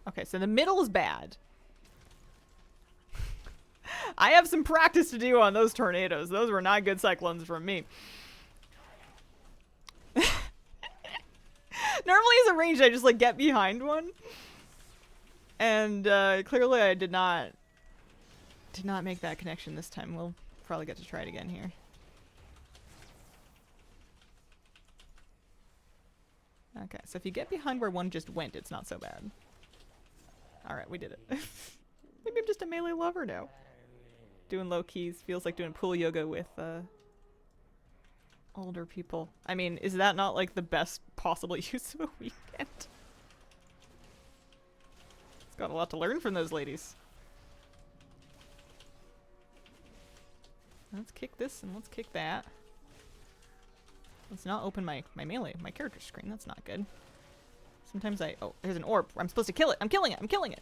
Okay, so the middle is bad. I have some practice to do on those tornadoes. Those were not good cyclones from me. Normally as a ranged, I just like get behind one. And clearly I did not make that connection this time. We'll probably get to try it again here. Okay, so if you get behind where one just went, it's not so bad. Alright, we did it. Maybe I'm just a melee lover now. Doing low keys feels like doing pool yoga with older people. I mean, is that not like the best possible use of a weekend? It's got a lot to learn from those ladies. Let's kick this and let's kick that. Let's not open my melee, my character screen. That's not good. Sometimes oh, there's an orb. I'm supposed to kill it. I'm killing it. I'm killing it.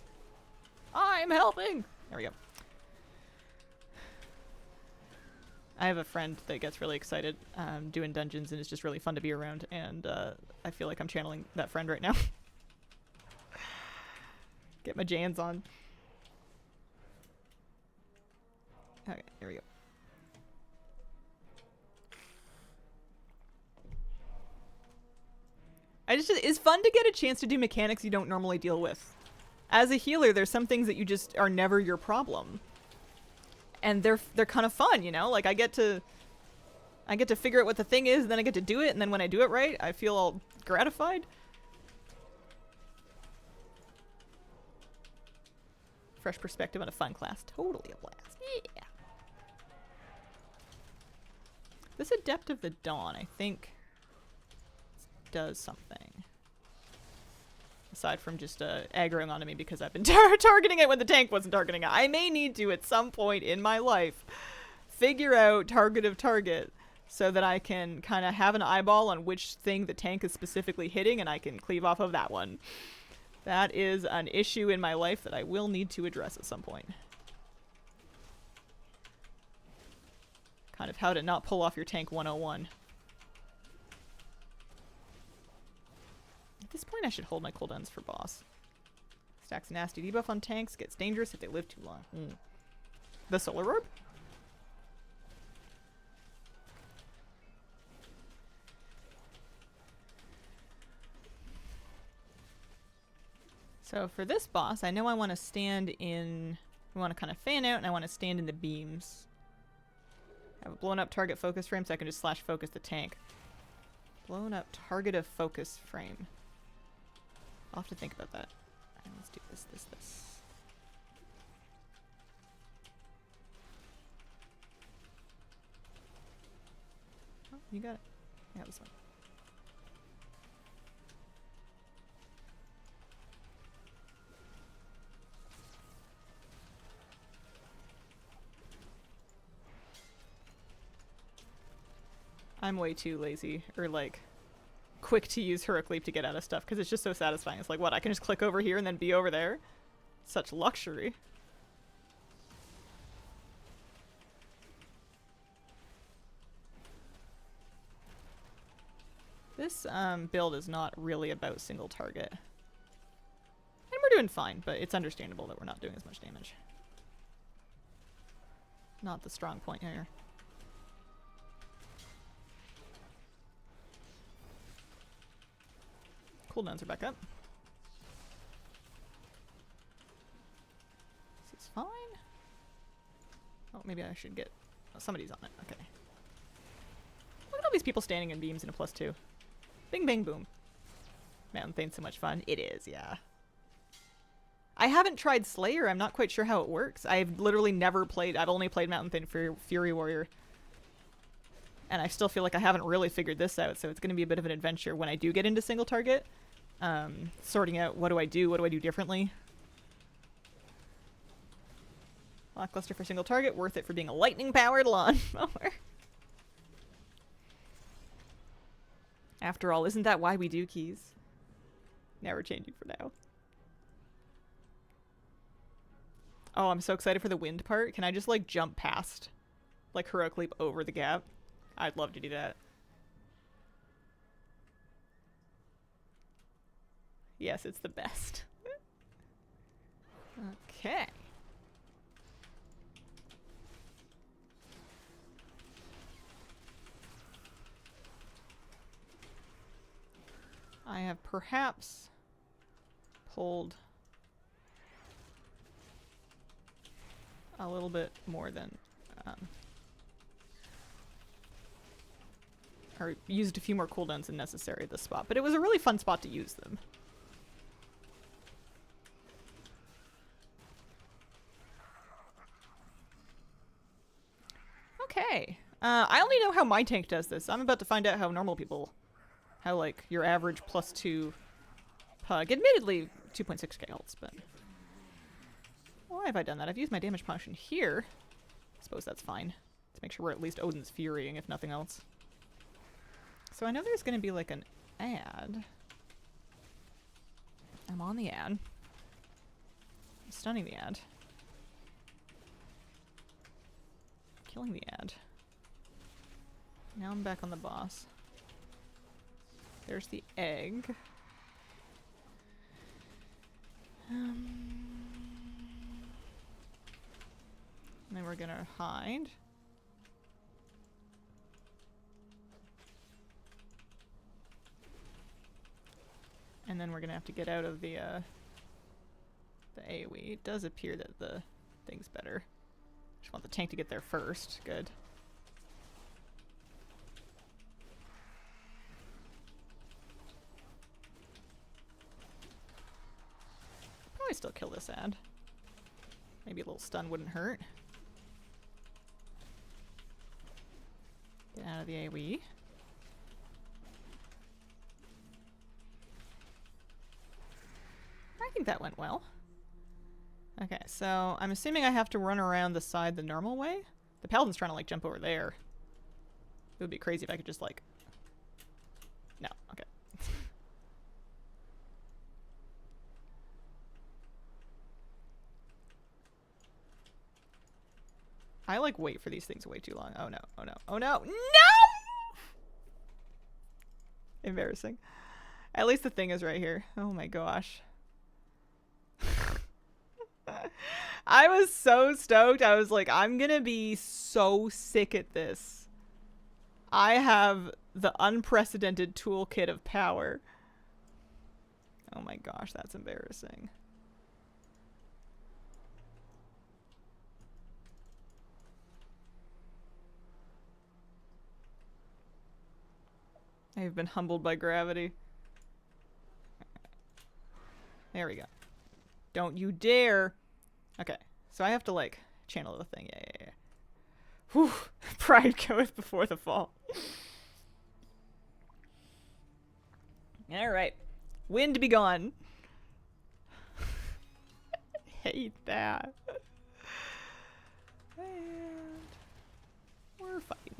I'm helping. There we go. I have a friend that gets really excited doing dungeons, and it's just really fun to be around, and I feel like I'm channeling that friend right now. Get my Jans on. Okay, here we go. It's fun to get a chance to do mechanics you don't normally deal with. As a healer, there's some things that you just are never your problem. And they're kind of fun, you know? Like I get to figure out what the thing is, and then I get to do it, and then when I do it right, I feel all gratified. Fresh perspective on a fun class. Totally a blast. Yeah. This Adept of the Dawn, I think, does something. Aside from just aggroing onto me because I've been targeting it when the tank wasn't targeting it. I may need to, at some point in my life, figure out target of target so that I can kind of have an eyeball on which thing the tank is specifically hitting, and I can cleave off of that one. That is an issue in my life that I will need to address at some point. Kind of how to not pull off your tank 101. At this point, I should hold my cooldowns for boss. Stacks a nasty debuff on tanks, gets dangerous if they live too long. The Solar Orb? So for this boss, I know I want to stand in... I want to kind of fan out, and I want to stand in the beams. I have a blown up target focus frame, so I can just slash focus the tank. Blown up target of focus frame. I'll have to think about that. Alright, let's do this. Oh, you got it. Yeah, this one. I'm way too lazy, or like quick to use Heroic Leap to get out of stuff because it's just so satisfying. It's like, what, I can just click over here and then be over there? Such luxury. This build is not really about single target. And we're doing fine, but it's understandable that we're not doing as much damage. Not the strong point here. Cooldowns are back up. This is fine. Oh, maybe I should get... Oh, somebody's on it. Okay. Look at all these people standing in beams in a +2. Bing, bang, boom. Mountain Thane's so much fun. It is, yeah. I haven't tried Slayer. I'm not quite sure how it works. I've literally never played... I've only played Mountain Thane Fury Warrior. And I still feel like I haven't really figured this out, so it's going to be a bit of an adventure when I do get into single target. Sorting out what do I do differently. Lackluster for single target, worth it for being a lightning-powered lawnmower. After all, isn't that why we do keys? Never changing for now. Oh, I'm so excited for the wind part. Can I just like jump past, like heroic leap over the gap? I'd love to do that. Yes, it's the best. Okay. I have perhaps pulled a little bit more than, or used a few more cooldowns than necessary at this spot, but it was a really fun spot to use them. Okay. I only know how my tank does this. I'm about to find out how normal people, how like your average +2 pug, admittedly 2.6k ults, but why have I done that? I've used my damage potion here. I suppose that's fine. To make sure we're at least Odin's Furying, if nothing else. So I know there's going to be like an ad. I'm on the ad. I'm stunning the ad. Killing the ad. Now I'm back on the boss. There's the egg. And then we're gonna hide. And then we're gonna have to get out of the AoE. It does appear that the thing's better. Just want the tank to get there first. Good. Probably still kill this ad. Maybe a little stun wouldn't hurt. Get out of the AoE. I think that went well. Okay, so I'm assuming I have to run around the side the normal way. The paladin's trying to like jump over there. It would be crazy if I could just like... No, okay. I like wait for these things way too long. Oh no, oh no, oh no, no! Embarrassing. At least the thing is right here. Oh my gosh. I was so stoked. I was like, I'm gonna be so sick at this. I have the unprecedented toolkit of power. Oh my gosh, that's embarrassing. I have been humbled by gravity. There we go. Don't you dare. Okay, so I have to like channel the thing. Yeah. Whew. Pride goeth before the fall. Alright. Wind be gone. Hate that. And we're fighting.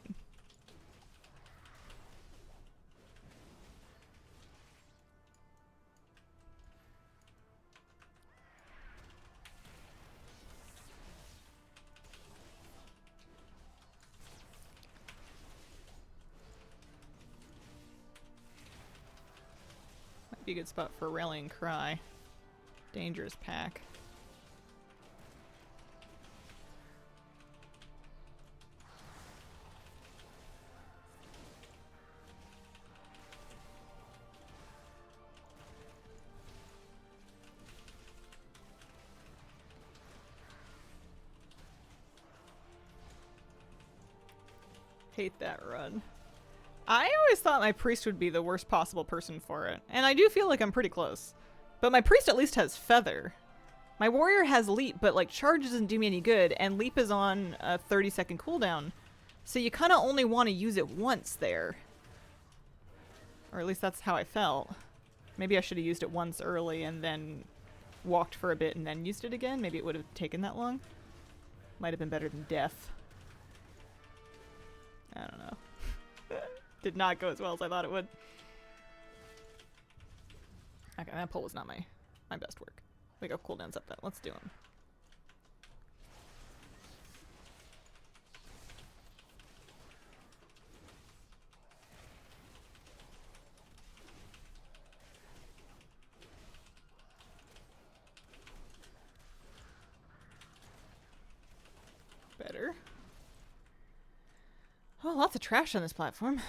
Be a good spot for Rallying Cry. Dangerous pack. Hate that run. I always thought my priest would be the worst possible person for it, and I do feel like I'm pretty close. But my priest at least has feather. My warrior has leap, but like charge doesn't do me any good, and leap is on a 30-second cooldown. So you kind of only want to use it once there. Or at least that's how I felt. Maybe I should have used it once early and then walked for a bit and then used it again. Maybe it would have taken that long. Might have been better than death. I don't know. Did not go as well as I thought it would. Okay, that pull was not my best work. We got cooldowns up that. Let's do them. Well, lots of trash on this platform.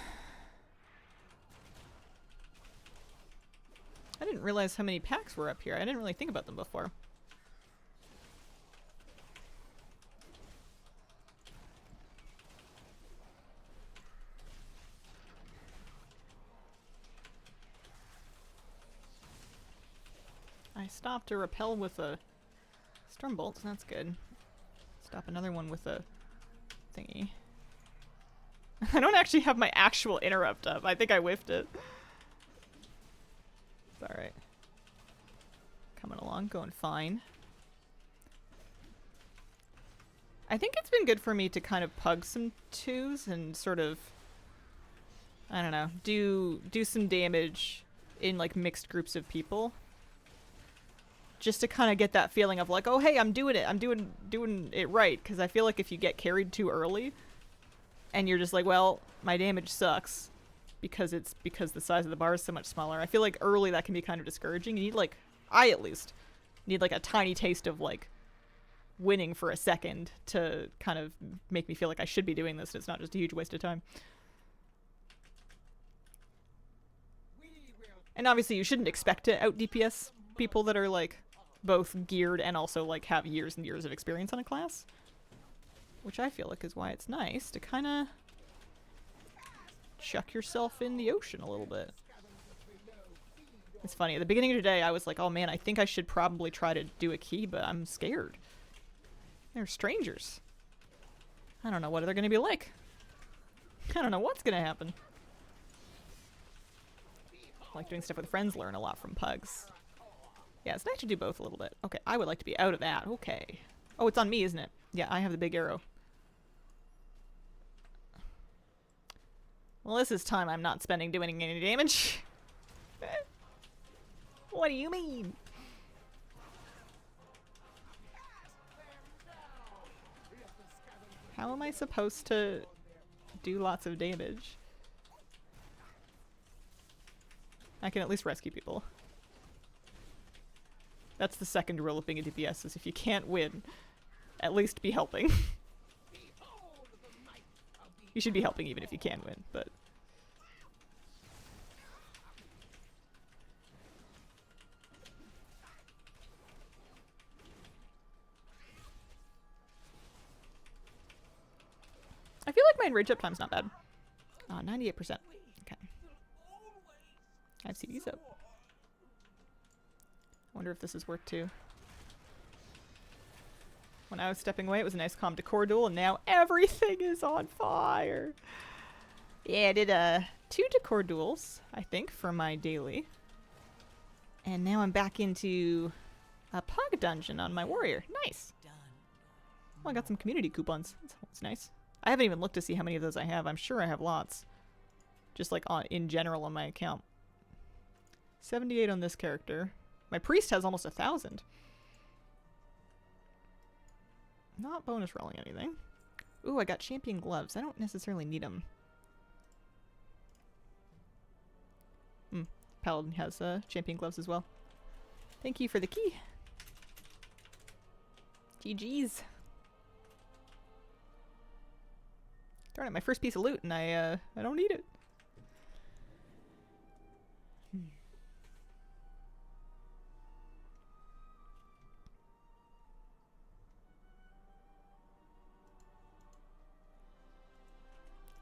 I didn't realize how many packs were up here. I didn't really think about them before. I stopped a repel with a Stormbolt, so that's good. Stop another one with a thingy. I don't actually have my actual interrupt up. I think I whiffed it. It's alright. Coming along, going fine. I think it's been good for me to kind of pug some twos and sort of, I don't know, do some damage in like mixed groups of people. Just to kind of get that feeling of like, oh hey, I'm doing it. I'm doing it right. Because I feel like if you get carried too early, and you're just like, well, my damage sucks, because the size of the bar is so much smaller. I feel like early that can be kind of discouraging. You need like, I at least need like a tiny taste of like winning for a second to kind of make me feel like I should be doing this and it's not just a huge waste of time. And obviously you shouldn't expect to out DPS people that are like both geared and also like have years and years of experience on a class. Which I feel like is why it's nice to kind of chuck yourself in the ocean a little bit. It's funny, at the beginning of today I was like, oh man, I think I should probably try to do a key, but I'm scared. They're strangers. I don't know what they're going to be like. I don't know what's going to happen. I like doing stuff with friends, learn a lot from pugs. Yeah, it's nice to do both a little bit. Okay, I would like to be out of that. Okay. Oh, it's on me, isn't it? Yeah, I have the big arrow. Well, this is time I'm not spending doing any damage. What do you mean? How am I supposed to do lots of damage? I can at least rescue people. That's the second rule of being a DPS, is if you can't win, at least be helping. You should be helping even if you can win, but... I feel like my enrage up time's not bad. 98%. Okay. I have CDs up. I wonder if this is worth too. When I was stepping away, it was a nice calm decor duel, and now everything is on fire. Yeah, I did 2 decor duels, I think, for my daily. And now I'm back into a pug dungeon on my warrior. Nice. Well, I got some community coupons. That's nice. I haven't even looked to see how many of those I have. I'm sure I have lots. Just like in general on my account. 78 on this character. My priest has almost 1,000. Not bonus rolling anything. Ooh, I got champion gloves. I don't necessarily need them. Paladin has champion gloves as well. Thank you for the key. GG's. Darn it, my first piece of loot and I don't need it.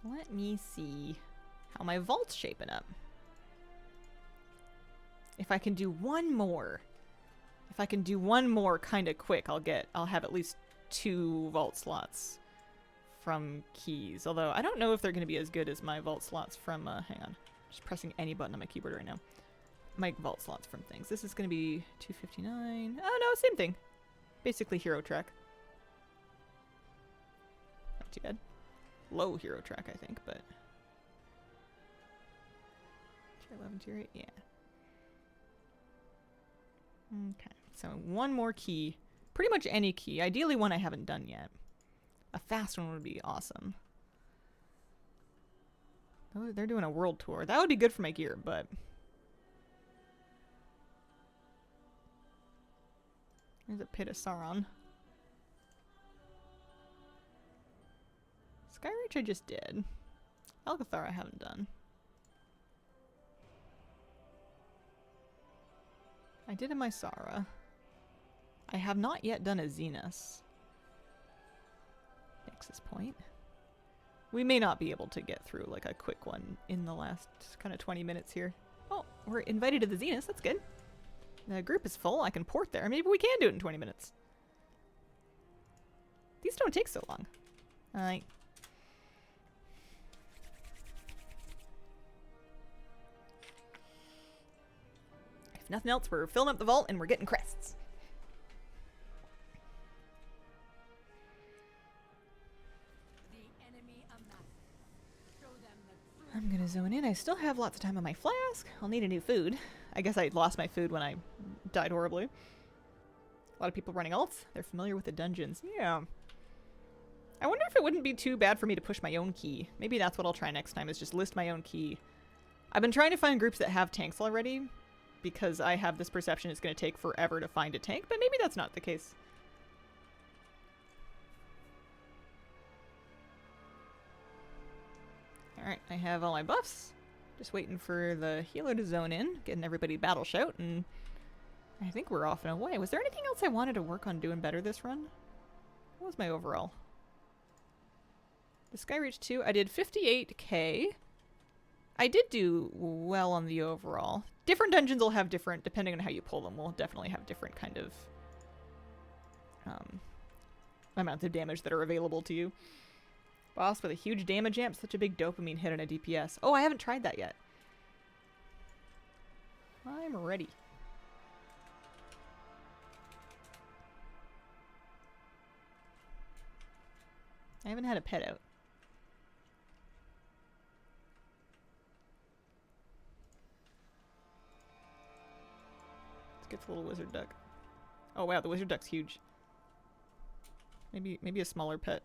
Let me see how my vault's shaping up. If I can do one more. If I can do one more kind of quick, I'll have at least 2 vault slots from keys. Although I don't know if they're going to be as good as my vault slots from, hang on. Just pressing any button on my keyboard right now. My vault slots from things. This is going to be 259. Oh no, same thing. Basically hero track. Not too bad. Low hero track, I think, but... Tier 11, tier 8, yeah. Okay, so one more key. Pretty much any key. Ideally one I haven't done yet. A fast one would be awesome. Oh, they're doing a world tour. That would be good for my gear, but... There's a Pit of Sauron. Skyreach I just did. Alcathar I haven't done. I did a Mysara. I have not yet done a Zenus. Nexus Point. We may not be able to get through like a quick one in the last kind of 20 minutes here. Oh, we're invited to the Zenus. That's good. The group is full. I can port there. Maybe we can do it in 20 minutes. These don't take so long. Alright. If nothing else, we're filling up the vault and we're getting crests. The enemy amassed. Show them the true I'm gonna zone in. I still have lots of time on my flask. I'll need a new food. I guess I lost my food when I died horribly. A lot of people running alts. They're familiar with the dungeons. Yeah. I wonder if it wouldn't be too bad for me to push my own key. Maybe that's what I'll try next time, is just list my own key. I've been trying to find groups that have tanks already, because I have this perception it's going to take forever to find a tank, but maybe that's not the case. Alright, I have all my buffs. Just waiting for the healer to zone in, getting everybody battle shout, and I think we're off and away. Was there anything else I wanted to work on doing better this run? What was my overall? The Skyreach 2, I did 58k. I did do well on the overall. Different dungeons will have different, depending on how you pull them, will definitely have different kind of amounts of damage that are available to you. Boss with a huge damage amp, such a big dopamine hit on a DPS. Oh, I haven't tried that yet. I'm ready. I haven't had a pet out. Let's get the little wizard duck. Oh wow, the wizard duck's huge. Maybe a smaller pet.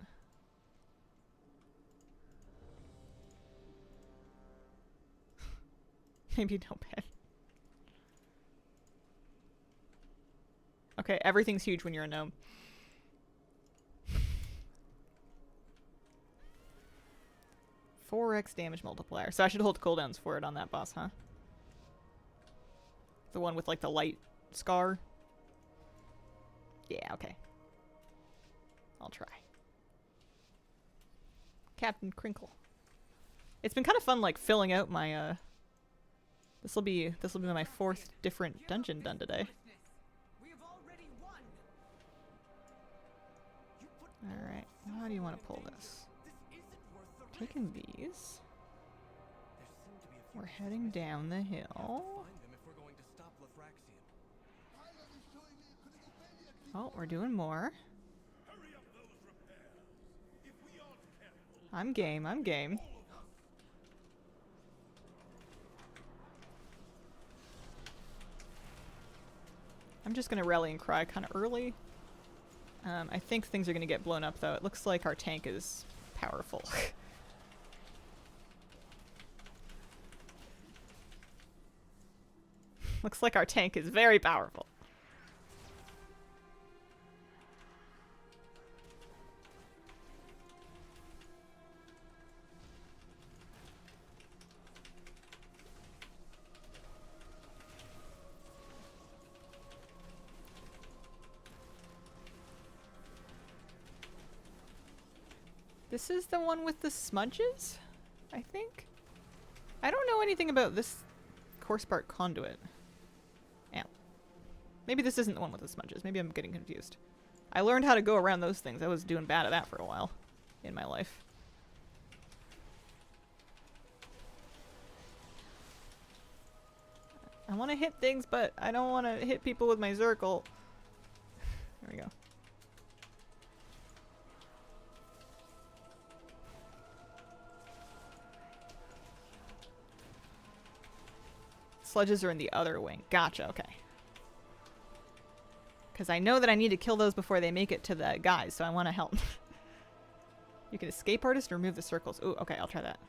Maybe no pet. Okay, everything's huge when you're a gnome. 4x damage multiplier. So I should hold cooldowns for it on that boss, huh? The one with like the light scar? Yeah, okay. I'll try. Captain Crinkle. It's been kind of fun like filling out my This'll be my 4th different dungeon done today. Alright, how do you want to pull this? Taking these. We're heading down the hill. Oh, we're doing more. I'm game, I'm game. I'm just gonna rally and cry kind of early. I think things are gonna get blown up though. It looks like our tank is powerful. Looks like our tank is very powerful. This is the one with the smudges, I think? I don't know anything about this coarse bark conduit. Yeah. Maybe this isn't the one with the smudges. Maybe I'm getting confused. I learned how to go around those things. I was doing bad at that for a while in my life. I want to hit things, but I don't want to hit people with my Zerkle. There we go. Sludges are in the other wing. Gotcha, okay. Because I know that I need to kill those before they make it to the guys, so I want to help. You can escape artist or remove the circles. Ooh, okay, I'll try that.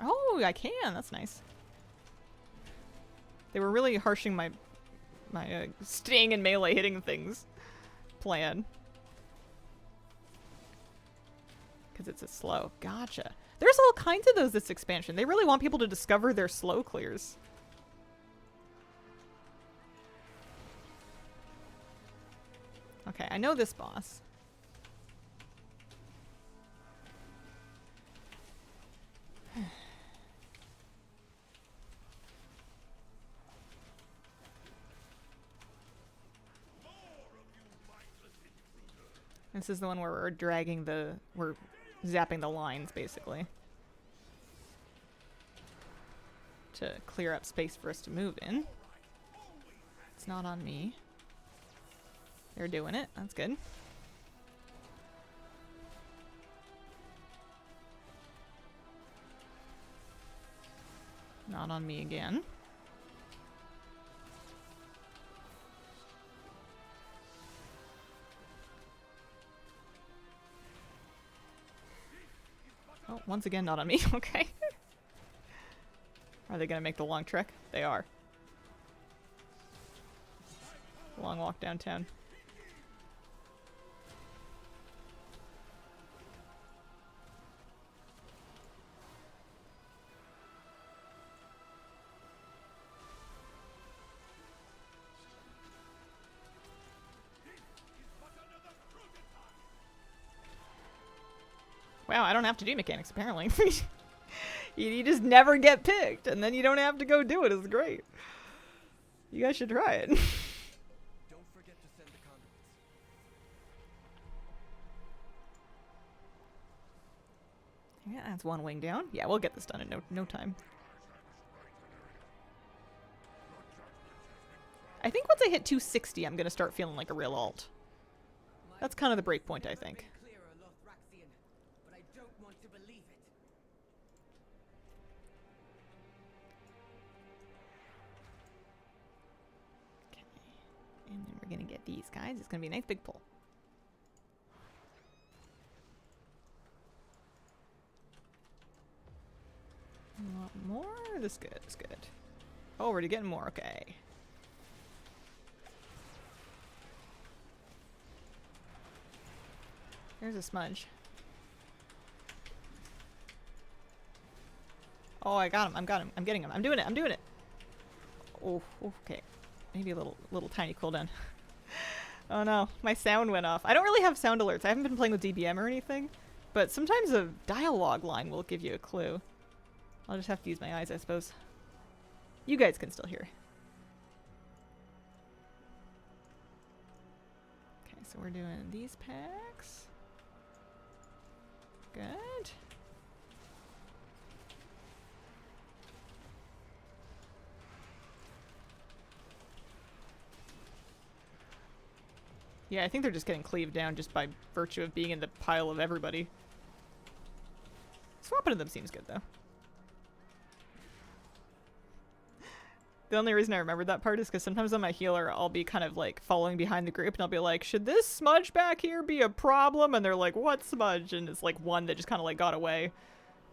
Oh, I can. That's nice. They were really harshing my sting and melee hitting things. plan. Because it's a slow. Gotcha. There's all kinds of those this expansion. They really want people to discover their slow clears. Okay, I know this boss. This is the one where we're dragging we're zapping the lines, basically. To clear up space for us to move in. It's not on me. They're doing it. That's good. Not on me again. Oh, once again, not on me. Okay. Are they gonna make the long trek? They are. Long walk downtown. Wow, I don't have to do mechanics, apparently. you just never get picked, and then you don't have to go do it. It's great. You guys should try it. Don't forget to send the conduits. Yeah, that's one wing down. Yeah, we'll get this done in no time. I think once I hit 260, I'm going to start feeling like a real alt. That's kind of the break point, I think. But I don't want to believe it. Okay. And then we're going to get these guys. It's going to be a nice big pull. You want more? This good. This good. Oh, we're getting more. Okay. Here's a smudge. Oh, I got him. I'm getting him. I'm doing it. I'm doing it. Oh, okay. Maybe a little tiny cooldown. Oh no, my sound went off. I don't really have sound alerts. I haven't been playing with DBM or anything, but sometimes a dialogue line will give you a clue. I'll just have to use my eyes, I suppose. You guys can still hear. Okay, so we're doing these packs. Good. Yeah, I think they're just getting cleaved down just by virtue of being in the pile of everybody. Swapping to them seems good, though. The only reason I remembered that part is because sometimes on my healer, I'll be kind of like following behind the group and I'll be like, should this smudge back here be a problem? And they're like, what smudge? And it's like one that just kind of like got away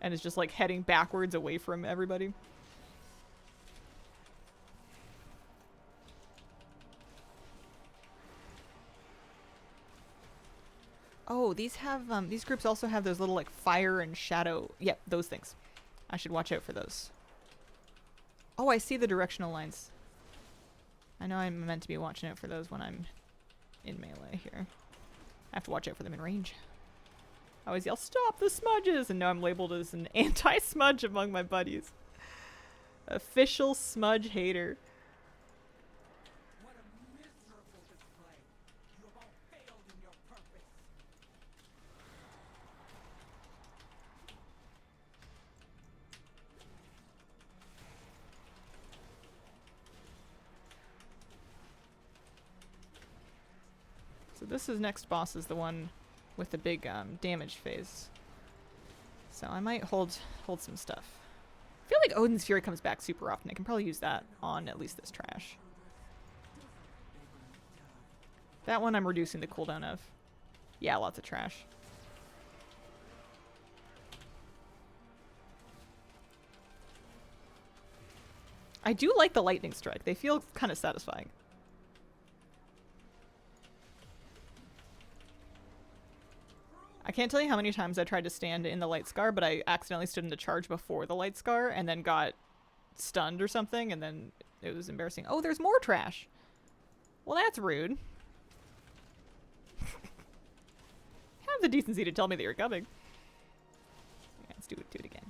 and is just like heading backwards away from everybody. Oh, these have, these groups also have those little like fire and shadow. Yep, those things. I should watch out for those. Oh, I see the directional lines. I know I'm meant to be watching out for those when I'm in melee here. I have to watch out for them in range. I always yell, stop the smudges! And now I'm labeled as an anti-smudge among my buddies. Official smudge hater. What a miserable display. You have all failed in your purpose. So this is next boss is the one with the big damage phase. So I might hold some stuff. I feel like Odin's Fury comes back super often. I can probably use that on at least this trash. That one I'm reducing the cooldown of. Yeah, lots of trash. I do like the lightning strike. They feel kind of satisfying. I can't tell you how many times I tried to stand in the light scar, but I accidentally stood in the charge before the light scar and then got stunned or something, and then it was embarrassing. Oh, there's more trash. Well, that's rude. Have the decency to tell me that you're coming. Yeah, let's do it again.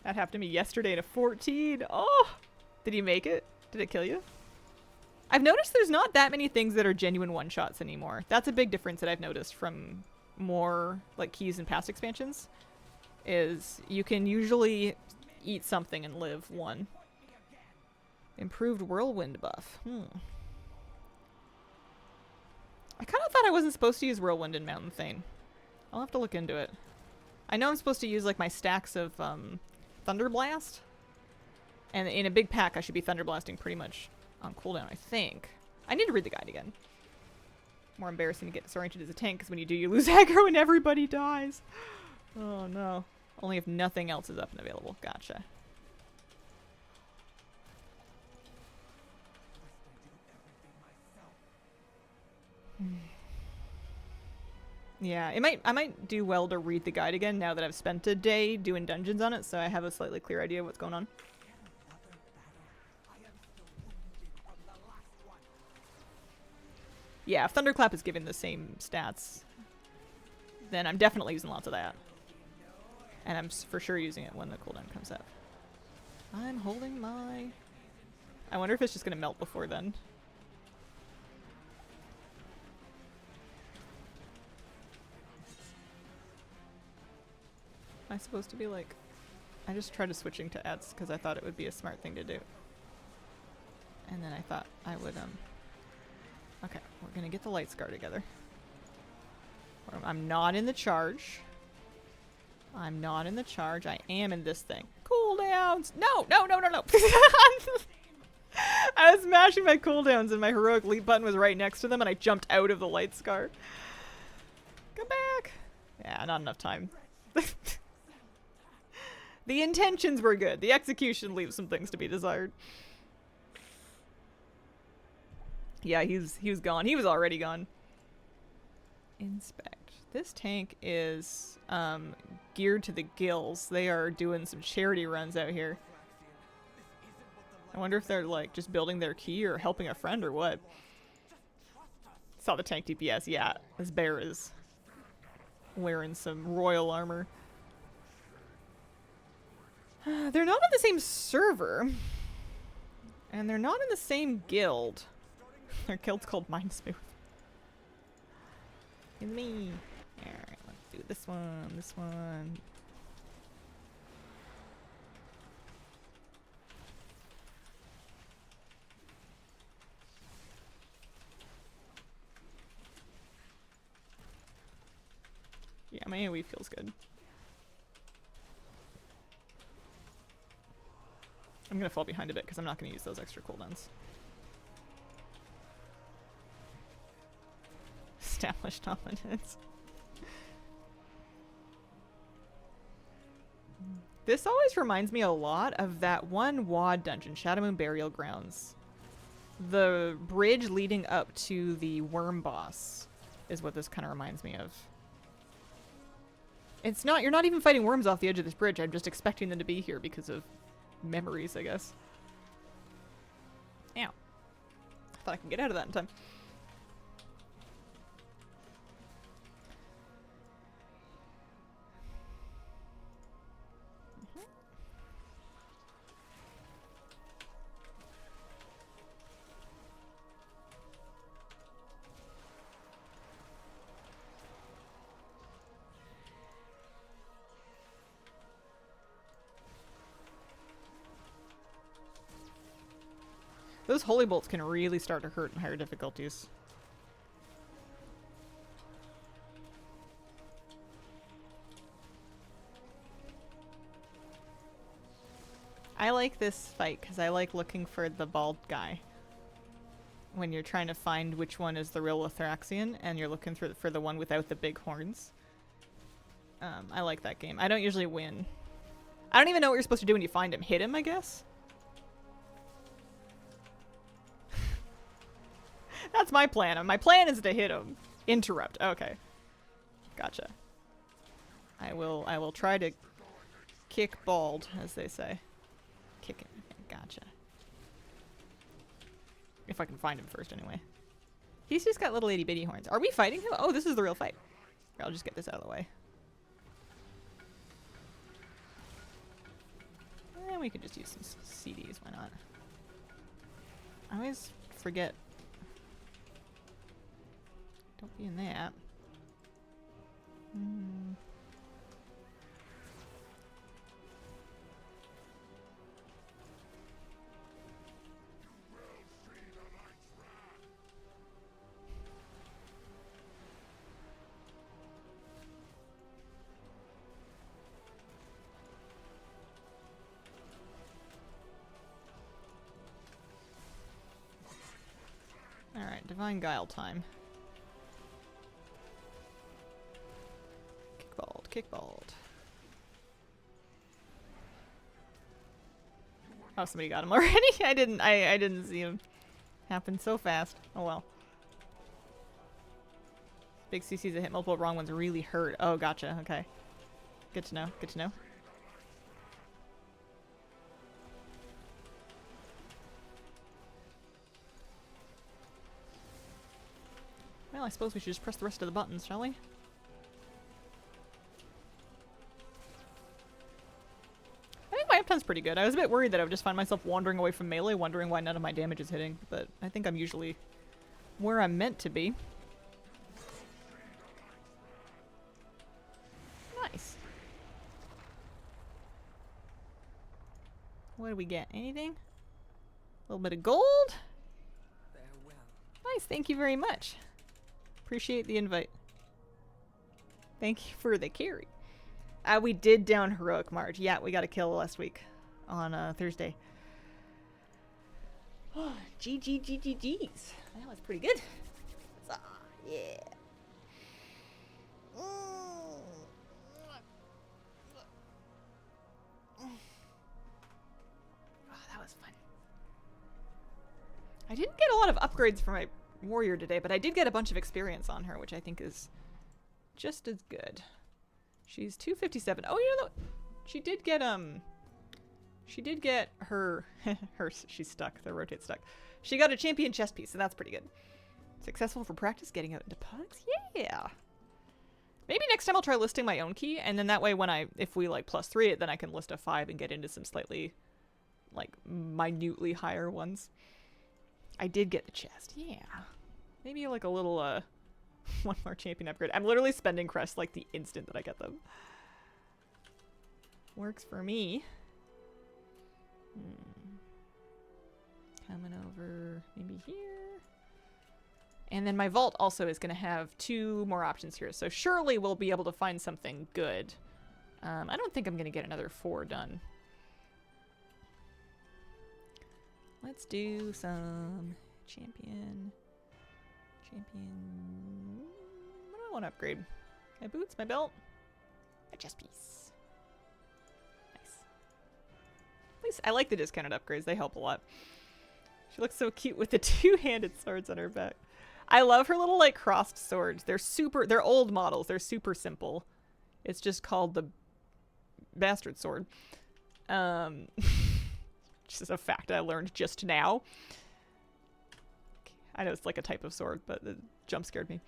That happened to me yesterday at a 14. Oh! Did you make it? Did it kill you? I've noticed there's not that many things that are genuine one-shots anymore. That's a big difference that I've noticed from more like keys and past expansions. Is you can usually eat something and live one. Improved whirlwind buff. I kind of thought I wasn't supposed to use whirlwind in Mountain Thane. I'll have to look into it. I know I'm supposed to use like my stacks of Thunder Blast. And in a big pack I should be Thunder Blasting pretty much on cooldown, I think. I need to read the guide again. More embarrassing to get disoriented as a tank, because when you do, you lose aggro and everybody dies. Oh no. Only if nothing else is up and available. Gotcha. Yeah, I might do well to read the guide again now that I've spent a day doing dungeons on it, so I have a slightly clear idea of what's going on. Yeah, if Thunderclap is giving the same stats, then I'm definitely using lots of that. And I'm for sure using it when the cooldown comes up. I'm holding my... I wonder if it's just going to melt before then. Am I supposed to be like... I just tried switching to ads because I thought it would be a smart thing to do. And then I thought I would, Okay, we're gonna get the light scar together. I'm not in the charge. I'm not in the charge. I am in this thing. Cooldowns! No! No, no, no, no! I was mashing my cooldowns and my heroic leap button was right next to them and I jumped out of the light scar. Come back! Yeah, not enough time. The intentions were good. The execution leaves some things to be desired. Yeah, he was gone. He was already gone. Inspect. This tank is geared to the gills. They are doing some charity runs out here. I wonder if they're like just building their key or helping a friend or what. Saw the tank DPS. Yeah, this bear is wearing some royal armor. They're not on the same server. And they're not in the same guild. Their guild's called Mindsmooth. It's me. Alright, let's do this one, this one. Yeah, my AoE feels good. I'm gonna fall behind a bit because I'm not gonna use those extra cooldowns. Established dominance. This always reminds me a lot of that one WoD dungeon, Shadowmoon Burial Grounds. The bridge leading up to the worm boss is what this kind of reminds me of. It's not, you're not even fighting worms off the edge of this bridge. I'm just expecting them to be here because of memories, I guess. Ow. I thought I could get out of that in time. Those holy bolts can really start to hurt in higher difficulties. I like this fight because I like looking for the bald guy. When you're trying to find which one is the real Lothraxian and you're looking for the one without the big horns. I like that game. I don't usually win. I don't even know what you're supposed to do when you find him. Hit him, I guess? That's my plan. My plan is to hit him. Interrupt. Okay. Gotcha. I will try to kick bald, as they say. Kick it. Gotcha. If I can find him first, anyway. He's just got little itty bitty horns. Are we fighting him? Oh, this is the real fight. Here, I'll just get this out of the way. And we could just use some CDs. Why not? I always forget. Don't be in that. Hmm. Alright, Divine Guile time. Kickballed, kickballed. Oh, somebody got him already? I didn't see him happen so fast. Oh well. Big CCs that hit multiple wrong ones really hurt. Oh, gotcha. Okay. Good to know. Good to know. Well, I suppose we should just press the rest of the buttons, shall we? I think my uptime's pretty good. I was a bit worried that I would just find myself wandering away from melee, wondering why none of my damage is hitting, but I think I'm usually where I'm meant to be. Nice. What do we get? Anything? A little bit of gold? Farewell. Nice, thank you very much. Appreciate the invite. Thank you for the carry. We did down Heroic March. Yeah, we got a kill last week on Thursday. GGGGGs. That was pretty good. Yeah. That was fun. I didn't get a lot of upgrades for my warrior today, but I did get a bunch of experience on her, which I think is just as good. She's 257. Oh, you know, she did get her she's stuck. The rotate stuck. She got a champion chest piece, and that's pretty good. Successful for practice getting out into pugs? Yeah. Maybe next time I'll try listing my own key, and then that way if we like +3 it, then I can list a 5 and get into some slightly like minutely higher ones. I did get the chest. Yeah. Maybe like a little one more champion upgrade. I'm literally spending crests like the instant that I get them. Works for me. Coming over maybe here. And then my vault also is going to have 2 more options here. So surely we'll be able to find something good. I don't think I'm going to get another 4 done. Let's do some champion. What do I want to upgrade? My boots, my belt, my chest piece. Nice. At least I like the discounted upgrades. They help a lot. She looks so cute with the 2-handed swords on her back. I love her little like crossed swords. They're old models. They're super simple. It's just called the bastard sword. Just a fact I learned just now. I know it's like a type of sword, but the jump scared me.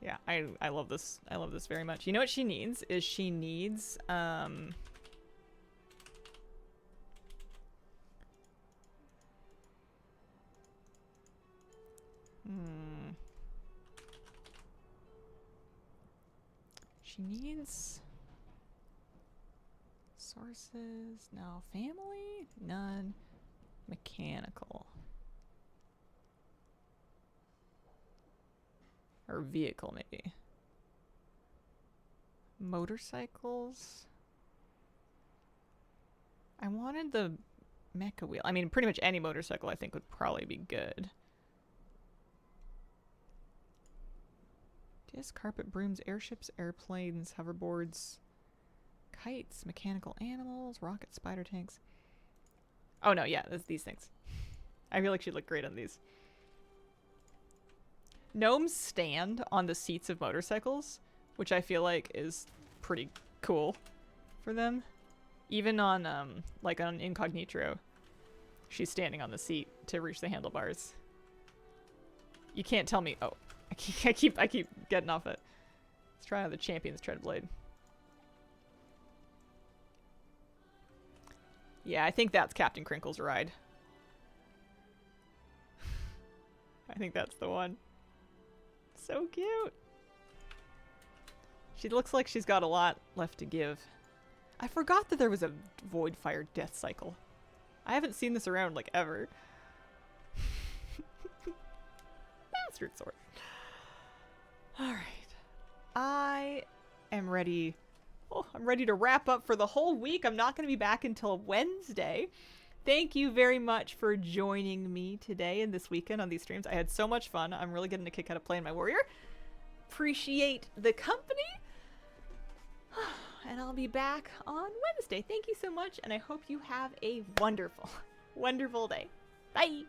Yeah, I love this. I love this very much. You know what she needs? She needs she needs sources. No. Family? None. Mechanical. Or vehicle, maybe. Motorcycles. I wanted the mecha wheel. I mean, pretty much any motorcycle I think would probably be good. Disc, carpet, brooms, airships, airplanes, hoverboards, kites, mechanical animals, rocket, spider tanks. Oh no, yeah, these things. I feel like she'd look great on these. Gnomes stand on the seats of motorcycles, which I feel like is pretty cool for them. Even on, like on Incognito, she's standing on the seat to reach the handlebars. You can't tell me. Oh, I keep getting off it. Let's try out the Champion's Treadblade. Yeah, I think that's Captain Crinkle's ride. I think that's the one. So cute. She looks like she's got a lot left to give. I forgot that there was a Voidfire death cycle. I haven't seen this around like ever. Bastard sword. Alright. I am ready. Oh, I'm ready to wrap up for the whole week. I'm not going to be back until Wednesday. Thank you very much for joining me today and this weekend on these streams. I had so much fun. I'm really getting a kick out of playing my warrior. Appreciate the company. And I'll be back on Wednesday. Thank you so much, and I hope you have a wonderful, wonderful day. Bye!